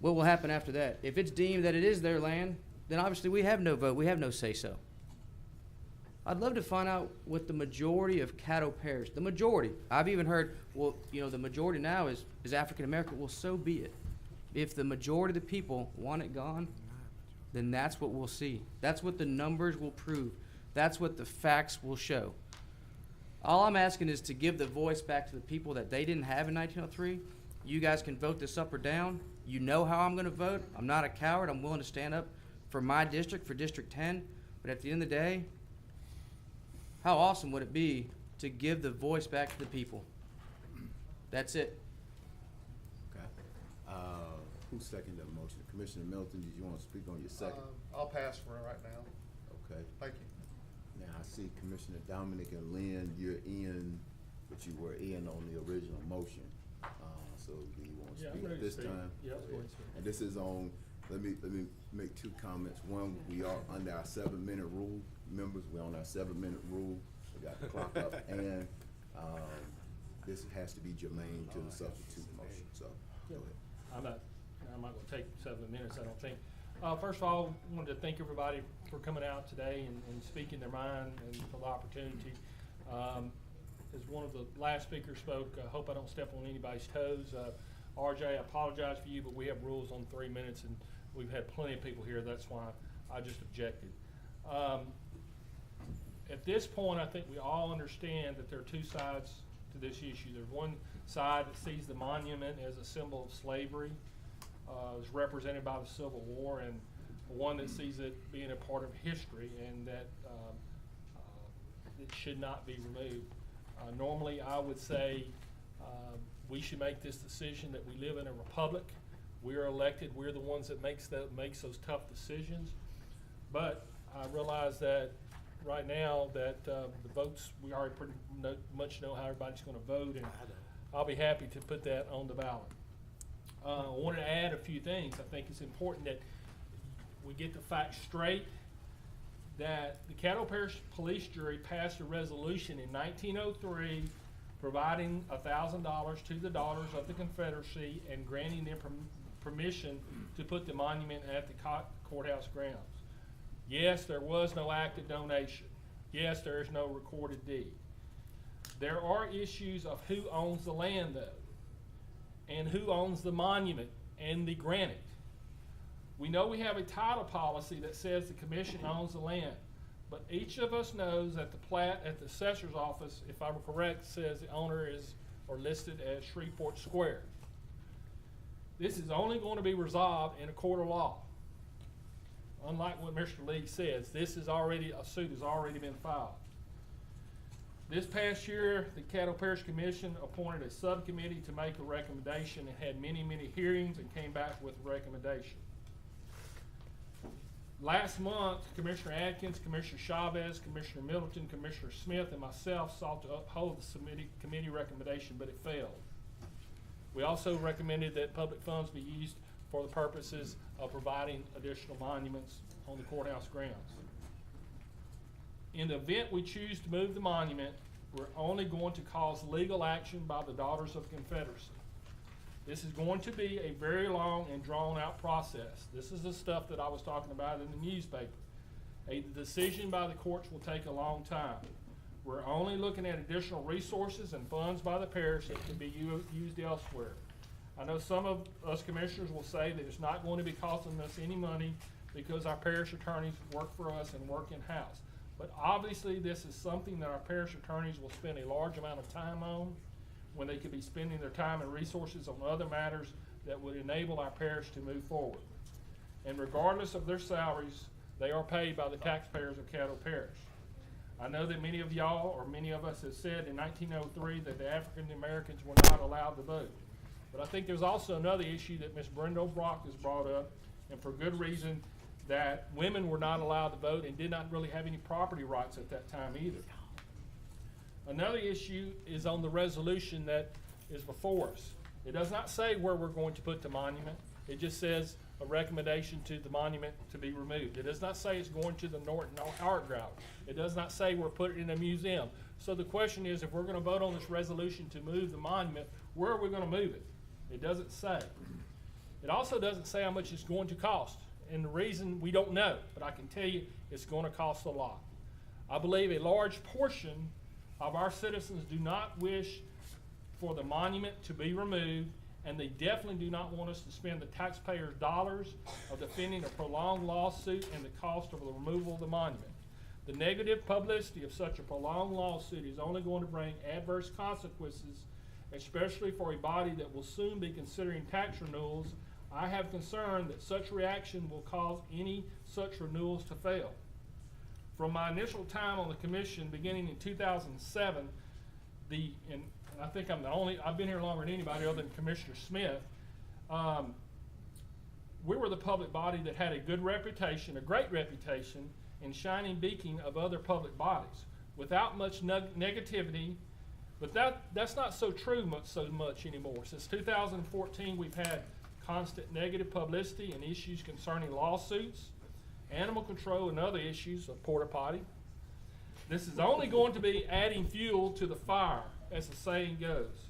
What will happen after that? If it's deemed that it is their land, then obviously we have no vote. We have no say-so. I'd love to find out what the majority of Caddo Parish, the majority. I've even heard, well, the majority now is African American. Well, so be it. If the majority of the people want it gone, then that's what we'll see. That's what the numbers will prove. That's what the facts will show. All I'm asking is to give the voice back to the people that they didn't have in 1903. You guys can vote this up or down. You know how I'm going to vote. I'm not a coward. I'm willing to stand up for my district, for District 10. But at the end of the day, how awesome would it be to give the voice back to the people? That's it. Okay. Who seconded the motion? Commissioner Milton, did you want to speak on your second? I'll pass for it right now. Okay. Thank you. Now, I see Commissioner Dominic and Lynn, you're in, but you were in on the original motion. So do you want to Yeah, I'm speak ready at to this speak. time? Yeah, let's go ahead and speak. And this is on, let me make 2 comments. One, we are under our 7-minute rule. Members, we're on our 7-minute rule. We got the clock up, and this has to be germane to the substitute motion, so go ahead. I'm not gonna take 7 minutes, I don't think. First of all, I wanted to thank everybody for coming out today and speaking their mind and for the opportunity. As one of the last speakers spoke, I hope I don't step on anybody's toes. RJ, I apologize for you, but we have rules on 3 minutes, and we've had plenty of people here. That's why I just objected. At this point, I think we all understand that there are 2 sides to this issue. There's one side that sees the monument as a symbol of slavery, is represented by the Civil War, and one that sees it being a part of history and that it should not be removed. Normally, I would say we should make this decision that we live in a republic. We're elected. We're the ones that makes those tough decisions. But I realize that right now that the votes, we already pretty much know how everybody's going to vote, and I'll be happy to put that on the ballot. I wanted to add a few things. I think it's important that we get the facts straight, that the Caddo Parish Police Jury passed a resolution in 1903 providing $1,000 to the Daughters of the Confederacy and granting them permission to put the monument at the courthouse grounds. Yes, there was no active donation. Yes, there is no recorded deed. There are issues of who owns the land, though, and who owns the monument and the granite. We know we have a title policy that says the commission owns the land, but each of us knows that the plat at the assessor's office, if I'm correct, says the owner is or listed as Shreveport Square. This is only going to be resolved in a court of law. Unlike what Mr. Lee says, this is already, a suit has already been filed. This past year, the Caddo Parish Commission appointed a subcommittee to make a recommendation and had many, many hearings and came back with a recommendation. Last month, Commissioner Atkins, Commissioner Chavez, Commissioner Middleton, Commissioner Smith, and myself sought to uphold the committee recommendation, but it failed. We also recommended that public funds be used for the purposes of providing additional monuments on the courthouse grounds. In the event we choose to move the monument, we're only going to cause legal action by the Daughters of the Confederacy. This is going to be a very long and drawn-out process. This is the stuff that I was talking about in the newspaper. A decision by the courts will take a long time. We're only looking at additional resources and funds by the parish that can be used elsewhere. I know some of us commissioners will say that it's not going to be costing us any money because our parish attorneys work for us and work in-house. But obviously, this is something that our parish attorneys will spend a large amount of time on when they could be spending their time and resources on other matters that would enable our parish to move forward. And regardless of their salaries, they are paid by the taxpayers of Caddo Parish. I know that many of y'all, or many of us, have said in 1903 that the African Americans were not allowed to vote. But I think there's also another issue that Ms. Brenda Brock has brought up, and for good reason, that women were not allowed to vote and did not really have any property rights at that time either. Another issue is on the resolution that is before us. It does not say where we're going to put the monument. It just says a recommendation to the monument to be removed. It does not say it's going to the Norton Art Gallery. It does not say we're putting it in a museum. So the question is, if we're going to vote on this resolution to move the monument, where are we going to move it? It doesn't say. It also doesn't say how much it's going to cost. And the reason we don't know, but I can tell you it's going to cost a lot. I believe a large portion of our citizens do not wish for the monument to be removed, and they definitely do not want us to spend the taxpayers' dollars of defending a prolonged lawsuit and the cost of the removal of the monument. The negative publicity of such a prolonged lawsuit is only going to bring adverse consequences, especially for a body that will soon be considering tax renewals. I have concern that such reaction will cause any such renewals to fail. From my initial time on the commission beginning in 2007, and I think I've been here longer than anybody other than Commissioner Smith, we were the public body that had a good reputation, a great reputation, in shining beacon of other public bodies without much negativity. But that's not so true so much anymore. Since 2014, we've had constant negative publicity and issues concerning lawsuits, animal control, and other issues of porta potty. This is only going to be adding fuel to the fire, as the saying goes.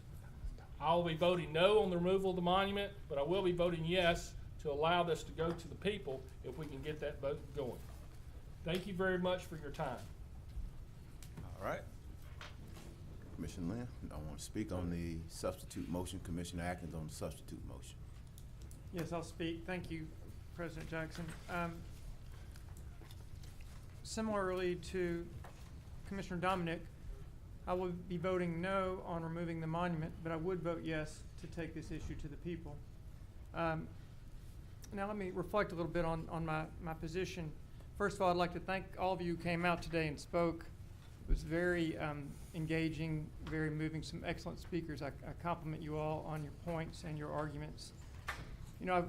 I will be voting no on the removal of the monument, but I will be voting yes to allow this to go to the people if we can get that vote going. Thank you very much for your time. All right. Commissioner Lynn, I want to speak on the substitute motion. Commissioner Atkins on the substitute motion. Yes, I'll speak. Thank you, President Jackson. Similarly to Commissioner Dominic, I will be voting no on removing the monument, but I would vote yes to take this issue to the people. Now let me reflect a little bit on my position. First of all, I'd like to thank all of you who came out today and spoke. It was very engaging, very moving, some excellent speakers. I compliment you all on your points and your arguments. You know,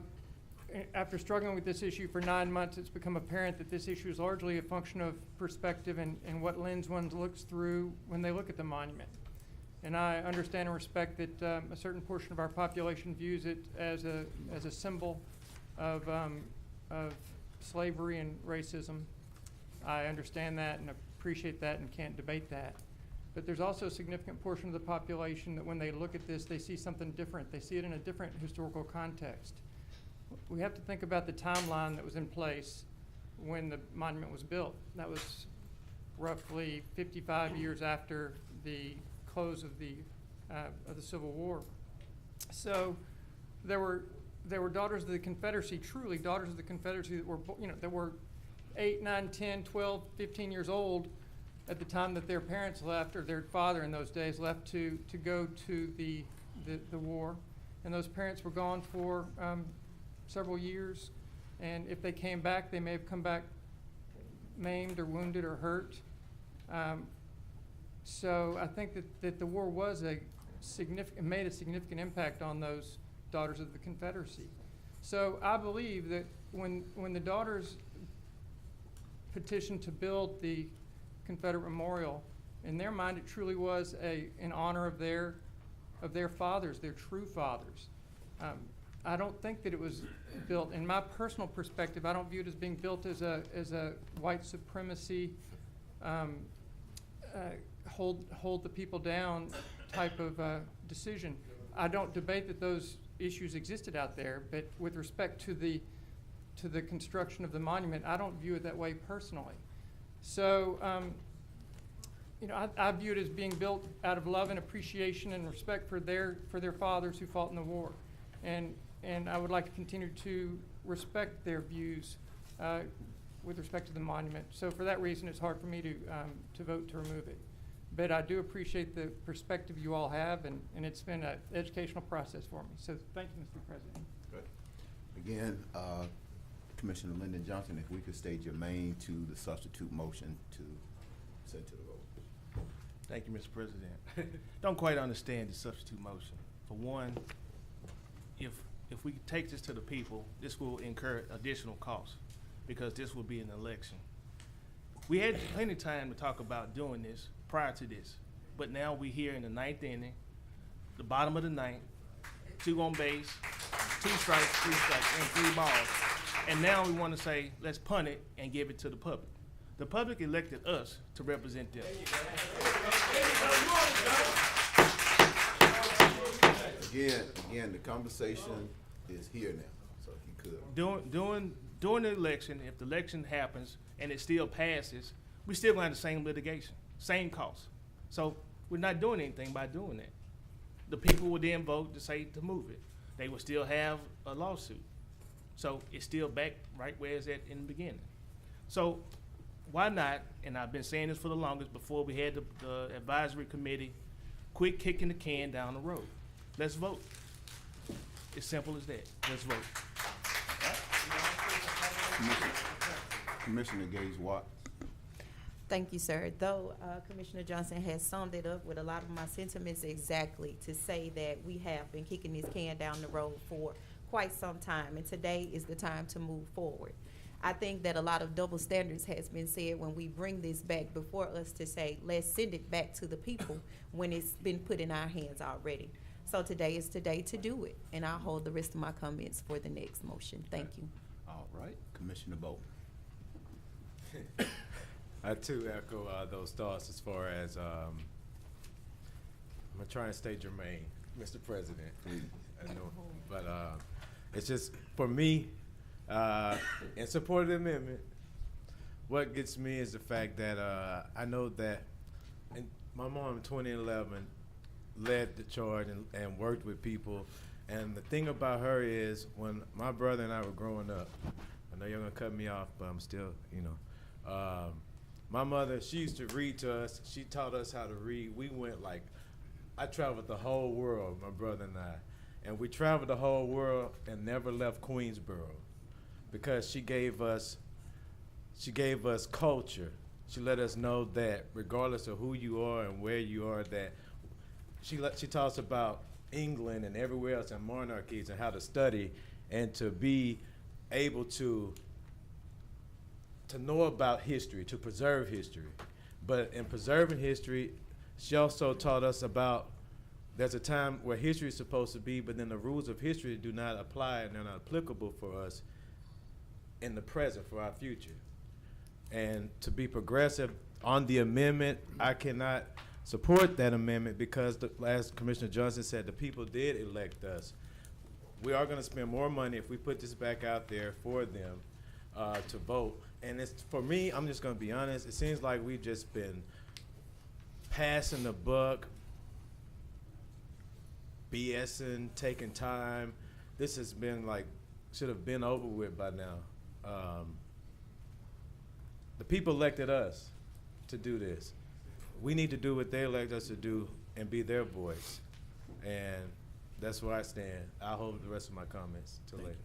after struggling with this issue for 9 months, it's become apparent that this issue is largely a function of perspective and what lens one looks through when they look at the monument. And I understand and respect that a certain portion of our population views it as a symbol of slavery and racism. I understand that and appreciate that and can't debate that. But there's also a significant portion of the population that when they look at this, they see something different. They see it in a different historical context. We have to think about the timeline that was in place when the monument was built. That was roughly 55 years after the close of the Civil War. So there were daughters of the Confederacy, truly daughters of the Confederacy that were 8, 9, 10, 12, 15 years old at the time that their parents left, or their father in those days left to go to the war. And those parents were gone for several years, and if they came back, they may have come back maimed or wounded or hurt. So I think that the war was made a significant impact on those daughters of the Confederacy. So I believe that when the daughters petitioned to build the Confederate Memorial, in their mind it truly was in honor of their fathers, their true fathers. I don't think that it was built, in my personal perspective, I don't view it as being built as a white supremacy, hold the people down type of decision. I don't debate that those issues existed out there, but with respect to the construction of the monument, I don't view it that way personally. So, you know, I view it as being built out of love and appreciation and respect for their fathers who fought in the war, and I would like to continue to respect their views with respect to the monument. So for that reason, it's hard for me to vote to remove it. But I do appreciate the perspective you all have, and it's been an educational process for me. So thank you, Mr. President. Good. Again, Commissioner Lyndon Johnson, if we could state your main to the substitute motion to send to the vote. Thank you, Mr. President. Don't quite understand the substitute motion. For one, if we take this to the people, this will incur additional costs because this will be an election. We had plenty of time to talk about doing this prior to this, but now we're here in the 9th inning, the bottom of the 9th, 2 on base, 2 strikes, 3 strikes, and 3 balls. And now we want to say, let's punt it and give it to the public. The public elected us to represent them. Again, the conversation is here now, so if you could. During the election, if the election happens and it still passes, we still gonna have the same litigation, same cost. So we're not doing anything by doing that. The people will then vote to say to move it. They will still have a lawsuit. So it's still back right where it's at in the beginning. So why not, and I've been saying this for the longest before we had the advisory committee, quit kicking the can down the road. Let's vote. It's simple as that. Let's vote. Commissioner Gage-Watt. Thank you, sir. Though Commissioner Johnson has summed it up with a lot of my sentiments exactly, to say that we have been kicking this can down the road for quite some time, and today is the time to move forward. I think that a lot of double standards has been said when we bring this back before us to say, let's send it back to the people when it's been put in our hands already. So today is today to do it, and I'll hold the rest of my comments for the next motion. Thank you. All right, Commissioner Bowe. I too echo those thoughts as far as I'm gonna try and stay germane, Mr. President. I know, but it's just for me, in support of the amendment. What gets me is the fact that I know that my mom in 2011 led the charge and worked with people, and the thing about her is when my brother and I were growing up, I know you're gonna cut me off, but I'm still, you know. My mother, she used to read to us. She taught us how to read. We went I traveled the whole world, my brother and I. And we traveled the whole world and never left Queensboro because she gave us culture. She let us know that regardless of who you are and where you are, that she taught us about England and everywhere else and monarchies and how to study and to be able to know about history, to preserve history. But in preserving history, she also taught us about there's a time where history is supposed to be, but then the rules of history do not apply and they're not applicable for us in the present, for our future. And to be progressive on the amendment, I cannot support that amendment because, as Commissioner Johnson said, the people did elect us. We are going to spend more money if we put this back out there for them to vote. And it's, for me, I'm just going to be honest, it seems like we've just been passing the buck, BSing, taking time. This has been should have been over with by now. The people elected us to do this. We need to do what they elect us to do and be their voice. And that's where I stand. I'll hold the rest of my comments till later.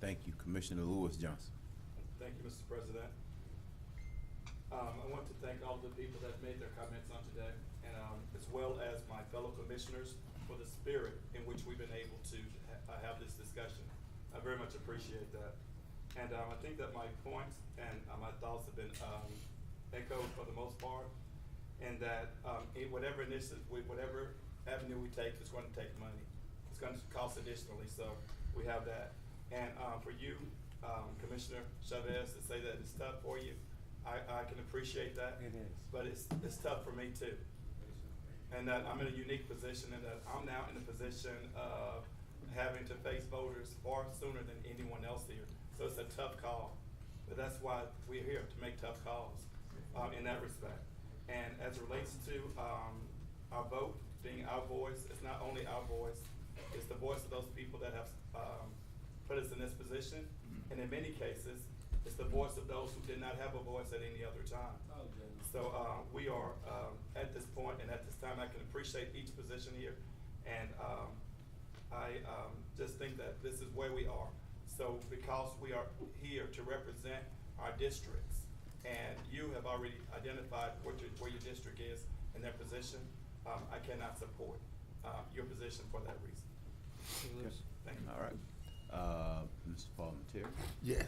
Thank you. Commissioner Lewis Johnson. Thank you, Mr. President. I want to thank all the people that made their comments on today, and as well as my fellow commissioners for the spirit in which we've been able to have this discussion. I very much appreciate that. And I think that my points and my thoughts have been echoed for the most part, and that whatever initiative, whatever avenue we take, it's going to take money. It's going to cost additionally, so we have that. And for you, Commissioner Chavez, to say that it's tough for you, I can appreciate that. It is. But it's tough for me too. And that I'm in a unique position, and that I'm now in a position of having to face voters far sooner than anyone else here. So it's a tough call. But that's why we're here, to make tough calls in that respect. And as it relates to our vote being our voice, it's not only our voice, it's the voice of those people that have put us in this position. And in many cases, it's the voice of those who did not have a voice at any other time. So we are at this point, and at this time, I can appreciate each position here. And I just think that this is where we are. So because we are here to represent our districts, and you have already identified where your district is in their position, I cannot support your position for that reason. Thank you. All right. Mr. Parliamentarian? Yes.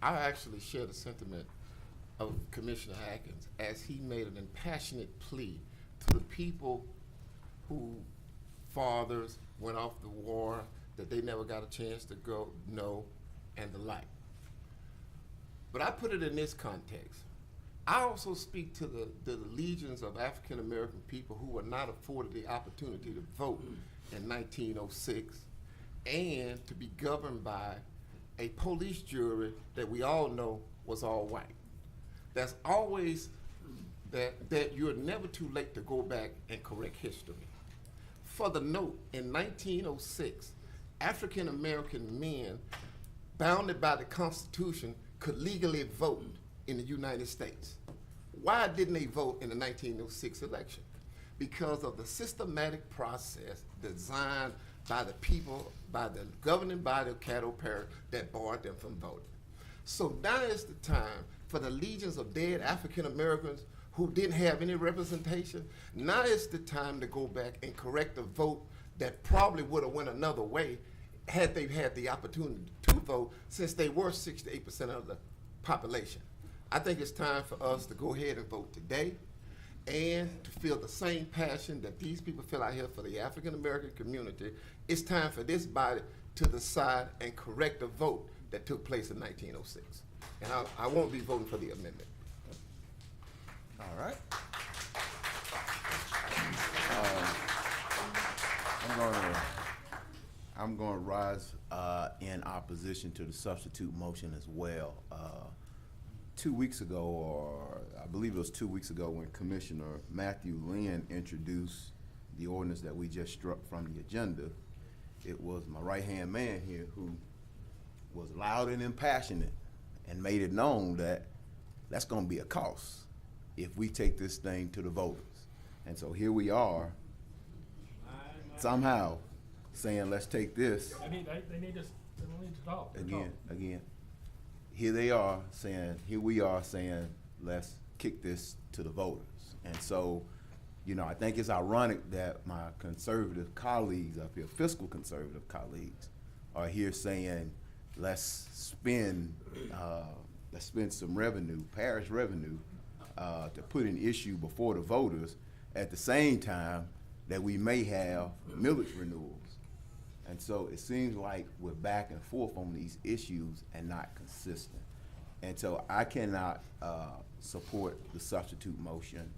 I actually share the sentiment of Commissioner Atkins as he made an impassionate plea to the people who fathers went off the war, that they never got a chance to go, know, and the like. But I put it in this context. I also speak to the legions of African American people who were not afforded the opportunity to vote in 1906 and to be governed by a police jury that we all know was all white. That's always that you're never too late to go back and correct history. For the note, in 1906, African American men bounded by the Constitution could legally vote in the United States. Why didn't they vote in the 1906 election? Because of the systematic process designed by the people, by the governing body of Caddo Parish that barred them from voting. So now is the time for the legions of dead African Americans who didn't have any representation. Now is the time to go back and correct a vote that probably would have went another way had they had the opportunity to vote, since they were 6 to 8% of the population. I think it's time for us to go ahead and vote today, and to feel the same passion that these people feel out here for the African American community. It's time for this body to decide and correct the vote that took place in 1906. And I won't be voting for the amendment. All right. I'm going to rise in opposition to the substitute motion as well. 2 weeks ago, or I believe it was 2 weeks ago, when Commissioner Matthew Lynn introduced the ordinance that we just struck from the agenda, it was my right-hand man here who was loud and impassionate and made it known that that's going to be a cost if we take this thing to the voters. And so here we are, somehow saying, let's take this. They need to talk. Again, here they are saying, here we are saying, let's kick this to the voters. And so, you know, I think it's ironic that my conservative colleagues up here, fiscal conservative colleagues, are here saying, let's spend some revenue, parish revenue, to put an issue before the voters at the same time that we may have millage renewals. And so it seems like we're back and forth on these issues and not consistent. And so I cannot support the substitute motion.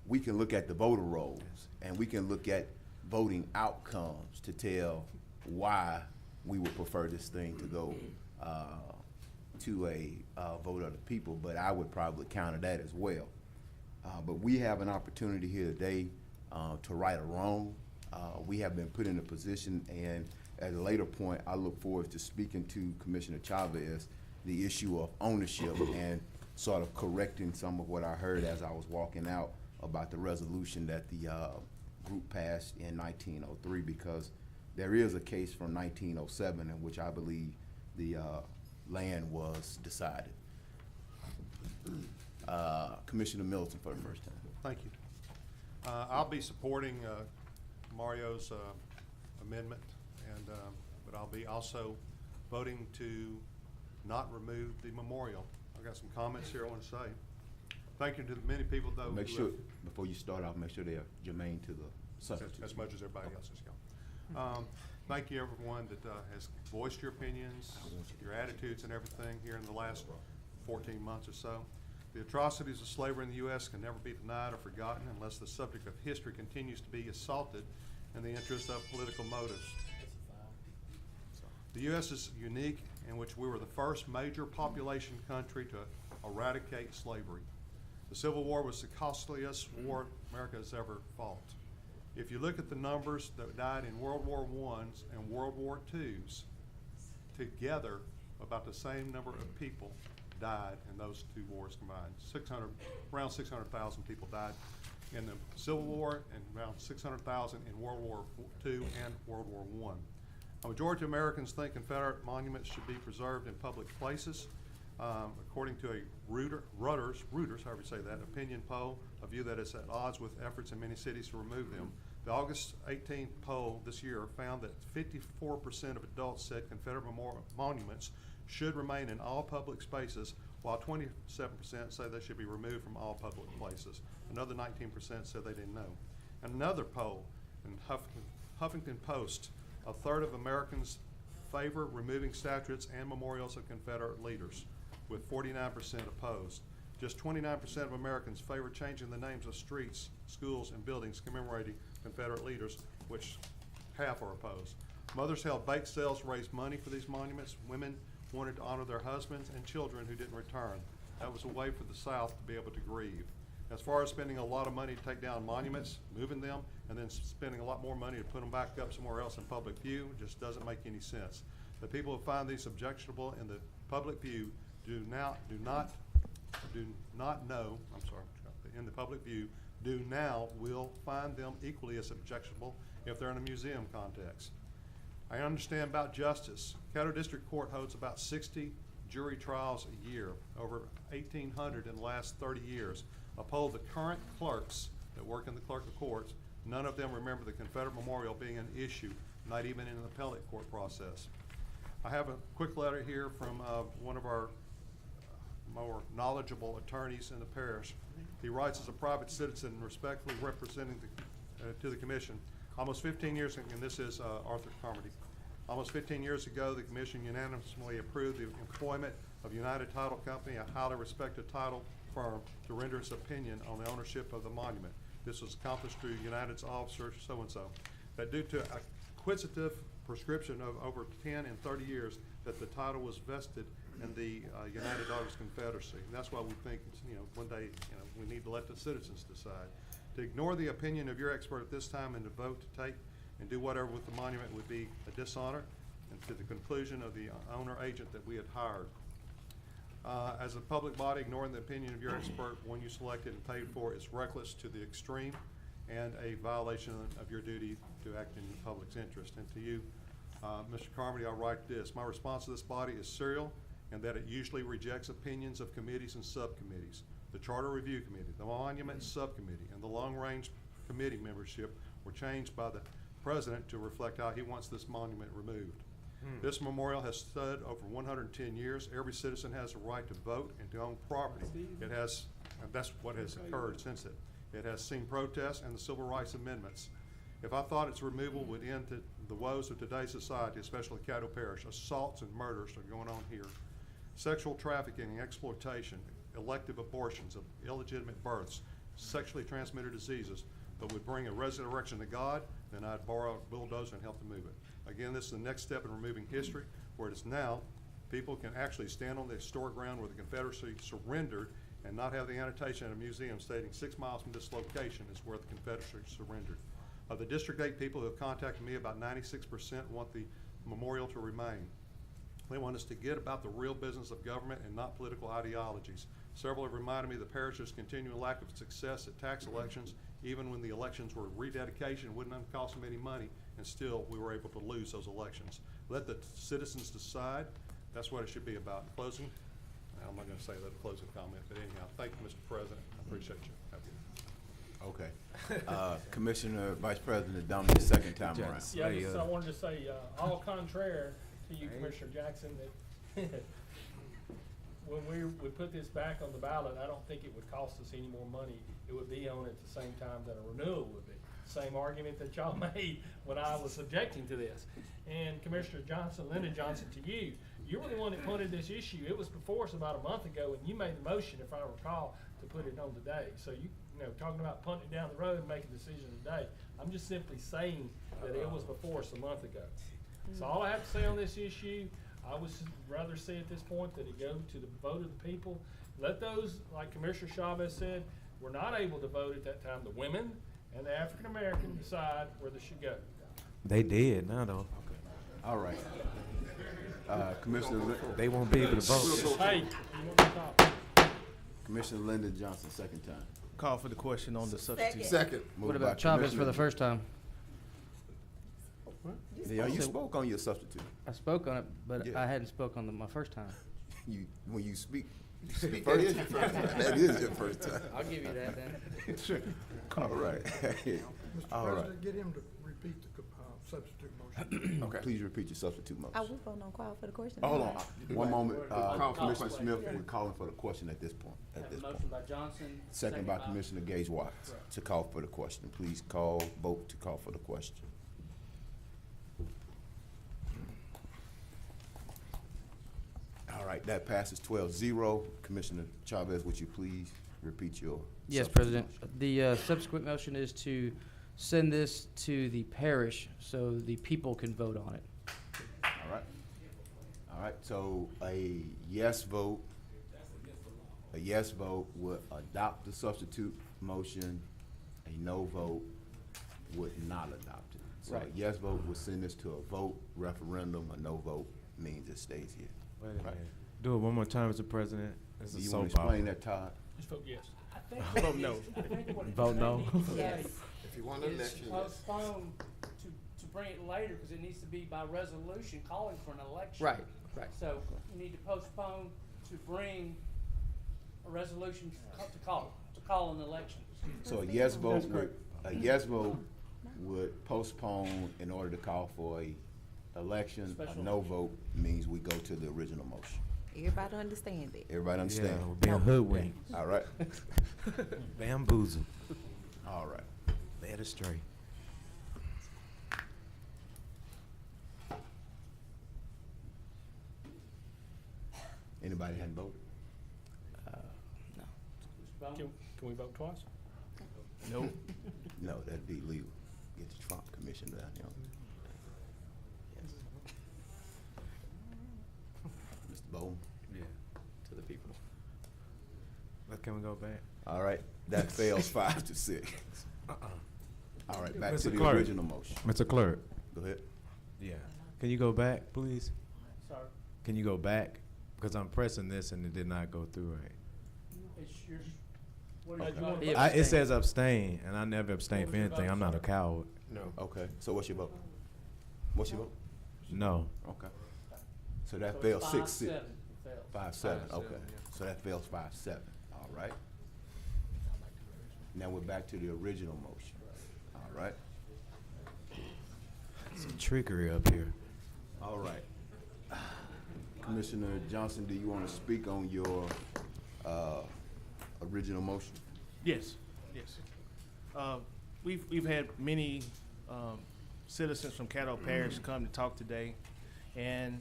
We can look at the voter rolls, and we can look at voting outcomes to tell why we would prefer this thing to go to a vote of the people, but I would probably counter that as well. But we have an opportunity here today to right a wrong. We have been put in a position, and at a later point, I look forward to speaking to Commissioner Chavez the issue of ownership and sort of correcting some of what I heard as I was walking out about the resolution that the group passed in 1903, because there is a case from 1907 in which I believe the land was decided. Commissioner Middleton for the first time. Thank you. I'll be supporting Mario's amendment, and but I'll be also voting to not remove the memorial. I've got some comments here I want to say. Thank you to the many people, though. Make who sure, have- before you start off, make sure they're germane to the subject. as much as everybody else is going. Thank you, everyone that has voiced your opinions, your attitudes and everything here in the last 14 months or so. The atrocities of slavery in the U.S. can never be denied or forgotten unless the subject of history continues to be assaulted in the interest of political motives. The U.S. is unique in which we were the first major population country to eradicate slavery. The Civil War was the costliest war America has ever fought. If you look at the numbers that died in World War I's and World War II's, together, about the same number of people died in those two wars combined. Around 600,000 people died in the Civil War and around 600,000 in World War II and World War I. A majority of Americans think Confederate monuments should be preserved in public places. According to a Reuters, however you say that, opinion poll, a view that is at odds with efforts in many cities to remove them. The August 18th poll this year found that 54% of adults said Confederate monuments should remain in all public spaces, while 27% say they should be removed from all public places. Another 19% said they didn't know. And another poll in Huffington Post, a third of Americans favor removing statues and memorials of Confederate leaders, with 49% opposed. Just 29% of Americans favor changing the names of streets, schools, and buildings commemorating Confederate leaders, which half are opposed. Mothers held bake sales to raise money for these monuments. Women wanted to honor their husbands and children who didn't return. That was a way for the South to be able to grieve. As far as spending a lot of money to take down monuments, moving them, and then spending a lot more money to put them back up somewhere else in public view, just doesn't make any sense. The people who find these objectionable in the public view do not know, in the public view, do now will find them equally as objectionable if they're in a museum context. I understand about justice. Caddo District Court holds about 60 jury trials a year, over 1,800 in the last 30 years. A poll of the current clerks that work in the clerk of courts, none of them remember the Confederate Memorial being an issue, not even in an appellate court process. I have a quick letter here from one of our more knowledgeable attorneys in the parish. He writes as a private citizen, respectfully representing to the commission. Almost 15 years, and this is Arthur Carmody. Almost 15 years ago, the commission unanimously approved the employment of United Title Company, a highly respected title firm, to render its opinion on the ownership of the monument. This was accomplished through United's officer so-and-so. That due to acquisitive prescription of over 10 and 30 years, that the title was vested in the United Daughters Confederacy. And that's why we think, one day, we need to let the citizens decide. To ignore the opinion of your expert at this time and to vote to take and do whatever with the monument would be a dishonor and to the conclusion of the owner agent that we had hired. As a public body, ignoring the opinion of your expert, one you selected and paid for, is reckless to the extreme and a violation of your duty to act in the public's interest. And to you, Mr. Carmody, I'll write this. My response to this body is serial, and that it usually rejects opinions of committees and subcommittees. The Charter Review Committee, the Monument Subcommittee, and the Long Range Committee membership were changed by the President to reflect how he wants this monument removed. This memorial has stood over 110 years. Every citizen has a right to vote and to own property. It has, and that's what has occurred since it. It has seen protests and the civil rights amendments. If I thought its removal would end the woes of today's society, especially Caddo Parish, assaults and murders are going on here. Sexual trafficking and exploitation, elective abortions of illegitimate births, sexually transmitted diseases, but would bring a resurrection to God, then I'd borrow a bulldozer and help to move it. Again, this is the next step in removing history, where it is now people can actually stand on the historic ground where the Confederacy surrendered and not have the annotation at a museum stating 6 miles from this location is where the Confederacy surrendered. Of the District 8 people who have contacted me, about 96% want the memorial to remain. They want us to get about the real business of government and not political ideologies. Several have reminded me the parish's continuing lack of success at tax elections, even when the elections were rededication, wouldn't have cost them any money, and still we were able to lose those elections. Let the citizens decide. That's what it should be about. In closing, I'm not going to say that a closing comment, but anyhow, Thank you, Mr. President. I appreciate you. Have a good day. Okay. Commissioner Vice President Dominic, second time around. Yeah, I wanted to say, au contraire to you, Commissioner Jackson, that when we put this back on the ballot, I don't think it would cost us any more money. It would be on at the same time that a renewal would be. Same argument that y'all made when I was objecting to this. And Commissioner Johnson, Lyndon Johnson, to you, you were the one that pointed this issue. It was before us about a month ago, and you made the motion, if I recall, to put it on today. So you know, talking about punting it down the road and making a decision today, I'm just simply saying that it was before us a month ago. So all I have to say on this issue, I would rather say at this point that it go to the vote of the people. Let those, like Commissioner Chavez said, were not able to vote at that time. The women and the African American decide where they should go. They did now though. All right. Commissioner, They won't be able to vote. Hey, you want to talk? Commissioner Lyndon Johnson, second time. Call for the question on the substitute. Second. What Moved by about Chavez for Commissioner- the first time? Yeah, you spoke on your substitute. I spoke on it, but Yeah. I hadn't spoke on my first time. When you speak that is your first time. That is your first time. I'll give you that then. All right. Mr. All right. President, get him to repeat the substitute motion. Okay. Please repeat your substitute motion. I will vote on call for the question. Hold on, one moment. Call for Commissioner the Smith, question. we're calling for the question at this point. Have At a this point. motion by Johnson. Second by Commissioner Gage Watts to call for the question. Please vote to call for the question. All right, that passes 12-0. Commissioner Chavez, would you please repeat your? Yes, substitute President. motion? The subsequent motion is to send this to the parish so the people can vote on it. All right. All right, so a yes vote would adopt the substitute motion. A no vote would not adopt it. So a Right. yes vote would send this to a vote referendum. A no vote means it stays here. Wait a Right. minute. Do it one more time, Mr. President. This Do is you so want to explain that, Todd? Just vote yes. I think Vote no. I think what Vote no. they need to Yes. say If you want an is election, yes. postpone to bring it later, because it needs to be by resolution calling for an election. Right, right. So you need to postpone to bring a resolution to call an election. So a yes vote would postpone in order to call for a election. Special A no vote means we go to the original motion. Everybody understand it. Everybody Yeah, understand? we're being hoodwinked, All right. bamboozled, All right. led astray. Anybody hadn't voted? No. Mr. Bowman? Can we vote twice? Nope. No, that'd be legal. Get the Trump Commission down here. Yes. Mr. Bowman? Yeah, to the people. But can we go back? All right, that fails 5-6. All right, back to Mr. the Clerk. original motion. Mr. Clerk. Go ahead. Yeah. Can you go back, please? Sorry, Can you go back? Because I'm pressing this and it did not go through right. it's your, what Hey, is you your want- vote? Yeah. It says abstain, and I never abstain What for was your anything. vote, I'm not a sir? coward. No. Okay, so what's your vote? What's your vote? No. Okay. So that So fails it's 6-6. 5-7. It fails. 5-7, 5-7, okay. yeah. So that fails 5-7, all right? Now we're back to the original motion, all right? Some trickery up here. All right. Commissioner Johnson, do you want to speak on your original motion? Yes, yes. We've had many citizens from Caddo Parish come to talk today, and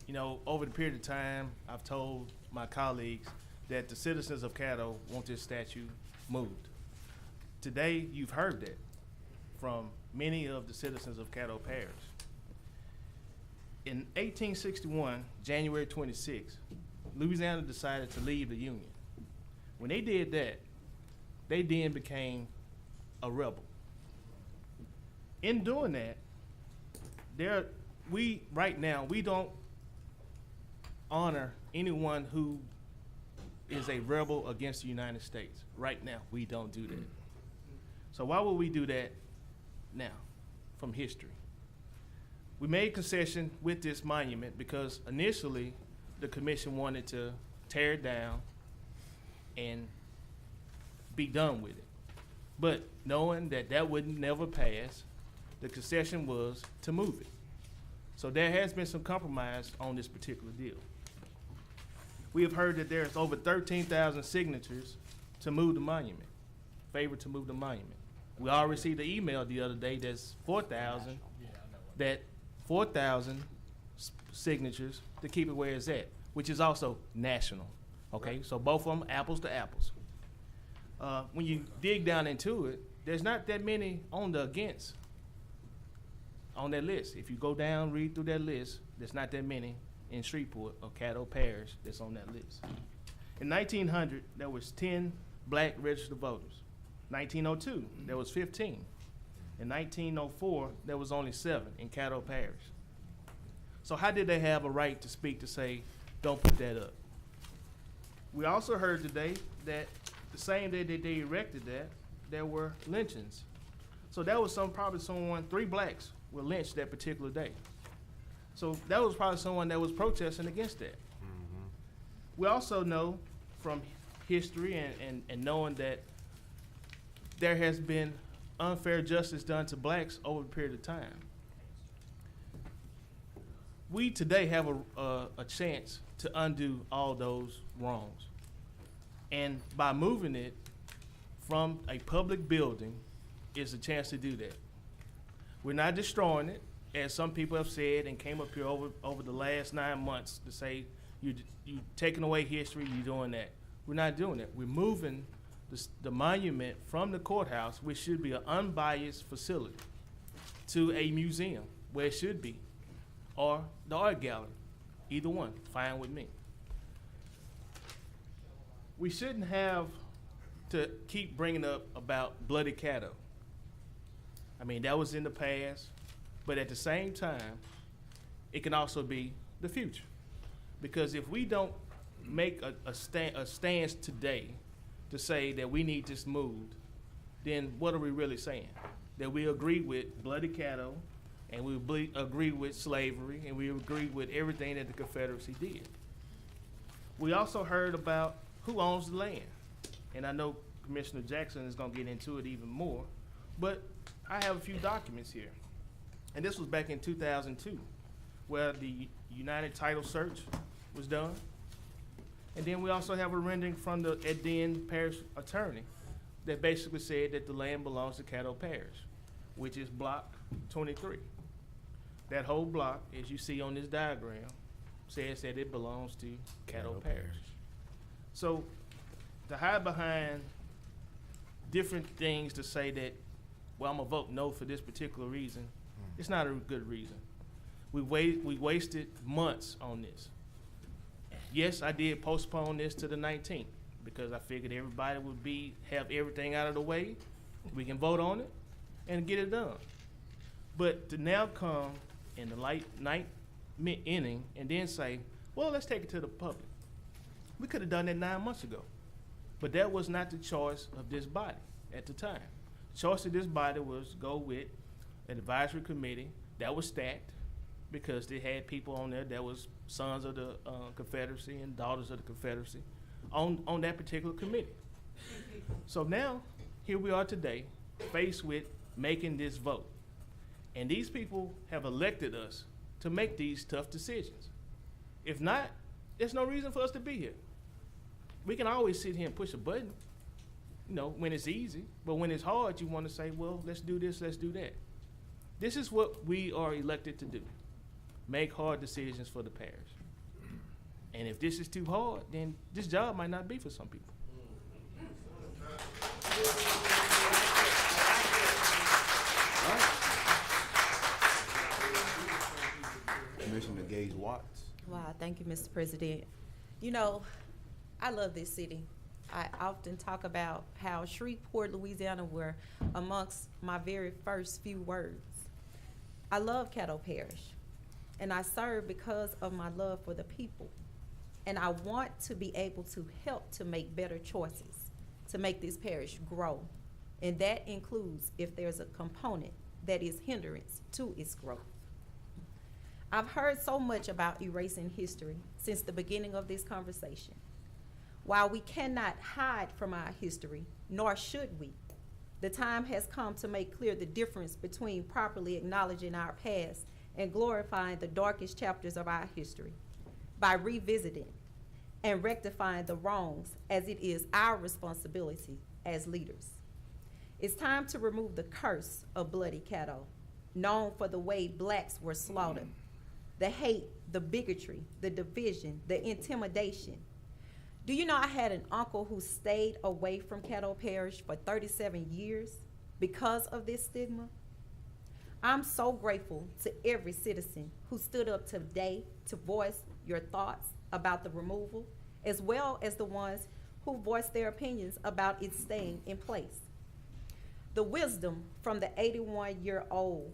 you know, over the period of time, I've told my colleagues that the citizens of Caddo want this statue moved. Today, you've heard that from many of the citizens of Caddo Parish. In 1861, January 26, Louisiana decided to leave the Union. When they did that, they then became a rebel. In doing that, right now, we don't honor anyone who is a rebel against the United States. Right now, we don't do that. So why would we do that now, from history? We made concession with this monument because initially the commission wanted to tear it down and be done with it. But knowing that that would never pass, the concession was to move it. So there has been some compromise on this particular deal. We have heard that there's over 13,000 signatures to move the monument, favor to move the monument. We all received an email the other day that's 4,000, that 4,000 signatures to keep it where it's at, which is also national, okay? So both of them apples to apples. When you dig down into it, there's not that many on the against on that list. If you go down, read through that list, there's not that many in Shreveport or Caddo Parish that's on that list. In 1900, there was 10 black registered voters. 1902, there was 15. In 1904, there was only 7 in Caddo Parish. So how did they have a right to speak to say, don't put that up? We also heard today that the same day that they erected that, there were lynchings. So that was probably someone, 3 blacks were lynched that particular day. So that was probably someone that was protesting against that. We also know from history and knowing that there has been unfair justice done to blacks over a period of time. We today have a chance to undo all those wrongs. And by moving it from a public building is a chance to do that. We're not destroying it, as some people have said and came up here over the last 9 months to say, you taking away history, you're doing that. We're not doing that. We're moving the monument from the courthouse, which should be an unbiased facility, to a museum where it should be, or the art gallery. Either one, fine with me. We shouldn't have to keep bringing up about bloody Caddo. I mean, that was in the past, but at the same time, it can also be the future. Because if we don't make a stance today to say that we need this moved, then what are we really saying? That we agree with bloody Caddo, and we agree with slavery, and we agree with everything that the Confederacy did. We also heard about who owns the land. And I know Commissioner Jackson is gonna get into it even more, but I have a few documents here. And this was back in 2002, where the United Title Search was done. And then we also have a rendering from the then parish attorney that basically said that the land belongs to Caddo Parish, which is block 23. That whole block, as you see on this diagram, says that it belongs to Caddo Parish. So to hide behind different things to say that, well, I'm gonna vote no for this particular reason, it's not a good reason. We wasted months on this. Yes, I did postpone this to the 19th because I figured everybody would have everything out of the way. We can vote on it and get it done. But to now come in the ninth inning and then say, well, let's take it to the public. We could have done that 9 months ago. But that was not the choice of this body at the time. The choice of this body was go with an advisory committee that was stacked because they had people on there that was sons of the Confederacy and daughters of the Confederacy on that particular committee. So now, here we are today, faced with making this vote. And these people have elected us to make these tough decisions. If not, there's no reason for us to be here. We can always sit here and push a button, when it's easy. But when it's hard, you want to say, well, let's do this, let's do that. This is what we are elected to do. Make hard decisions for the parish. And if this is too hard, then this job might not be for some people. Commissioner Gage Watts. Wow, thank you, Mr. President. I love this city. I often talk about how Shreveport, Louisiana were amongst my very first few words. I love Caddo Parish, and I serve because of my love for the people. And I want to be able to help to make better choices, to make this parish grow. And that includes if there's a component that is hindrance to its growth. I've heard so much about erasing history since the beginning of this conversation. While we cannot hide from our history, nor should we, the time has come to make clear the difference between properly acknowledging our past and glorifying the darkest chapters of our history by revisiting and rectifying the wrongs, as it is our responsibility as leaders. It's time to remove the curse of Bloody Caddo, known for the way blacks were slaughtered, the hate, the bigotry, the division, the intimidation. Do you know I had an uncle who stayed away from Caddo Parish for 37 years because of this stigma? I'm so grateful to every citizen who stood up today to voice your thoughts about the removal, as well as the ones who voiced their opinions about it staying in place. The wisdom from the 81-year-old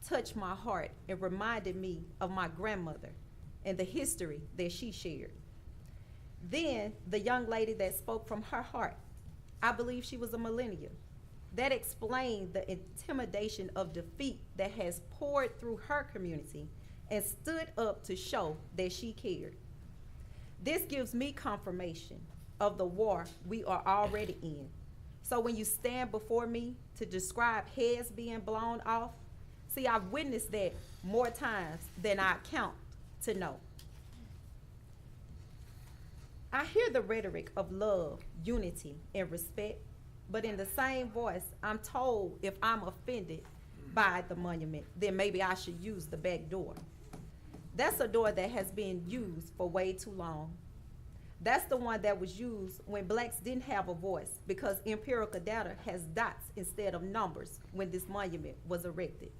touched my heart and reminded me of my grandmother and the history that she shared. Then the young lady that spoke from her heart, I believe she was a millennial, that explained the intimidation of defeat that has poured through her community and stood up to show that she cared. This gives me confirmation of the war we are already in. So when you stand before me to describe heads being blown off, see, I've witnessed that more times than I count to know. I hear the rhetoric of love, unity, and respect, but in the same voice, I'm told if I'm offended by the monument, then maybe I should use the back door. That's a door that has been used for way too long. That's the one that was used when blacks didn't have a voice, because empirical data has dots instead of numbers when this monument was erected.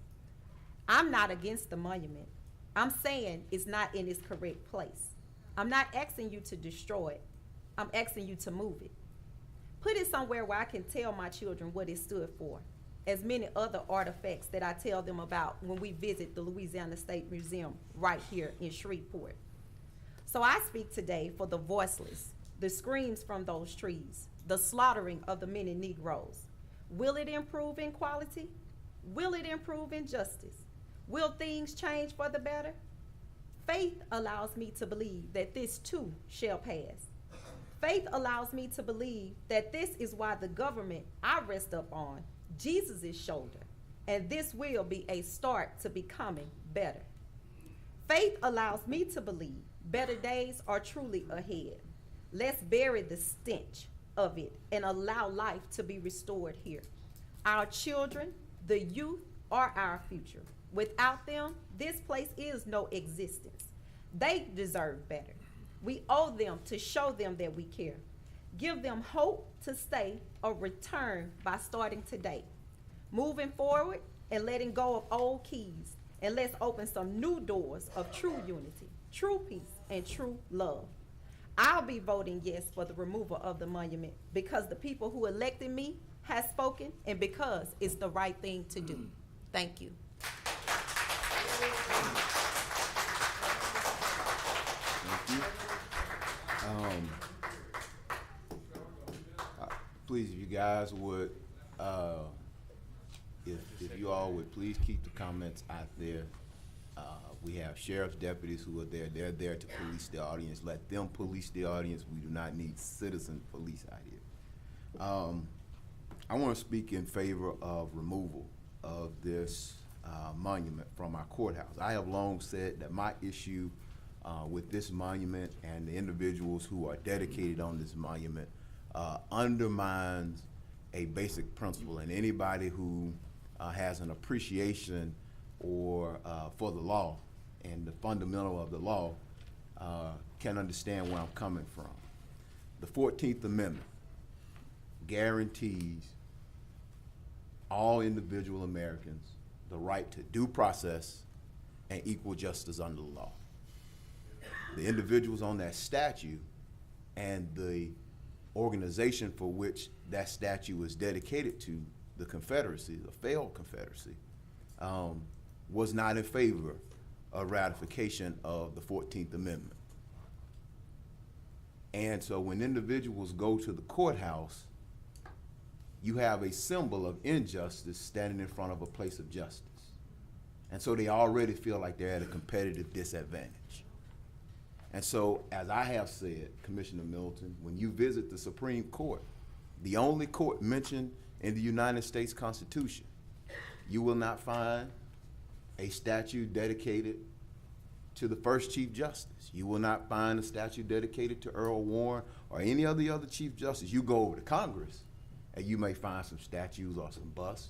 I'm not against the monument. I'm saying it's not in its correct place. I'm not asking you to destroy it. I'm asking you to move it. Put it somewhere where I can tell my children what it stood for, as many other artifacts that I tell them about when we visit the Louisiana State Museum right here in Shreveport. So I speak today for the voiceless, the screams from those trees, the slaughtering of the many Negroes. Will it improve in quality? Will it improve in justice? Will things change for the better? Faith allows me to believe that this too shall pass. Faith allows me to believe that this is why the government I rest up on, Jesus' shoulder, and this will be a start to becoming better. Faith allows me to believe better days are truly ahead. Let's bury the stench of it and allow life to be restored here. Our children, the youth, are our future. Without them, this place is no existence. They deserve better. We owe them to show them that we care. Give them hope to stay or return by starting today. Moving forward and letting go of old keys, and let's open some new doors of true unity, true peace, and true love. I'll be voting yes for the removal of the monument because the people who elected me has spoken and because it's the right thing to do. Thank you. Thank you. Please, if you guys would, if you all would please keep the comments out there. We have sheriff's deputies who are there. They're there to police the audience. Let them police the audience. We do not need citizen police out here. I want to speak in favor of removal of this monument from our courthouse. I have long said that my issue with this monument and the individuals who are dedicated on this monument undermines a basic principle, and anybody who has an appreciation or for the law and the fundamental of the law can understand where I'm coming from. The 14th Amendment guarantees all individual Americans the right to due process and equal justice under the law. The individuals on that statue and the organization for which that statue was dedicated to, the Confederacy, the failed Confederacy, was not in favor of ratification of the 14th Amendment. And so when individuals go to the courthouse, you have a symbol of injustice standing in front of a place of justice. And so they already feel like they're at a competitive disadvantage. And so, as I have said, Commissioner Middleton, when you visit the Supreme Court, the only court mentioned in the United States Constitution, you will not find a statue dedicated to the first Chief Justice. You will not find a statue dedicated to Earl Warren or any of the other Chief Justice. You go over to Congress, and you may find some statues or some busts.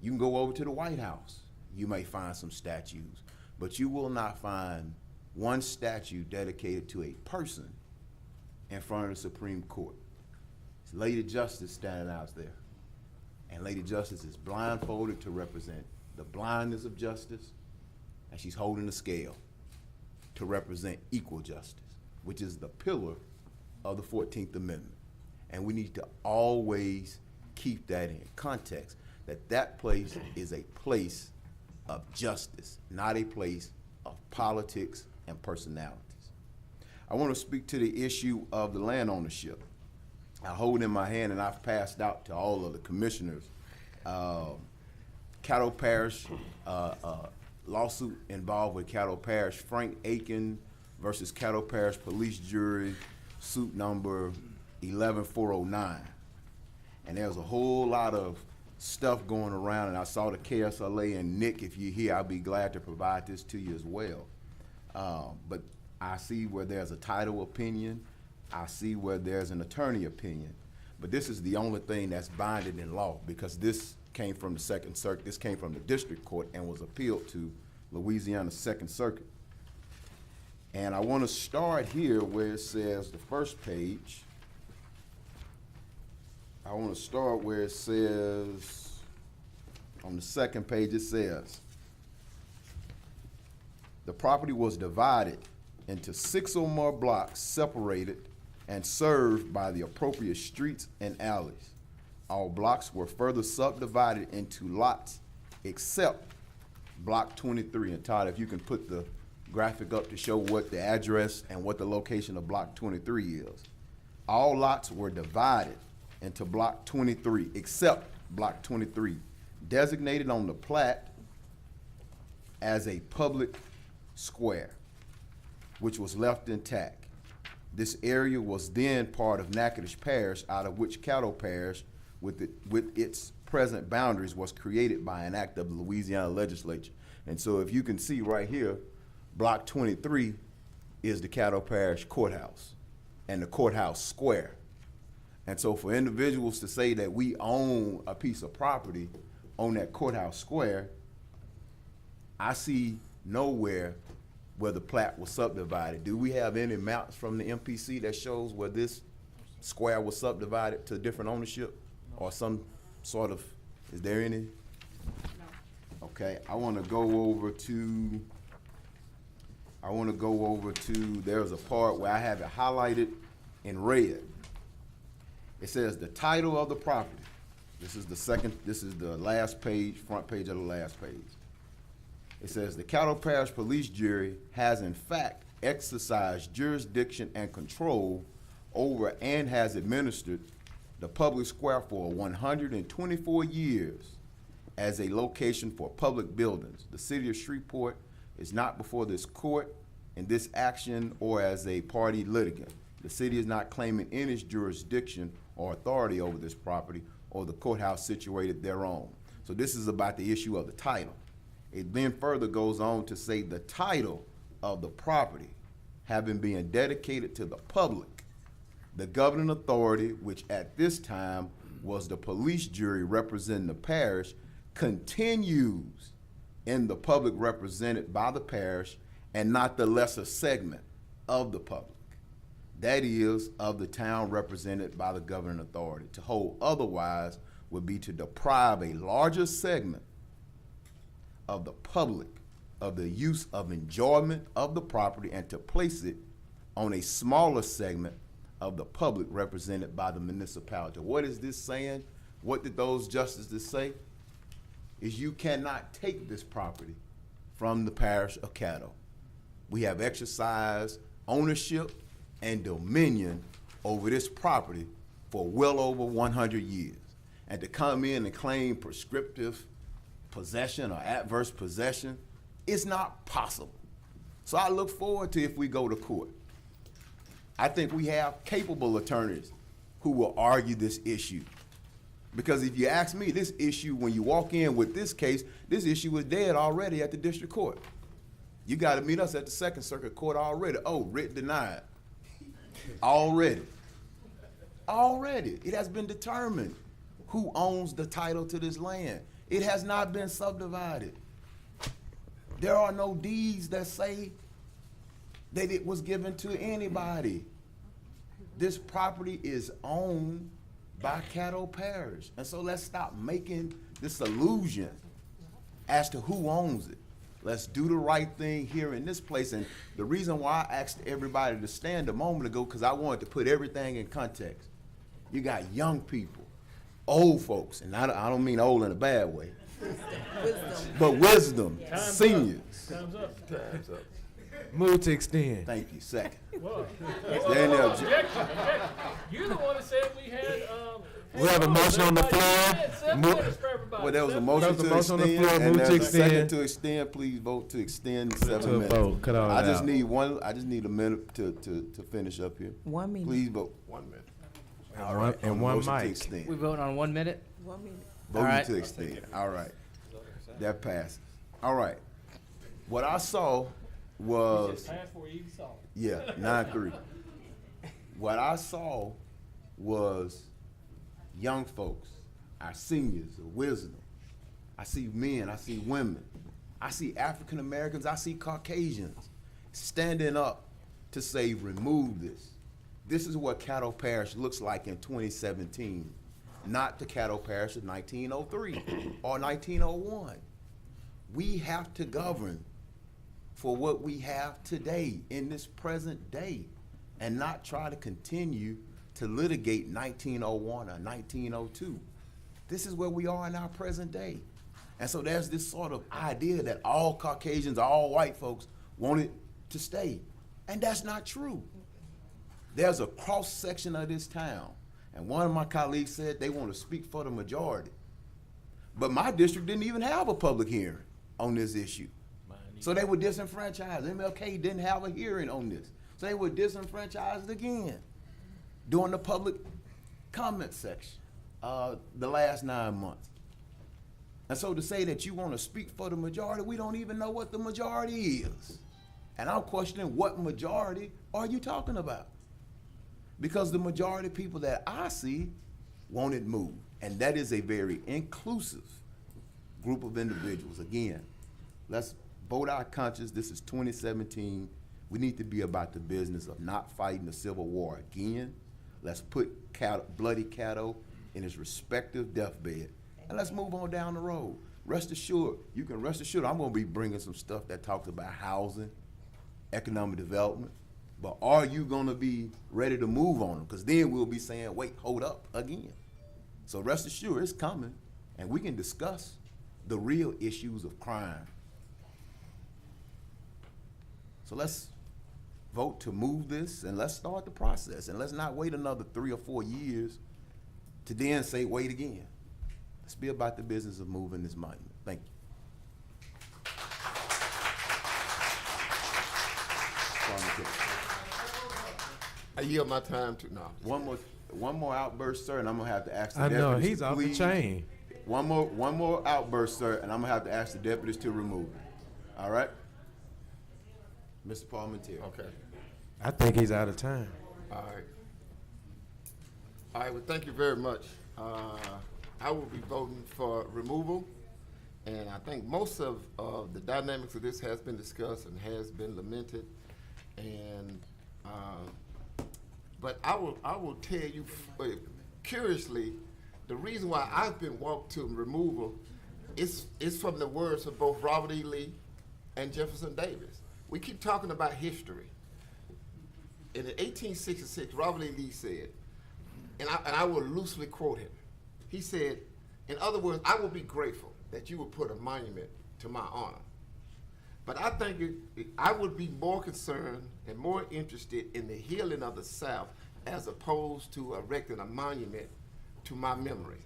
You can go over to the White House. You may find some statues, but you will not find one statue dedicated to a person in front of the Supreme Court. It's Lady Justice standing out there. And Lady Justice is blindfolded to represent the blindness of justice, and she's holding the scale to represent equal justice, which is the pillar of the 14th Amendment. And we need to always keep that in context, that that place is a place of justice, not a place of politics and personalities. I want to speak to the issue of the land ownership. I hold in my hand, and I've passed out to all of the commissioners, Caddo Parish, lawsuit involved with Caddo Parish, Frank Aiken versus Caddo Parish Police Jury, suit number 11409. And there's a whole lot of stuff going around, and I saw the KSLA, and Nick, if you're here, I'll be glad to provide this to you as well. But I see where there's a title opinion, I see where there's an attorney opinion, but this is the only thing that's binding in law, because this came from the Second Circuit, this came from the district court and was appealed to Louisiana Second Circuit. And I want to start here where it says, the first page, I want to start where it says, on the second page it says, the property was divided into 6 or more blocks separated and served by the appropriate streets and alleys. All blocks were further subdivided into lots except block 23. And Todd, if you can put the graphic up to show what the address and what the location of block 23 is. All lots were divided into block 23 except block 23, designated on the plat as a public square, which was left intact. This area was then part of Natchitoches Parish, out of which Caddo Parish, with its present boundaries, was created by an act of the Louisiana legislature. And so if you can see right here, block 23 is the Caddo Parish courthouse and the courthouse square. And so for individuals to say that we own a piece of property on that courthouse square, I see nowhere where the plat was subdivided. Do we have any maps from the MPC that shows where this square was subdivided to different ownership or some sort of, is there any? No. Okay, I want to go over to, there's a part where I have it highlighted in red. It says the title of the property. This is the last page, front page of the last page. It says the Caddo Parish Police Jury has in fact exercised jurisdiction and control over and has administered the public square for 124 years as a location for public buildings. The city of Shreveport is not before this court in this action or as a party litigant. The city is not claiming any jurisdiction or authority over this property or the courthouse situated thereon. So this is about the issue of the title. It then further goes on to say the title of the property having been dedicated to the public, the governing authority, which at this time was the police jury representing the parish, continues in the public represented by the parish and not the lesser segment of the public. That is, of the town represented by the governing authority. To hold otherwise would be to deprive a larger segment of the public of the use of enjoyment of the property and to place it on a smaller segment of the public represented by the municipality. What is this saying? What did those justices say? Is you cannot take this property from the parish of Caddo. We have exercised ownership and dominion over this property for well over 100 years. And to come in and claim prescriptive possession or adverse possession is not possible. So I look forward to if we go to court. I think we have capable attorneys who will argue this issue. Because if you ask me, this issue, when you walk in with this case, this issue was dead already at the district court. You got to meet us at the Second Circuit Court already. Oh, writ denied. Already. Already. It has been determined who owns the title to this land. It has not been subdivided. There are no deeds that say that it was given to anybody. This property is owned by Caddo Parish. And so let's stop making this illusion as to who owns it. Let's do the right thing here in this place. And the reason why I asked everybody to stand a moment ago, because I wanted to put everything in context. You got young people, old folks, and I don't mean old in a bad way, but wisdom, seniors. Time's up. Time's up. Move to extend. Thank you. Second. Whoa. Is there any objection? Objection. You're the one that said we had, We have a motion on the floor. 7 minutes for everybody. Well, there was a 7 motion minutes. to motion on the extend, floor, and move there's to a second extend. to extend. Please vote to extend to 7 a minutes. vote. Cut all I that just out. need one. I just need a minute to finish up here. 1 minute. Please vote. 1 minute. All right. And on the one motion to mic. extend. We vote on 1 minute? 1 minute. Voting right. to extend. All right. That passes. All right. What I saw was, Just pass before you even saw it. yeah, 9-3. What I saw was young folks, our seniors of wisdom. I see men, I see women. I see African Americans, I see Caucasians standing up to say, remove this. This is what Caddo Parish looks like in 2017, not the Caddo Parish of 1903 or 1901. We have to govern for what we have today in this present day and not try to continue to litigate 1901 or 1902. This is where we are in our present day. And so there's this sort of idea that all Caucasians, all white folks want it to stay. And that's not true. There's a cross section of this town. And one of my colleagues said they want to speak for the majority. But my district didn't even have a public hearing on this issue. So they were disenfranchised. MLK didn't have a hearing on this. So they were disenfranchised again during the public comment section the last 9 months. And so to say that you want to speak for the majority, we don't even know what the majority is. And I'm questioning what majority are you talking about? Because the majority of people that I see want it moved. And that is a very inclusive group of individuals. Again, let's vote our conscience. This is 2017. We need to be about the business of not fighting the Civil War again. Let's put bloody Caddo in his respective deathbed. And let's move on down the road. Rest assured, you can rest assured I'm going to be bringing some stuff that talks about housing, economic development. But are you going to be ready to move on them? Because then we'll be saying, wait, hold up again. So rest assured, it's coming. And we can discuss the real issues of crime. So let's vote to move this and let's start the process. And let's not wait another 3 or 4 years to then say, wait again. Let's be about the business of moving this monument. Thank you. I yield my time to, no. One more outburst, sir, and I'm gonna have to ask the I deputies. know, he's off the please. chain. One more outburst, sir, and I'm gonna have to ask the deputies to remove it. All right? Mr. Parliamentary. Okay. I think he's out of time. All right. All right, well, thank you very much. I will be voting for removal, and I think most of the dynamics of this has been discussed and has been lamented, and but I will tell you curiously, the reason why I've been walked to removal is from the words of both Robert E. Lee and Jefferson Davis. We keep talking about history. In 1866, Robert E. Lee said, and I will loosely quote him. He said, in other words, I will be grateful that you would put a monument to my honor. But I think I would be more concerned and more interested in the healing of the South as opposed to erecting a monument to my memory.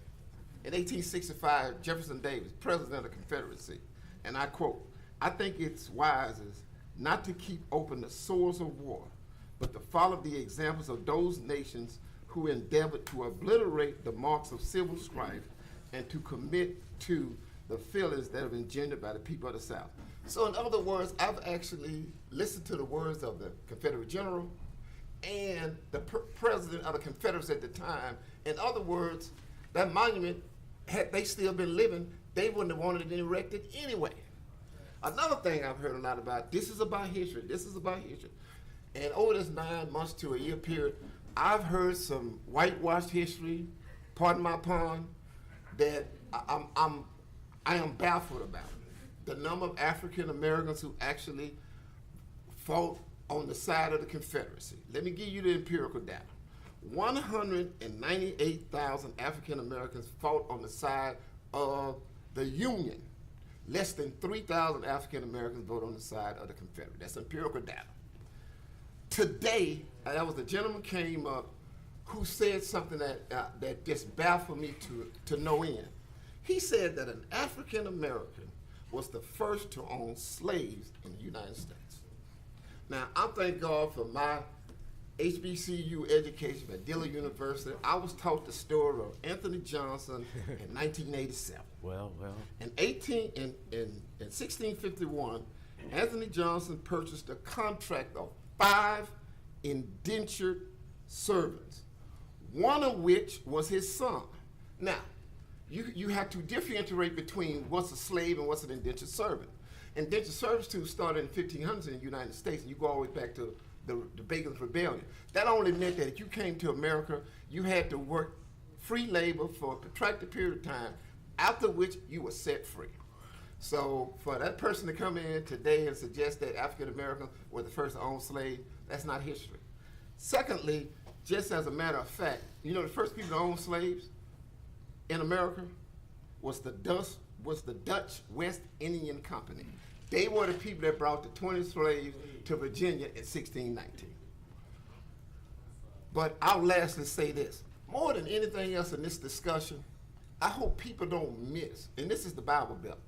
In 1865, Jefferson Davis, President of the Confederacy, and I quote, I think it's wise as not to keep open the sores of war, but to follow the examples of those nations who endeavored to obliterate the marks of civil strife and to commit to the feelings that have been engendered by the people of the South. So in other words, I've actually listened to the words of the Confederate General and the president of the Confederacy at the time. In other words, that monument, had they still been living, they wouldn't have wanted it erected anyway. Another thing I've heard a lot about, this is about history, this is about history. And over this 9 months to a year period, I've heard some whitewashed history, pardon my pun, that I am baffled about. The number of African Americans who actually fought on the side of the Confederacy. Let me give you the empirical data. 198,000 African Americans fought on the side of the Union. Less than 3,000 African Americans voted on the side of the Confederate. That's empirical data. Today, that was the gentleman came up who said something that just baffled me to no end. He said that an African American was the first to own slaves in the United States. Now, I thank God for my HBCU education at Dillard University. I was taught the story of Anthony Johnson in 1987. Well. In 1651, Anthony Johnson purchased a contract of 5 indentured servants, one of which was his son. Now, you have to differentiate between what's a slave and what's an indentured servant. Indentured servitude started in the 1500s in the United States, and you go all the way back to the Bacon's Rebellion. That only meant that if you came to America, you had to work free labor for a protracted period of time, after which you were set free. So for that person to come in today and suggest that African Americans were the first to own slaves, that's not history. Secondly, just as a matter of fact, you know the first people to own slaves in America was the Dutch West Indian Company. They were the people that brought the 20 slaves to Virginia in 1619. But I'll lastly say this. More than anything else in this discussion, I hope people don't miss, and this is the Bible Belt,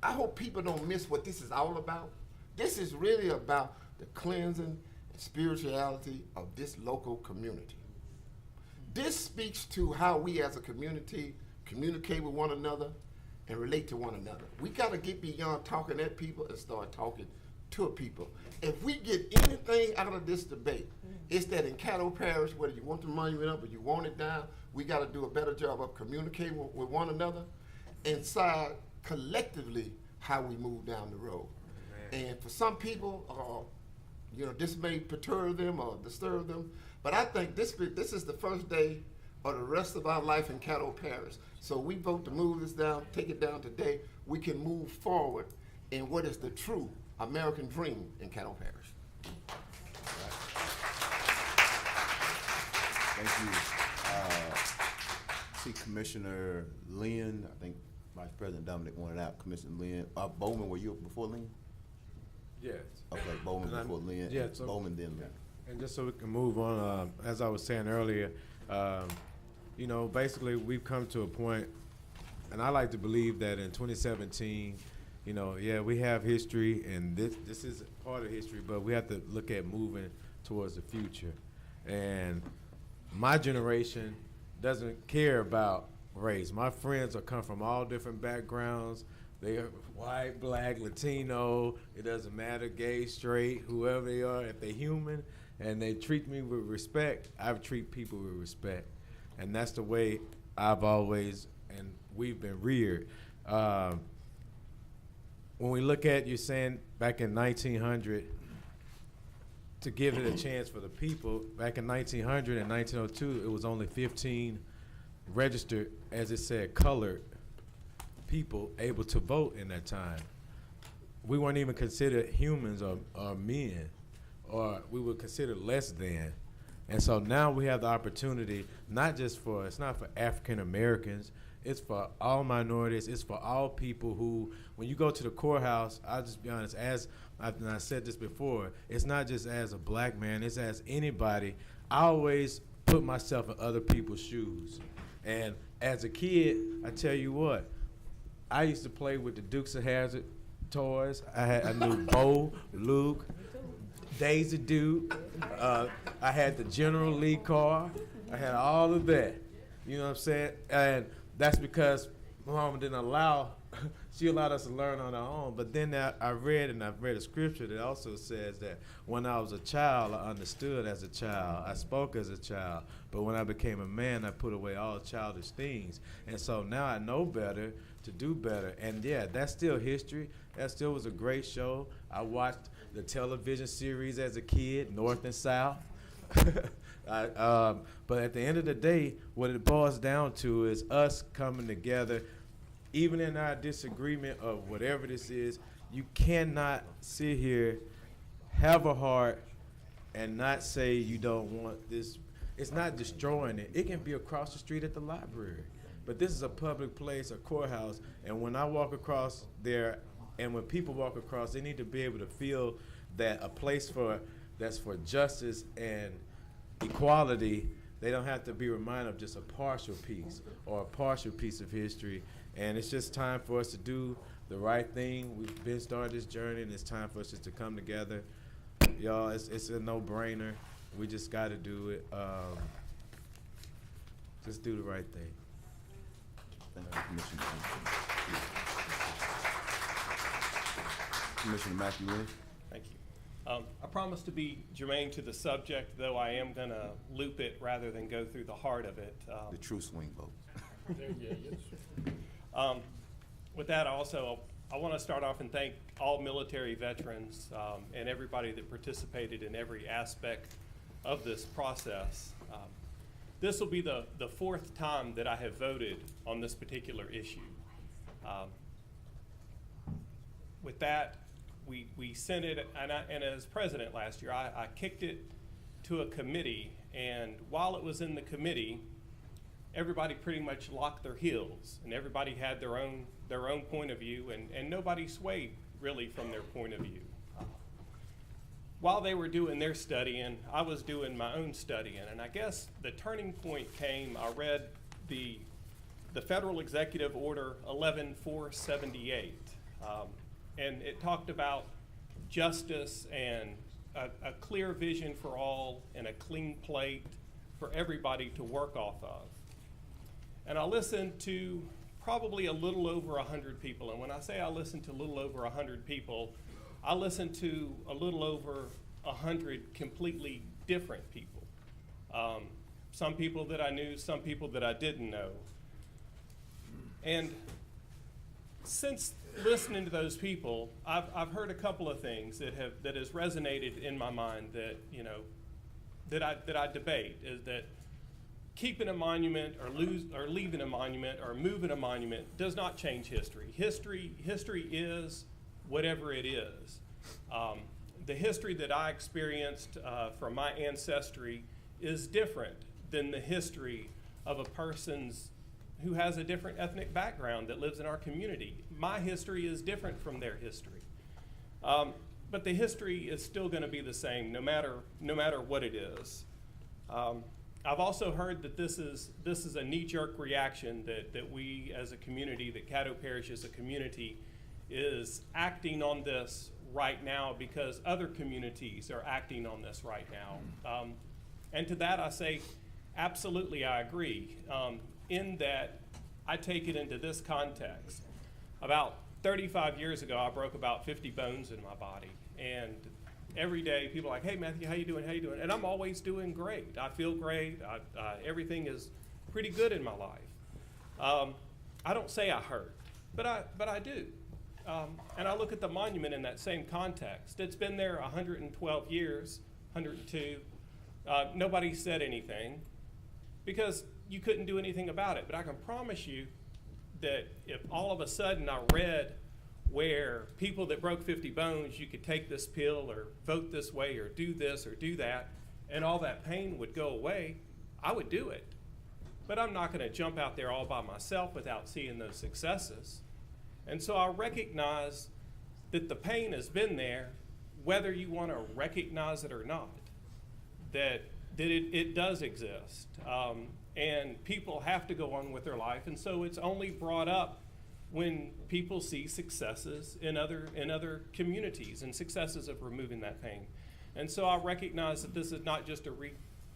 I hope people don't miss what this is all about. This is really about the cleansing and spirituality of this local community. This speaks to how we as a community communicate with one another and relate to one another. We gotta get beyond talking at people and start talking to people. If we get anything out of this debate, it's that in Caddo Parish, whether you want the monument up or you want it down, we gotta do a better job of communicating with one another and decide collectively how we move down the road. Amen. And for some people, this may perturb them or disturb them, but I think this is the first day of the rest of our life in Caddo Parish. So we vote to move this down, take it down today, we can move forward in what is the true American dream in Caddo Parish. Thank you. See Commissioner Lynn, I think Vice President Dominic wanted out. Commissioner Lynn, Bowman, were you before Lynn? Yes. Okay, Bowman before Lynn. Yeah, so Bowman then Lynn. And just so we can move on, as I was saying earlier, basically we've come to a point, and I like to believe that in 2017, we have history, and this is part of history, but we have to look at moving towards the future. And my generation doesn't care about race. My friends come from all different backgrounds. They are white, black, Latino, it doesn't matter, gay, straight, whoever they are, if they're human and they treat me with respect, I treat people with respect. And that's the way I've always, and we've been reared. When we look at, you're saying back in 1900, to give it a chance for the people, back in 1900 and 1902, it was only 15 registered, as it said, colored people able to vote in that time. We weren't even considered humans or men, or we were considered less than. And so now we have the opportunity, it's not for African Americans, it's for all minorities, it's for all people who, when you go to the courthouse, I'll just be honest, and I said this before, it's not just as a black man, it's as anybody. I always put myself in other people's shoes. And as a kid, I tell you what, I used to play with the Dukes of Hazzard toys. I knew Bo, Luke, Daisy Duke. I had the General Lee car. I had all of that. You know what I'm saying? And that's because my mama didn't allow, she allowed us to learn on our own. But then I've read a scripture that also says that when I was a child, I understood as a child. I spoke as a child. But when I became a man, I put away all childish things. And so now I know better to do better. And yeah, that's still history. That still was a great show. I watched the television series as a kid, North and South. But at the end of the day, what it boils down to is us coming together, even in our disagreement of whatever this is. You cannot sit here, have a heart, and not say you don't want this. It's not destroying it. It can be across the street at the library. But this is a public place, a courthouse, and when I walk across there, and when people walk across, they need to be able to feel that a place that's for justice and equality. They don't have to be reminded of just a partial piece or a partial piece of history. And it's just time for us to do the right thing. We've been started this journey, and it's time for us just to come together. Y'all, it's a no-brainer. We just got to do it. Just do the right thing. Thank you, Commissioner. Commissioner Matthew Lynch. Thank you. I promise to be germane to the subject, though I am going to loop it rather than go through the heart of it. The true swing vote. With that, I want to start off and thank all military veterans and everybody that participated in every aspect of this process. This will be the fourth time that I have voted on this particular issue. With that, we sent it, and as president last year, I kicked it to a committee, and while it was in the committee, everybody pretty much locked their heels, and everybody had their own point of view, and nobody swayed really from their point of view. While they were doing their studying, I was doing my own studying, and I guess the turning point came. I read the Federal Executive Order 11478, and it talked about justice and a clear vision for all and a clean plate for everybody to work off of. And I listened to probably a little over 100 people, and when I say I listened to a little over 100 people, I listened to a little over 100 completely different people. Some people that I knew, some people that I didn't know. And since listening to those people, I've heard a couple of things that has resonated in my mind that I debate, is that keeping a monument or leaving a monument or moving a monument does not change history. History is whatever it is. The history that I experienced from my ancestry is different than the history of a person's who has a different ethnic background that lives in our community. My history is different from their history. But the history is still going to be the same no matter what it is. I've also heard that this is a knee-jerk reaction that we as a community, that Caddo Parish as a community is acting on this right now because other communities are acting on this right now. And to that I say, absolutely I agree, in that I take it into this context. About 35 years ago, I broke about 50 bones in my body. And every day people are like, hey Matthew, how you doing, how you doing? And I'm always doing great. I feel great. Everything is pretty good in my life. I don't say I hurt, but I do. And I look at the monument in that same context. It's been there 112 years, 102. Nobody said anything because you couldn't do anything about it. But I can promise you that if all of a sudden I read where people that broke 50 bones, you could take this pill or vote this way or do this or do that, and all that pain would go away, I would do it. But I'm not going to jump out there all by myself without seeing those successes. And so I recognize that the pain has been there, whether you want to recognize it or not, that it does exist. And people have to go on with their life. And so it's only brought up when people see successes in other communities and successes of removing that pain. And so I recognize that this is not just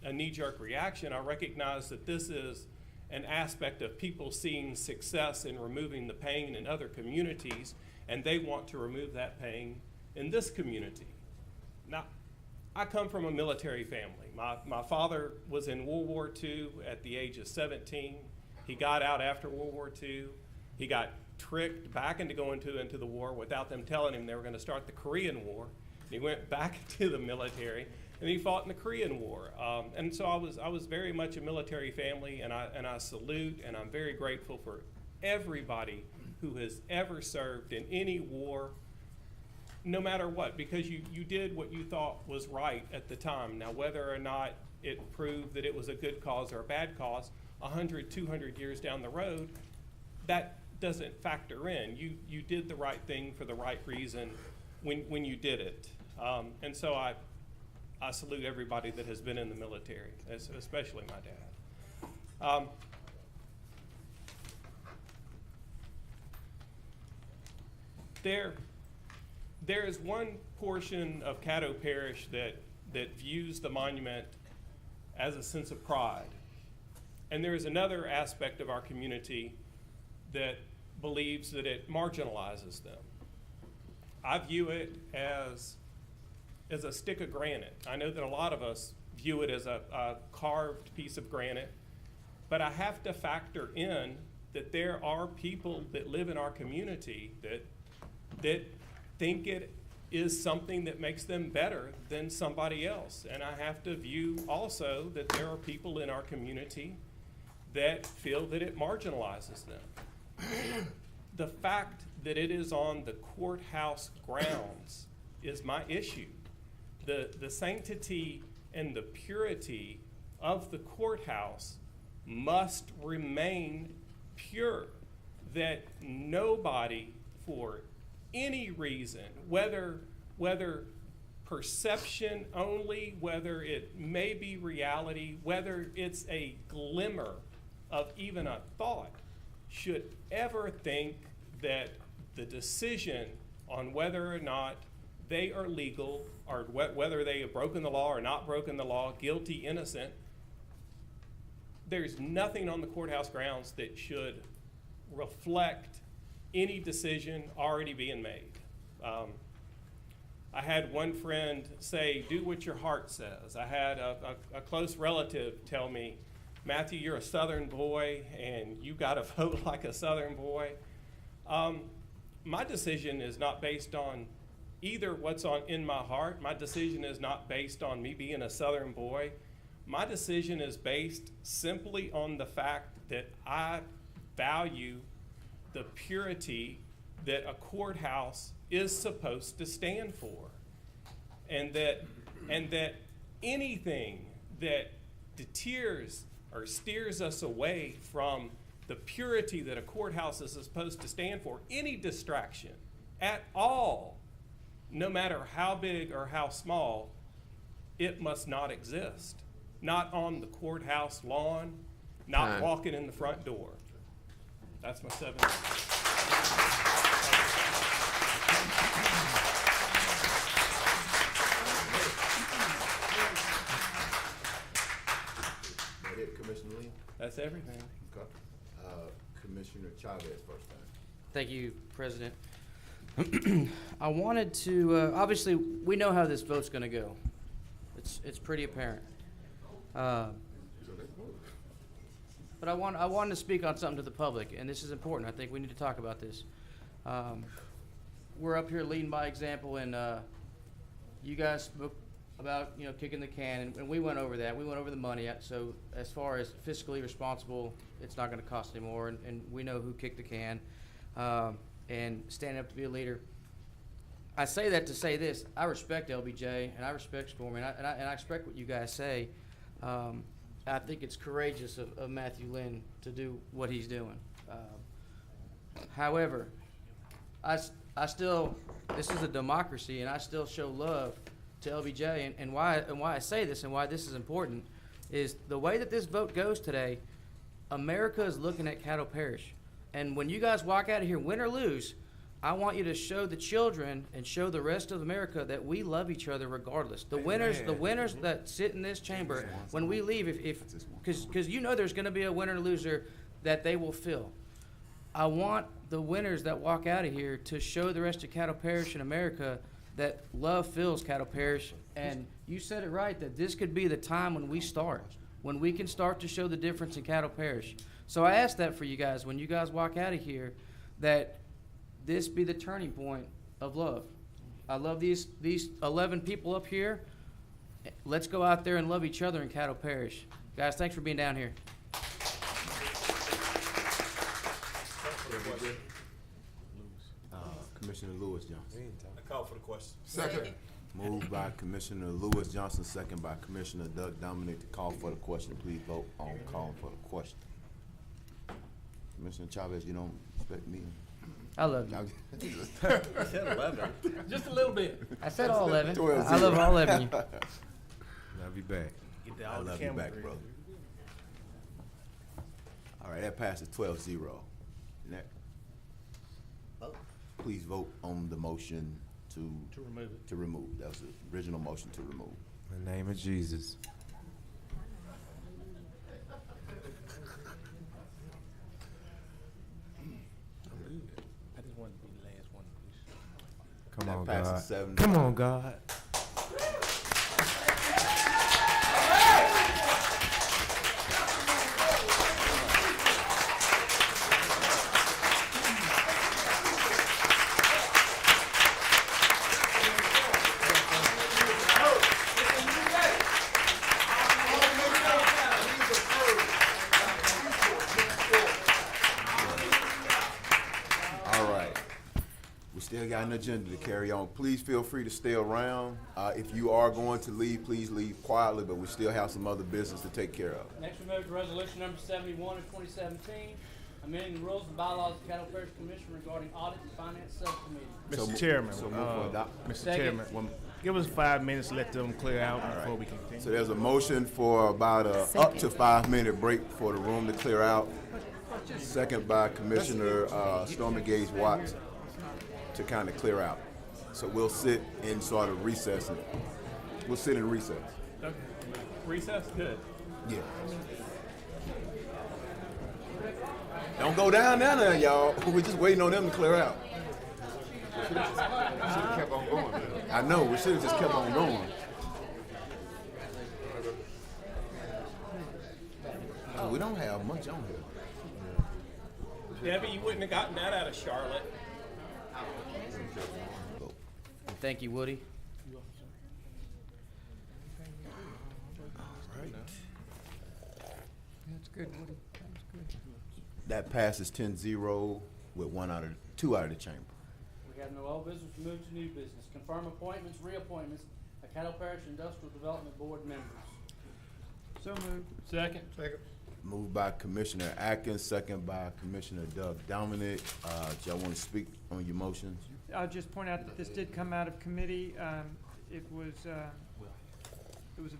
a knee-jerk reaction. I recognize that this is an aspect of people seeing success in removing the pain in other communities, and they want to remove that pain in this community. Now, I come from a military family. My father was in World War II at the age of 17. He got out after World War II. He got tricked back into going into the war without them telling him they were going to start the Korean War. And he went back to the military, and he fought in the Korean War. And so I was very much a military family, and I salute, and I'm very grateful for everybody who has ever served in any war, no matter what, because you did what you thought was right at the time. Now, whether or not it proved that it was a good cause or a bad cause, 100, 200 years down the road, that doesn't factor in. You did the right thing for the right reason when you did it. And so I salute everybody that has been in the military, especially my dad. There is one portion of Caddo Parish that views the monument as a sense of pride. And there is another aspect of our community that believes that it marginalizes them. I view it as a stick of granite. I know that a lot of us view it as a carved piece of granite, but I have to factor in that there are people that live in our community that think it is something that makes them better than somebody else. And I have to view also that there are people in our community that feel that it marginalizes them. The fact that it is on the courthouse grounds is my issue. The sanctity and the purity of the courthouse must remain pure, that nobody for any reason, whether perception only, whether it may be reality, whether it's a glimmer of even a thought, should ever think that the decision on whether or not they are legal, or whether they have broken the law or not broken the law, guilty, innocent, there's nothing on the courthouse grounds that should reflect any decision already being made. I had one friend say, do what your heart says. I had a close relative tell me, Matthew, you're a Southern boy and you gotta vote like a Southern boy. My decision is not based on either what's in my heart. My decision is not based on me being a Southern boy. My decision is based simply on the fact that I value the purity that a courthouse is supposed to stand for. And that anything that deters or steers us away from the purity that a courthouse is supposed to stand for, any distraction at all, no matter how big or how small, it must not exist. Not on the courthouse lawn, not walking in the front door. That's my 7 minutes. That it, Commissioner Lee? That's everything. Okay. Commissioner Chavez first time. Thank you, President. I wanted to, obviously, we know how this vote's gonna go. It's pretty apparent. But I wanted to speak on something to the public, and this is important. I think we need to talk about this. We're up here leading by example, and you guys spoke about, kicking the can, and we went over that. We went over the money. So as far as fiscally responsible, it's not going to cost any more, and we know who kicked the can, and standing up to be a leader. I say that to say this: I respect LBJ, and I respect Stormy, and I respect what you guys say. I think it's courageous of Matthew Lynn to do what he's doing. However, I still, this is a democracy, and I still show love to LBJ. And why I say this and why this is important is the way that this vote goes today. America is looking at Caddo Parish. And when you guys walk out of here, win or lose, I want you to show the children and show the rest of America that we love each other regardless. The winners that sit in this chamber, when we leave, because you know there's going to be a winner and loser that they will fill. I want the winners that walk out of here to show the rest of Caddo Parish and America that love fills Caddo Parish. And you said it right, that this could be the time when we start, when we can start to show the difference in Caddo Parish. So I ask that for you guys, when you guys walk out of here, that this be the turning point of love. I love these 11 people up here. Let's go out there and love each other in Caddo Parish. Guys, thanks for being down here. Commissioner Lewis Johnson. I call for the question. Second. Moved by Commissioner Lewis Johnson, second by Commissioner Doug Dominic to call for the question. Please vote on calling for the question. Commissioner Chavez, you don't expect me? I love you. I said 11. Just a little bit. I said all 11. 12-0. I love all 11 you. Love you back. I love you back, brother. All right, that passes 12-0. Next. Please vote on the motion to remove it. To remove. That was the original motion to remove. In the name of Jesus. I just wanted to be the last one. Come That on, passes God. 7-0. Come on, God. Still got an agenda to carry on. Please feel free to stay around. If you are going to leave, please leave quietly, but we still have some other business to take care of. Next, we move to resolution number 71 of 2017, amending the rules and bylaws of Caddo Parish Commission regarding audit and finance subcommittee. Mr. Chairman, so move for adopt. Mr. Second. Chairman, give us 5 minutes, let them clear out before we continue. So there's a motion for about up to 5-minute break for the room to clear out. Second by Commissioner Stormy Gage Watts to kind of clear out. So we'll sit in sort of recess. We'll sit in recess. Okay. Recess? Good. Yeah. Don't go down there, y'all. We're just waiting on them to clear out. Should have kept on going. I know, we should have just kept on going. Oh, we don't have much on here. Debbie, you wouldn't have gotten that out of Charlotte. And thank you, Woody. That's good, Woody. That's good. That passes 10-0 with 2 out of the chamber. We have no old business, we move to new business. Confirm appointments, reappointments of Caddo Parish Industrial Development Board members. So moved. Second. Moved by Commissioner Atkins, second by Commissioner Doug Dominic. Do y'all want to speak on your motions? I'll just point out that this did come out of committee. It was a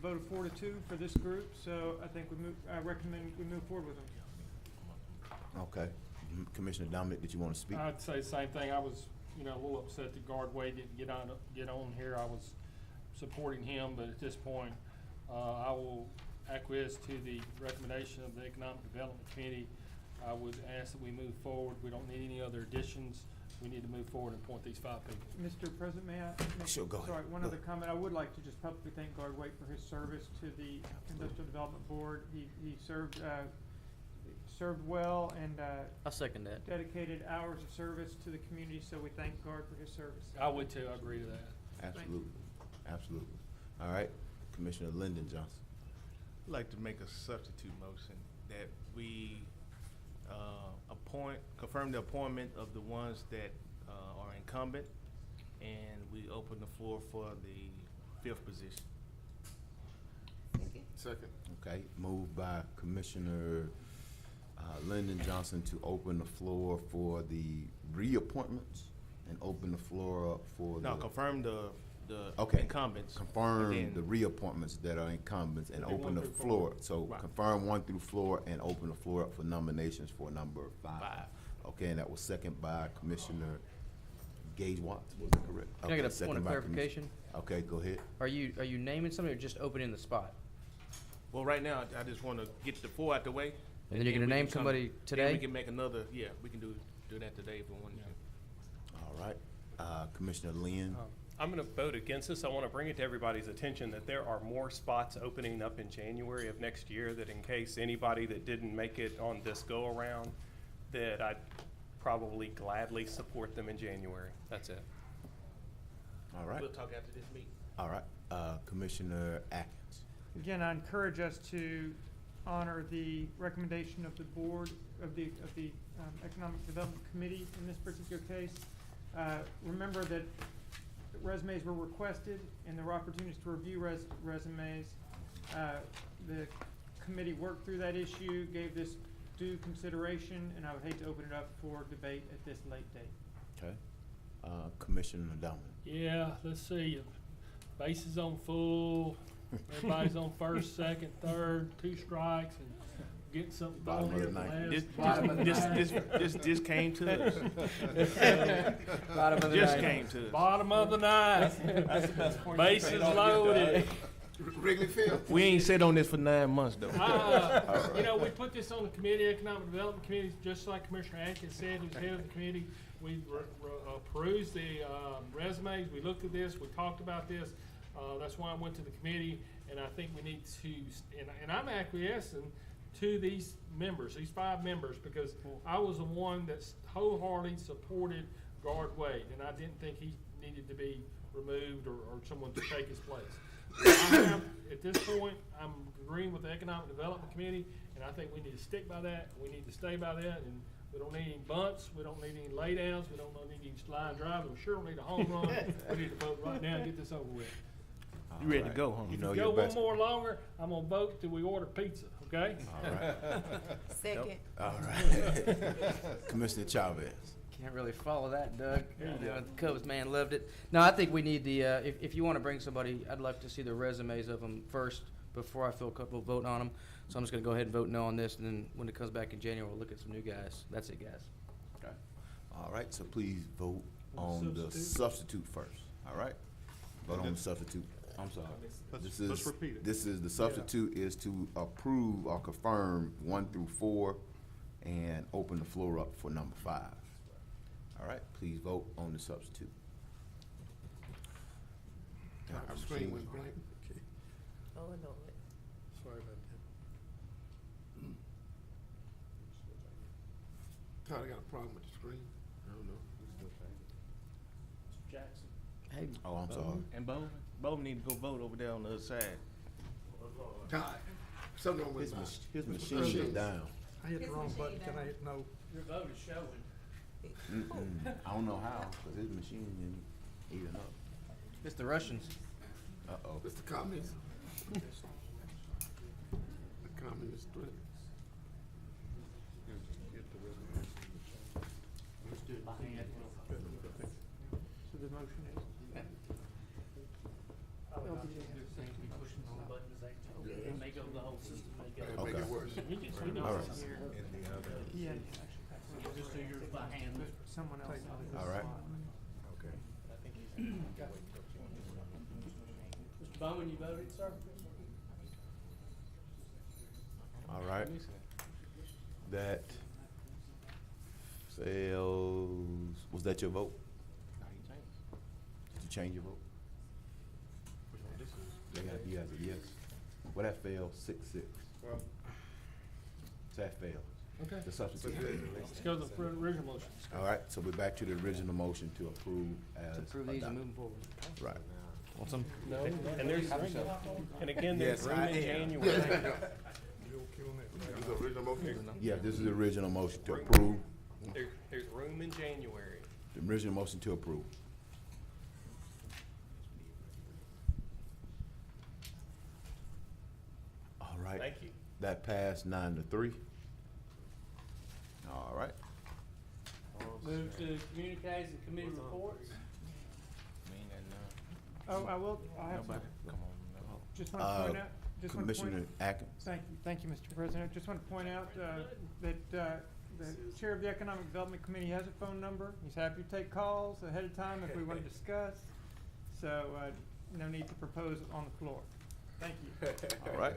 vote of 4-2 for this group, so I think I recommend we move forward with them. Okay. Commissioner Dominic, did you want to speak? I'd say the same thing. I was, a little upset that Gardway didn't get on here. I was supporting him, but at this point, I will acquiesce to the recommendation of the Economic Development Committee. I would ask that we move forward. We don't need any other additions. We need to move forward and appoint these 5 people. Mr. President, may I? Sure, go ahead. Sorry, one Go other ahead. comment. I would like to just publicly thank Gardway for his service to the Industrial Development Board. He served well and I'll second that. dedicated hours of service to the community, so we thank Gard for his service. I would too. I agree to that. Absolutely. Absolutely. All right. Commissioner Lyndon Johnson. I'd like to make a substitute motion that we confirm the appointment of the ones that are incumbent, and we open the floor for the 5th position. Second. Okay. Moved by Commissioner Lyndon Johnson to open the floor for the reappointments and open the floor up for No, the confirm the okay. incumbents. Confirm and the reappointments that are incumbents and Okay, open the 1 through 4. floor. So Right. confirm 1 through 4 and open the floor up for nominations for number 5. Okay, and that was second by Commissioner Gage Watts, was that correct? Can I get Okay, a second point of by Commis- clarification? Okay, go ahead. Are you naming somebody or just opening the spot? Well, right now, I just wanna get the 4 out the way. And then you're gonna we name can come- somebody then today? we can make another, yeah, we can do that today if we want to. All right, Commissioner Lynn, I'm going to vote against this. I want to bring it to everybody's attention that there are more spots opening up in January of next year, that in case anybody that didn't make it on this go-around, that I'd probably gladly support them in January. That's it. all right, We'll talk after this meeting. all right, Commissioner Atkins. Again, I encourage us to honor the recommendation of the board, of the Economic Development Committee in this particular case. Remember that resumes were requested and there were opportunities to review resumes. The committee worked through that issue, gave this due consideration, and I would hate to open it up for debate at this late date. Okay, Commissioner Dominant. Yeah, let's see, bases on full, everybody's on first, second, third, 2 strikes, and getting something Bottom thrown of here the at the ninth. last. Bottom of the This came to us. Bottom of the Just ninth. came to us. Bottom of the ninth. That's the best point. Bases loaded. Wrigley Field. We ain't sat on this for 9 months though. You know, we put this on the committee, Economic Development Committee, just like Commissioner Atkins said, who's head of the committee. We perused the resumes, we looked at this, we talked about this. That's why I went to the committee, and I think we need to, and I'm acquiescing to these members, these 5 members, because I was the one that wholeheartedly supported Guard Wade, and I didn't think he needed to be removed or someone to take his place. At this point, I'm agreeing with the Economic Development Committee, and I think we need to stick by that, we need to stay by that, and we don't need any bunts, we don't need any laydowns, we don't need any line drives, we sure don't need a home run. We need to vote right now and get this over with. You ready to go, huh? You If know we your go one best. more longer, I'm gonna vote till we order pizza, okay? All right, Second. all right. Commissioner Chavez. Can't really follow that, Doug. The Cubs man loved it. No, I think we need the, if you want to bring somebody, I'd like to see the resumes of them first before I feel comfortable voting on them. So I'm just going to go ahead and vote no on this, and then when it comes back in January, we'll look at some new guys. That's it, guys. Okay. All right, so please vote on the substitute first, all right? Vote on the substitute. I'm sorry. Let's repeat it. This is, the substitute is to approve or confirm 1 through 4 and open the floor up for number 5. All right, please vote on the substitute. The screen went blank. Oh, Lord. Sorry about that. Todd, I got a problem with the screen. I don't know. Jackson. Hey, Oh, I'm sorry. And Bowman need to go vote over there on the other side. Todd, something wrong with His machine shut down. I hit the wrong button, can I hit no? Your vote is showing. I don't know how, because his machine didn't even up. it's the Russians. Uh-oh. It's the communists. The communist threat. Let's do it by hand. So the motion is? Pushing on buttons, they make up the whole system. They go. Okay. Make it worse. We know All right. this is here. Yeah. Just do yours by hand. Someone else. All right. Okay. Mr. Bowman, you voted, sir? All right. That fails. Was that your vote? Did you change your vote? You guys are yes. Well, that failed 6-6. So that failed. Okay. The substitute. Let's go to the original motion. All right, so we're back to the original motion to approve as. To approve these and adopted. moving forward. Right. Want some? No. And there's, and again, there's Yes, room I in am. January. Is the original motion? Yeah, this is the original motion to approve. There's room in January. The original motion to approve. All right. Thank you. That passed 9-3. All right. Move to communiques and committee reports. Oh, I will, I have some. Just want to point out, just want to point. Commissioner Atkins. Thank you, Mr. President. Just want to point out that The chair of the Economic Development Committee has a phone number. He's happy to take calls ahead of time if we want to discuss. So, no need to propose on the floor. Thank you. All right.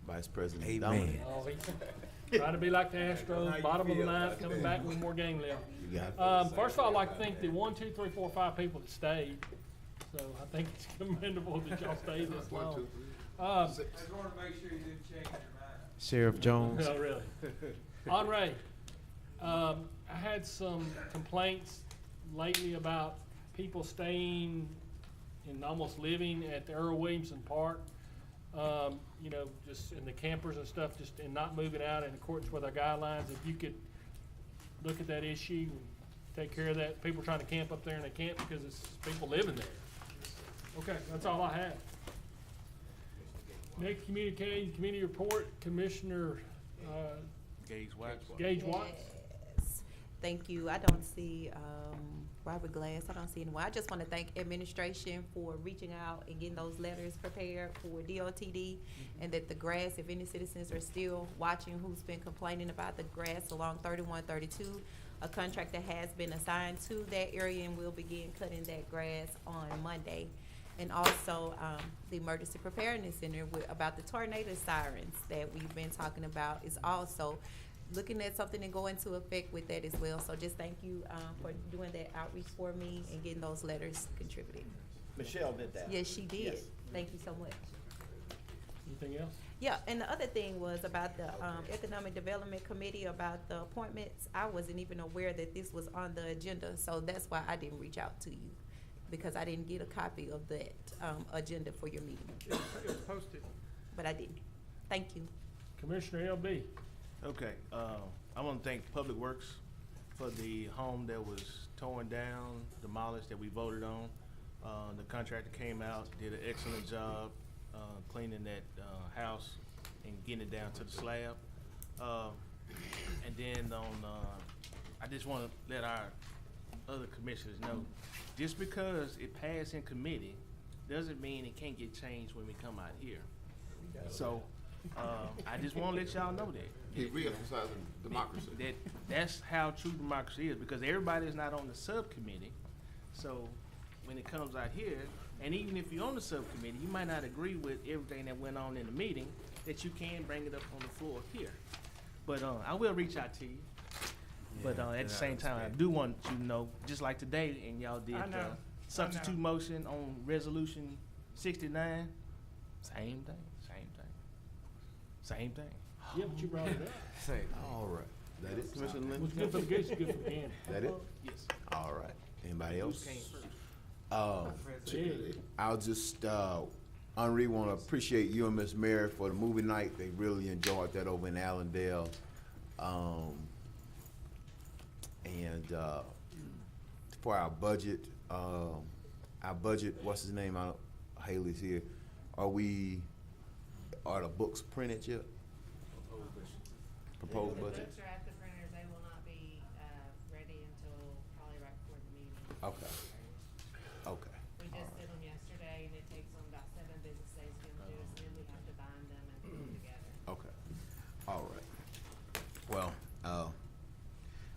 Vice President Amen. Dominic. Oh, he's trying to be like the Astros, bottom of the ninth, coming back with more game left. You got it. First of all, I'd like to thank the 1, 2, 3, 4, 5 people that stayed. So I think it's commendable that y'all stayed this long. I just want to make sure you didn't change your mind. Sheriff Jones. No, really. Andre, I had some complaints lately about people staying and almost living at the Earl Williamson Park. You know, just in the campers and stuff, just and not moving out in accordance with our guidelines. If you could look at that issue and take care of that. People trying to camp up there and they can't because it's people living there. Okay, that's all I have. Next community report, Commissioner Gage Watts. Gage Watts. Yes. Thank you. I don't see Robert Glass. I don't see anyone. I just want to thank administration for reaching out and getting those letters prepared for DOTD, and that the grass, if any citizens are still watching who's been complaining about the grass along 3132, a contractor has been assigned to that area and will begin cutting that grass on Monday. And also the Emergency Preparedness Center about the tornado sirens that we've been talking about is also looking at something and go into effect with that as well. So just thank you for doing that outreach for me and getting those letters contributed. Michelle did that. Yes, she did. Yes. Thank you so much. Anything else? Yeah, and the other thing was about the Economic Development Committee, about the appointments. I wasn't even aware that this was on the agenda, so that's why I didn't reach out to you, because I didn't get a copy of that agenda for your meeting. It was posted. But I didn't. Thank you. Commissioner LB. Okay, I want to thank Public Works for the home that was torn down, demolished, that we voted on. The contractor came out, did an excellent job cleaning that house and getting it down to the slab. And then I just want to let our other commissioners know, just because it passed in committee doesn't mean it can't get changed when we come out here. So I just want to let y'all know that. He re-emphasizing democracy. That's how true democracy is, because everybody is not on the subcommittee. So when it comes out here, and even if you're on the subcommittee, you might not agree with everything that went on in the meeting, that you can bring it up on the floor here. But I will reach out to you. But at the same time, I do want you to know, just like today, and y'all did substitute motion on resolution 69, same thing. Yeah, but you brought it up. All right. That it, Commissioner Lynn? What's good for the goose is good for the gander. That it? Yes. All right. Anybody else? Who came first? I'll just, Henri, want to appreciate you and Miss Mary for the movie night. They really enjoyed that over in Allendale. And for our budget, what's his name? Haley's here. Are the books printed yet? Proposed budget? The books are at the printers. They will not be ready until probably right before the meeting. Okay. Okay. We just did them yesterday, and it takes them about 7 business days to get them to us, and then we have to bind them and put them together. Okay. All right. Well,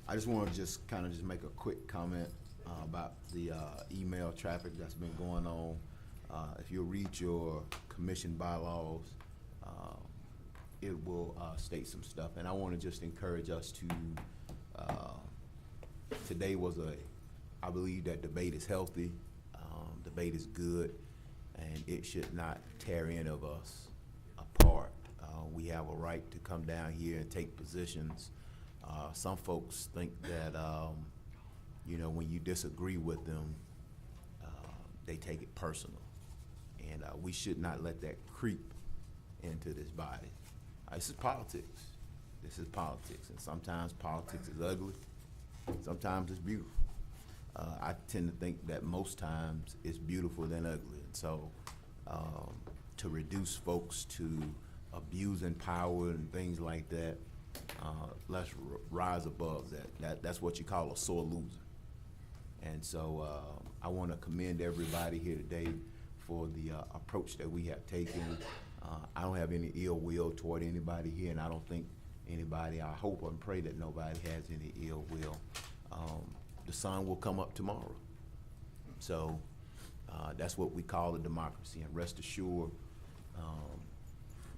I just want to kind of make a quick comment about the email traffic that's been going on. If you read your commission bylaws, it will state some stuff, and I want to just encourage us to. Today was I believe that debate is healthy, debate is good, and it should not tear any of us apart. We have a right to come down here and take positions. Some folks think that when you disagree with them, they take it personal, and we should not let that creep into this body. This is politics. And sometimes politics is ugly. Sometimes it's beautiful. I tend to think that most times it's beautiful than ugly. And so to reduce folks to abusing power and things like that, let's rise above that. That's what you call a sore loser. And so I want to commend everybody here today for the approach that we have taken. I don't have any ill will toward anybody here, and I don't think anybody. I hope and pray that nobody has any ill will. The sun will come up tomorrow. So that's what we call a democracy. And rest assured,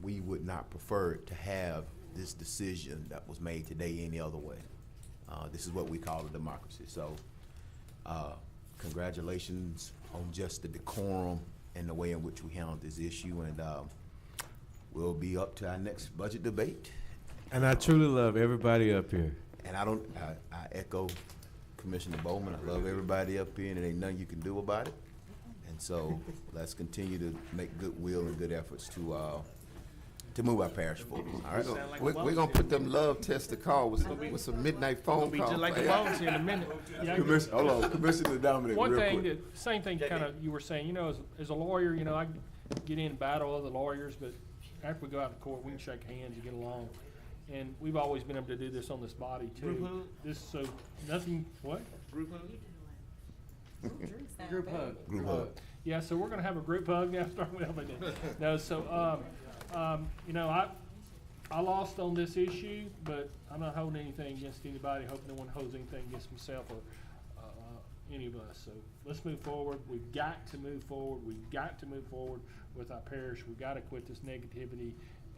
we would not prefer to have this decision that was made today any other way. This is what we call a democracy. So congratulations on just the decorum and the way in which we handled this issue. And we'll be up to our next budget debate. And I truly love everybody up here. And I echo Commissioner Bowman. I love everybody up here, and there ain't nothing you can do about it. And so let's continue to make goodwill and good efforts to move our parish forward. All right. We're gonna put them love tests to call with some midnight phone Be calls. just like the boss here in a minute. Hold on, Commissioner Dominic, One real thing quick. that, same thing kind of you were saying, you know, as a lawyer, you know, I get in and battle other lawyers, but after we go out to court, we can shake hands and get along. And we've always been able to do this on this body too. This, so nothing, what? Group hug. Group hug. Yeah, so we're gonna have a group hug now, starting with everybody. No, so, you know, I lost on this issue, but I'm not holding anything against anybody. Hope no one holds anything against myself or, any of us. So let's move forward. We've got to move forward. We've got to move forward with our parish. We've got to quit this negativity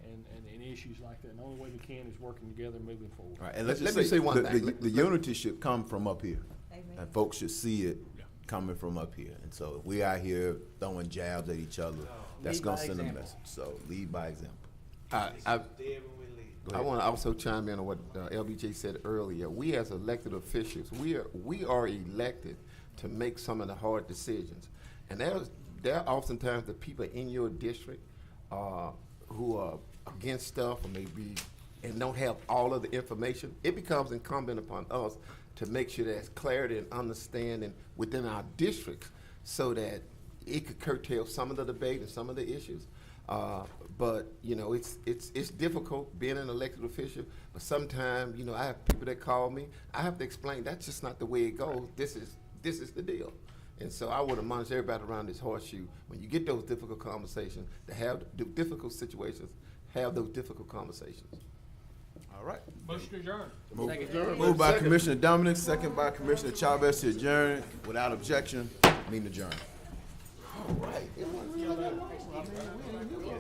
and issues like that. And the only way we can is working together, moving forward. All right, and let's Let just me say one thing. the unity should come from up here. Amen. And folks should see it coming from up here. And so if we out here throwing jabs at each other, that's Lead gonna by send a example. message. So lead by example. I want to also chime in on what LBJ said earlier. We as elected officials, we are elected to make some of the hard decisions. And there are oftentimes the people in your district who are against stuff or maybe and don't have all of the information. It becomes incumbent upon us to make sure there's clarity and understanding within our districts so that it could curtail some of the debate and some of the issues. But you know, it's difficult being an elected official. But sometimes, you know, I have people that call me. I have to explain that's just not the way it goes. This is the deal. And so I would admonish everybody around this horseshoe, when you get those difficult conversations, to have the difficult situations, have those difficult conversations. All right. Motion adjourned. Moved by Commissioner Dominic, second by Commissioner Chavez to adjourn. Without objection, meeting adjourned. All right. It wasn't really that long. I mean, we didn't do it.